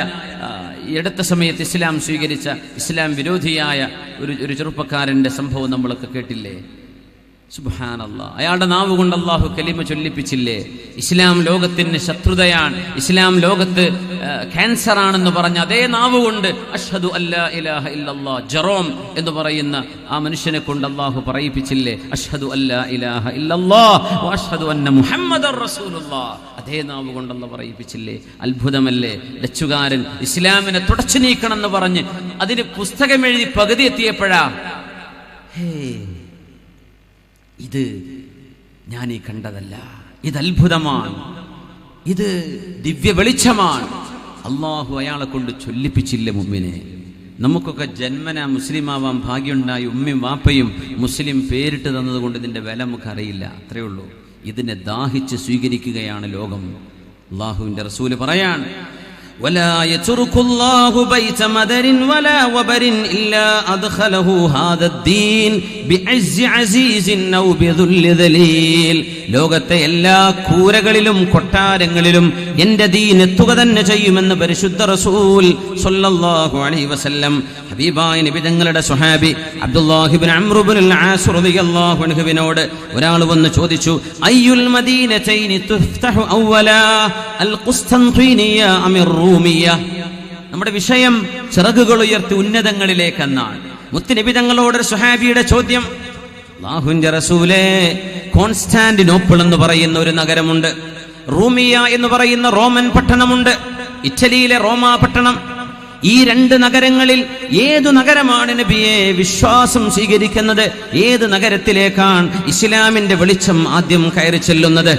ഈ അടുത്ത സമയത്ത് ഇസ്ലാം സ്വീകരിച്ച, ഇസ്ലാം വിരോധിയായ ഒരു ചെറുപ്പക്കാരന്റെ സംഭവം നമ്മളൊക്കെ കേട്ടില്ലേ? സുബ്ഹാനല്ലാഹ്. അയാളുടെ നാവ് കൊണ്ട് അല്ലാഹു കലിമ ചൊല്ലിപ്പിച്ചില്ലേ? ഇസ്ലാം ലോകത്തിന് ശത്രുതയാണ്, ഇസ്ലാം ലോകത്ത് ക്യാൻസർ ആണെന്ന് പറഞ്ഞ അതേ നാവ് കൊണ്ട് അഷ്ഹദു അല്ലാ ഇലാഹ ഇല്ലല്ലാഹ്, ജെറോം എന്ന് പറയുന്ന ആ മനുഷ്യനെ കൊണ്ട് അല്ലാഹു പറയിപ്പിച്ചില്ലേ? അഷ്ഹദു അല്ലാ ഇലാഹ ഇല്ലല്ലാഹ് വ അഷ്ഹദു അന്ന മുഹമ്മദർ റസൂലുള്ളാഹ്. അതേ നാവ് കൊണ്ട് അല്ലാഹു പറയിപ്പിച്ചില്ലേ? അത്ഭുതമല്ലേ? ഡച്ചുകാരൻ ഇസ്ലാമിനെ തുടച്ചു നീക്കണം എന്ന് പറഞ്ഞ് അതിന് പുസ്തകം എഴുതി പകുതി എത്തിയപ്പോഴാ, ഇത് ഞാൻ ഈ കണ്ടതല്ല, ഇത് അത്ഭുതമാണ്, ഇത് ദിവ്യ വെളിച്ചമാണ്. അള്ളാഹു അയാളെ കൊണ്ട് ചൊല്ലിപ്പിച്ചില്ല മുഅ്മിനെ. നമുക്കൊക്കെ ജന്മനാ മുസ്ലിമാവാൻ ഭാഗ്യമുണ്ടായി ഉമ്മയും വാപ്പയും മുസ്ലിം പേരിട്ട് തന്നതുകൊണ്ട് ഇതിന്റെ വില നമുക്കറിയില്ല. അത്രയേ ഉള്ളൂ. ഇതിനെ ദാഹിച്ച് സ്വീകരിക്കുകയാണ് ലോകം. അള്ളാഹുവിന്റെ റസൂല് പറയാണ്, ولا يترك الله بيت مدر ولا وبر إلا أدخله هذا الدين بعز عزيز أو بذل ذليل. ലോകത്തെ എല്ലാ കൂരകളിലും കൊട്ടാരങ്ങളിലും എൻ്റെ ദീൻ എത്തുക തന്നെ ചെയ്യുമെന്ന് പരിശുദ്ധ റസൂൽ സ്വല്ലല്ലാഹു അലൈഹി വസല്ലം. ഹബീബായ നബി തങ്ങളുടെ സ്വഹാബി അബ്ദുല്ലാഹി ഇബ്നു അംർ ഇബ്നുൽ ആസ് റളിയല്ലാഹു അൻഹുവിനോട് ഒരാൾ വന്ന് ചോദിച്ചു, അയ്യുൽ മദീനതൈനി തുഫ്തഹു അവ്വലാ അൽ ഖുസ്തൻതീനിയ അമിർ റൂമിയ. നമ്മുടെ വിഷയം ചിറകുകൾ ഉയർത്തി ഉന്നതങ്ങളിലേക്കെന്നാണ്. മുത്തുനബി തങ്ങളോട് സ്വഹാബിയുടെ ചോദ്യം, അല്ലാഹുവിന്റെ റസൂലേ, കോൺസ്റ്റാന്റിനോപ്പിൾ എന്ന് പറയുന്ന ഒരു നഗരമുണ്ട്, റൂമിയ എന്ന് പറയുന്ന റോമൻ പട്ടണമുണ്ട്, ഇറ്റലിയിലെ റോമാ പട്ടണം. ഈ രണ്ട് നഗരങ്ങളിൽ ഏതു നഗരമാണ് നബിയെ വിശ്വാസം സ്വീകരിക്കുന്നത്? ഏത് നഗരത്തിലേക്കാണ് ഇസ്ലാമിന്റെ വെളിച്ചം ആദ്യം കയറി ചെല്ലുന്നത്?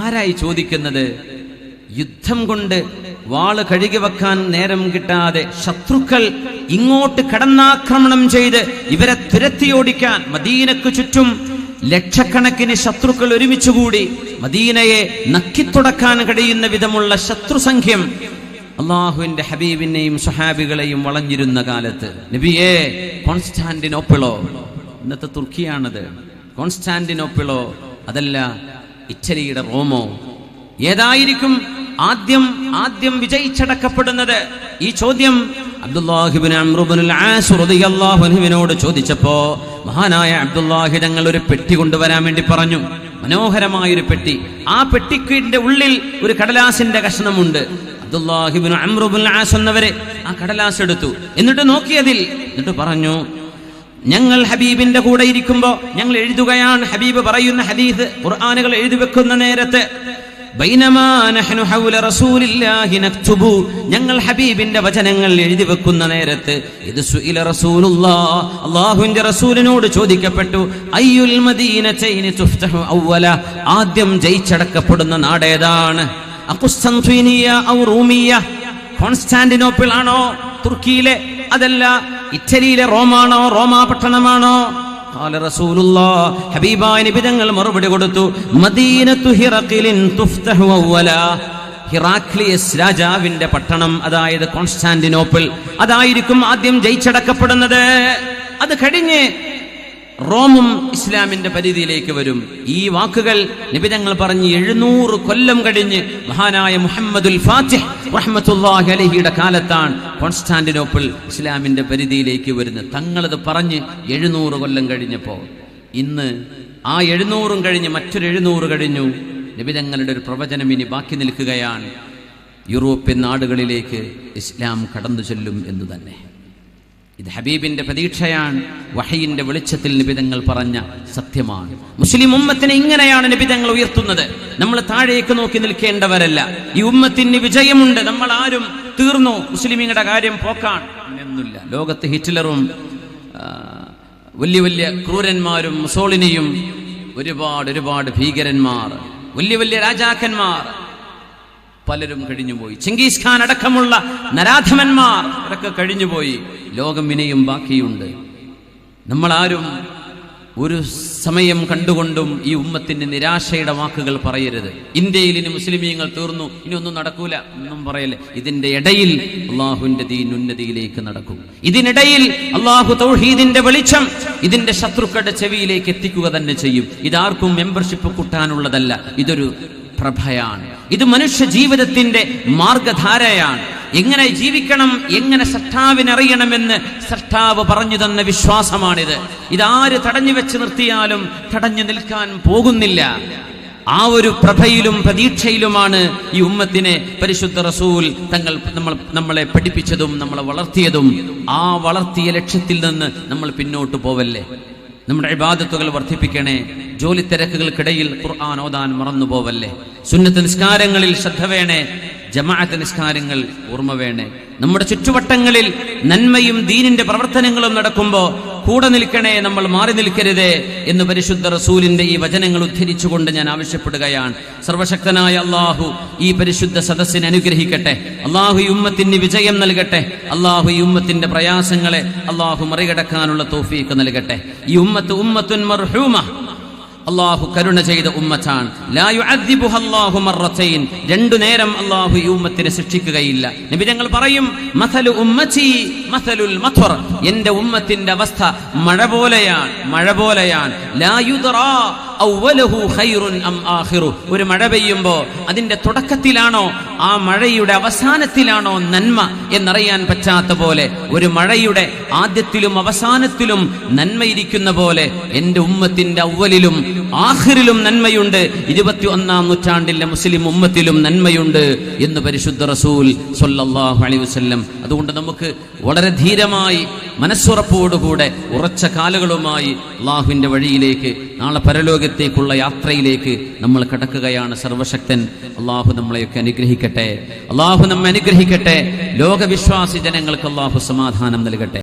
ആരായി ചോദിക്കുന്നത്? യുദ്ധം കൊണ്ട് വാള് കഴുകി വെക്കാൻ നേരം കിട്ടാതെ ശത്രുക്കൾ ഇങ്ങോട്ട് കടന്നാക്രമണം ചെയ്ത് ഇവരെ തുരത്തിയോടിക്കാൻ മദീനക്ക് ചുറ്റും ലക്ഷക്കണക്കിന് ശത്രുക്കൾ ഒരുമിച്ചുകൂടി മദീനയെ നക്കിത്തുടക്കാൻ കഴിയുന്ന വിധമുള്ള ശത്രുസംഖ്യം അള്ളാഹുവിന്റെ ഹബീബിനെയും സ്വഹാബികളെയും വളഞ്ഞിരുന്ന കാലത്ത് നബിയെ, കോൺസ്റ്റാന്റിനോപ്പിളോ, ഇന്നത്തെ തുർക്കിയാണത്, കോൺസ്റ്റാന്റിനോപ്പിളോ അതല്ല ഇറ്റലിയുടെ റോമോ, ഏതായിരിക്കും ആദ്യം വിജയിച്ചടക്കപ്പെടുന്നത്? ഈ ചോദ്യം അബ്ദുല്ലാഹി ഇബ്നു അംർ ഇബ്നുൽ ആസ് റളിയല്ലാഹു അൻഹുവിനോട് ചോദിച്ചപ്പോ മഹാനായ അബ്ദുല്ലാഹി തങ്ങൾ ഒരു പെട്ടി കൊണ്ടുവരാൻ വേണ്ടി പറഞ്ഞു. മനോഹരമായൊരു പെട്ടി. ആ പെട്ടിക്കിന്റെ ഉള്ളിൽ ഒരു കടലാസിന്റെ കഷ്ണമുണ്ട്. അബ്ദുല്ലാഹി ഇബ്നു അംർ ഇബ്നുൽ ആസ് എന്നവരെ ആ കടലാസ് എടുത്തു, എന്നിട്ട് നോക്കിയതിൽ, എന്നിട്ട് പറഞ്ഞു, ഞങ്ങൾ ഹബീബിന്റെ കൂടെ ഇരിക്കുമ്പോ ഞങ്ങൾ എഴുതുകയാണ് ഹബീബ് പറയുന്ന ഹദീസ്, ഖുർആനുകൾ എഴുതി വെക്കുന്ന നേരത്ത്, ബൈനമാ നഹ്നു ഹൗല റസൂലില്ലാഹി നക്തുബു, ഞങ്ങൾ ഹബീബിന്റെ വചനങ്ങൾ എഴുതി വെക്കുന്ന നേരത്ത്, ഇത് സുഇല റസൂലുള്ളാഹ്, അല്ലാഹുവിന്റെ റസൂലിനോട് ചോദിക്കപ്പെട്ടു, അയ്യുൽ മദീനതൈനി തുഫ്തഹു അവ്വല, ആദ്യം ജയിച്ചടക്കപ്പെടുന്ന നാട് ഏതാണ്? അഖുസ്തൻതീനിയ ഔ റൂമിയ, കോൺസ്റ്റാന്റിനോപ്പിൾ ആണോ തുർക്കിയിലെ, അതല്ല ഇറ്റലിയിലെ റോമാണോ, റോമാ പട്ടണമാണോ? ഹബീബായ നബി തങ്ങൾ മറുപടി കൊടുത്തു, മദീനത്തു ഹിറഖിലിൻ തുഫ്തഹു അവ്വലാ, ഹിറാക്ലിയസ് രാജാവിന്റെ പട്ടണം, അതായത് കോൺസ്റ്റാന്റിനോപ്പിൾ, അതായിരിക്കും ആദ്യം ജയിച്ചടക്കപ്പെടുന്നത്. അത് കഴിഞ്ഞ് റോമും ഇസ്ലാമിന്റെ പരിധിയിലേക്ക് വരും. ഈ വാക്കുകൾ നബി തങ്ങൾ പറഞ്ഞ് 700 കൊല്ലം കഴിഞ്ഞ് മഹാനായ മുഹമ്മദുൽ ഫാത്തിഹ് റഹ്മത്തുള്ളാഹി അലൈഹിയുടെ കാലത്താണ് കോൺസ്റ്റാന്റിനോപ്പിൾ ഇസ്ലാമിന്റെ പരിധിയിലേക്ക് വരുന്നത്. തങ്ങളത് പറഞ്ഞ് 700 കൊല്ലം കഴിഞ്ഞപ്പോൾ ഇന്ന് ആ 700 കഴിഞ്ഞ് മറ്റൊരു 700 കഴിഞ്ഞു. നബി തങ്ങളുടെ ഒരു പ്രവചനം ഇനി ബാക്കി നിൽക്കുകയാണ്, യൂറോപ്യൻ നാടുകളിലേക്ക് ഇസ്ലാം കടന്നു ചെല്ലും എന്ന് തന്നെ. ഇത് ഹബീബിന്റെ പ്രതീക്ഷയാണ്, വഹയിന്റെ വെളിച്ചത്തിൽ നിബിതങ്ങൾ പറഞ്ഞ സത്യമാണ്. മുസ്ലിം ഉമ്മത്തിനെ ഇങ്ങനെയാണ് നിബിതങ്ങൾ ഉയർത്തുന്നത്. നമ്മൾ താഴേക്ക് നോക്കി നിൽക്കേണ്ടവരല്ല. ഈ ഉമ്മത്തിന് വിജയമുണ്ട്, നമ്മൾ ആരും തീർന്നു, മുസ്ലിമീങ്ങളുടെ കാര്യം പോക്കാണ് എന്നൊന്നുമില്ല. ലോകത്ത് ഹിറ്റ്ലറും വലിയ വലിയ ക്രൂരന്മാരും മുസോളിനിയും ഒരുപാട് ഭീകരന്മാർ, വലിയ വലിയ രാജാക്കന്മാർ പലരും കഴിഞ്ഞുപോയി. ചെങ്കീസ് ഖാൻ അടക്കമുള്ള നരാധമന്മാർ അവരൊക്കെ കഴിഞ്ഞുപോയി. ലോകം ഇനിയും ബാക്കിയുണ്ട്. നമ്മളാരും ഒരു സമയം കണ്ടുകൊണ്ടും ഈ ഉമ്മത്തിന് നിരാശയുടെ വാക്കുകൾ പറയരുത്. ഇന്ത്യയിൽ ഇനി മുസ്ലിമീങ്ങൾ തീർന്നു, ഇനി ഒന്നും നടക്കൂല ഒന്നും പറയല്ലേ. ഇതിന്റെ ഇടയിൽ അള്ളാഹുവിന്റെ ദീൻ ഉന്നതിയിലേക്ക് നടക്കും. ഇതിനിടയിൽ അള്ളാഹു തൗഹീദിന്റെ വെളിച്ചം ഇതിന്റെ ശത്രുക്കളുടെ ചെവിയിലേക്ക് എത്തിക്കുക തന്നെ ചെയ്യും. ഇതാർക്കും മെമ്പർഷിപ്പ് കൂട്ടാനുള്ളതല്ല, ഇതൊരു പ്രഭയാണ്. ഇത് മനുഷ്യ ജീവിതത്തിന്റെ മാർഗധാരയാണ്. എങ്ങനെ ജീവിക്കണം, എങ്ങനെ സൃഷ്ടാവിനറിയണമെന്ന് സൃഷ്ടാവ് പറഞ്ഞു തന്ന വിശ്വാസമാണിത്. ഇതാര് തടഞ്ഞു വെച്ച് നിർത്തിയാലും തടഞ്ഞു നിൽക്കാൻ പോകുന്നില്ല. ആ ഒരു പ്രഭയിലും പ്രതീക്ഷയിലുമാണ് ഈ ഉമ്മത്തിനെ പരിശുദ്ധ റസൂൽ നമ്മളെ പഠിപ്പിച്ചതും നമ്മളെ വളർത്തിയതും. ആ വളർത്തിയ ലക്ഷ്യത്തിൽ നിന്ന് നമ്മൾ പിന്നോട്ട് പോവല്ലേ. നമ്മുടെ ഇബാദത്തുകൾ വർദ്ധിപ്പിക്കണേ. ജോലി തിരക്കുകൾക്കിടയിൽ ഖുർആൻ ഓതാൻ മറന്നു പോവല്ലേ. സുന്നത്ത് നിസ്കാരങ്ങളിൽ ശ്രദ്ധ വേണേ. ജമാഅത്ത് നിസ്കാരങ്ങൾ ഓർമ്മ വേണേ. നമ്മുടെ ചുറ്റുവട്ടങ്ങളിൽ നന്മയും ദീനിന്റെ പ്രവർത്തനങ്ങളും നടക്കുമ്പോൾ കൂടെ നിൽക്കണേ, നമ്മൾ മാറി നിൽക്കരുതേ എന്ന് പരിശുദ്ധ റസൂലിന്റെ ഈ വചനങ്ങൾ ഉദ്ധരിച്ചുകൊണ്ട് ഞാൻ ആവശ്യപ്പെടുകയാണ്. സർവശക്തനായ അള്ളാഹു ഈ പരിശുദ്ധ സദസ്സിനെ അനുഗ്രഹിക്കട്ടെ. അള്ളാഹു ഈ ഉമ്മത്തിന് വിജയം നൽകട്ടെ. അള്ളാഹു ഈ ഉമ്മത്തിന്റെ പ്രയാസങ്ങളെ അള്ളാഹു മറികടക്കാനുള്ള തൗഫീഖ് നൽകട്ടെ. ഈ ഉമ്മത്തുൻ മർഹൂമ, അള്ളാഹു കരുണ ചെയ്ത ഉമ്മത്താണ്. ലാ യുഅദ്ദിബുഹ അല്ലാഹു മർറതൈൻ, രണ്ടു നേരം അള്ളാഹു ഈ ഉമ്മത്തിനെ ശിക്ഷിക്കുകയില്ല. നബി തങ്ങൾ പറയും, മസലു ഉമ്മത്തി മസലുൽ മത്വർ, എന്റെ ഉമ്മത്തിന്റെ അവസ്ഥ മഴ പോലെയാണ്. ലാ യുദ്റാ അവ്വലുഹു ഖൈറുൻ അം ആഖിറു, ഒരു മഴ പെയ്യുമ്പോൾ അതിന്റെ തുടക്കത്തിലാണോ ആ മഴയുടെ അവസാനത്തിലാണോ നന്മ എന്നറിയാൻ പറ്റാത്ത പോലെ, ഒരു മഴയുടെ ആദ്യത്തിലും അവസാനത്തിലും നന്മയിരിക്കുന്ന പോലെ എന്റെ ഉമ്മത്തിന്റെ അവ്വലിലും ആഖിറിലും നന്മയുണ്ട്. 21-ാം നൂറ്റാണ്ടിലെ മുസ്ലിം ഉമ്മത്തിലും നന്മയുണ്ട് എന്ന് പരിശുദ്ധ റസൂൽ സ്വല്ലല്ലാഹു അലൈഹി വസല്ലം. അതുകൊണ്ട് നമുക്ക് വളരെ ധീരമായി മനസ്സുറപ്പോടുകൂടെ ഉറച്ച കാലുകളുമായി അള്ളാഹുവിന്റെ വഴിയിലേക്ക്, നാളെ പരലോകത്തേക്കുള്ള യാത്രയിലേക്ക് നമ്മൾ കടക്കുകയാണ്. സർവശക്തൻ അള്ളാഹു നമ്മളെയൊക്കെ അനുഗ്രഹിക്കട്ടെ. അള്ളാഹു നമ്മെ അനുഗ്രഹിക്കട്ടെ. ലോകവിശ്വാസി ജനങ്ങൾക്ക് അള്ളാഹു സമാധാനം നൽകട്ടെ.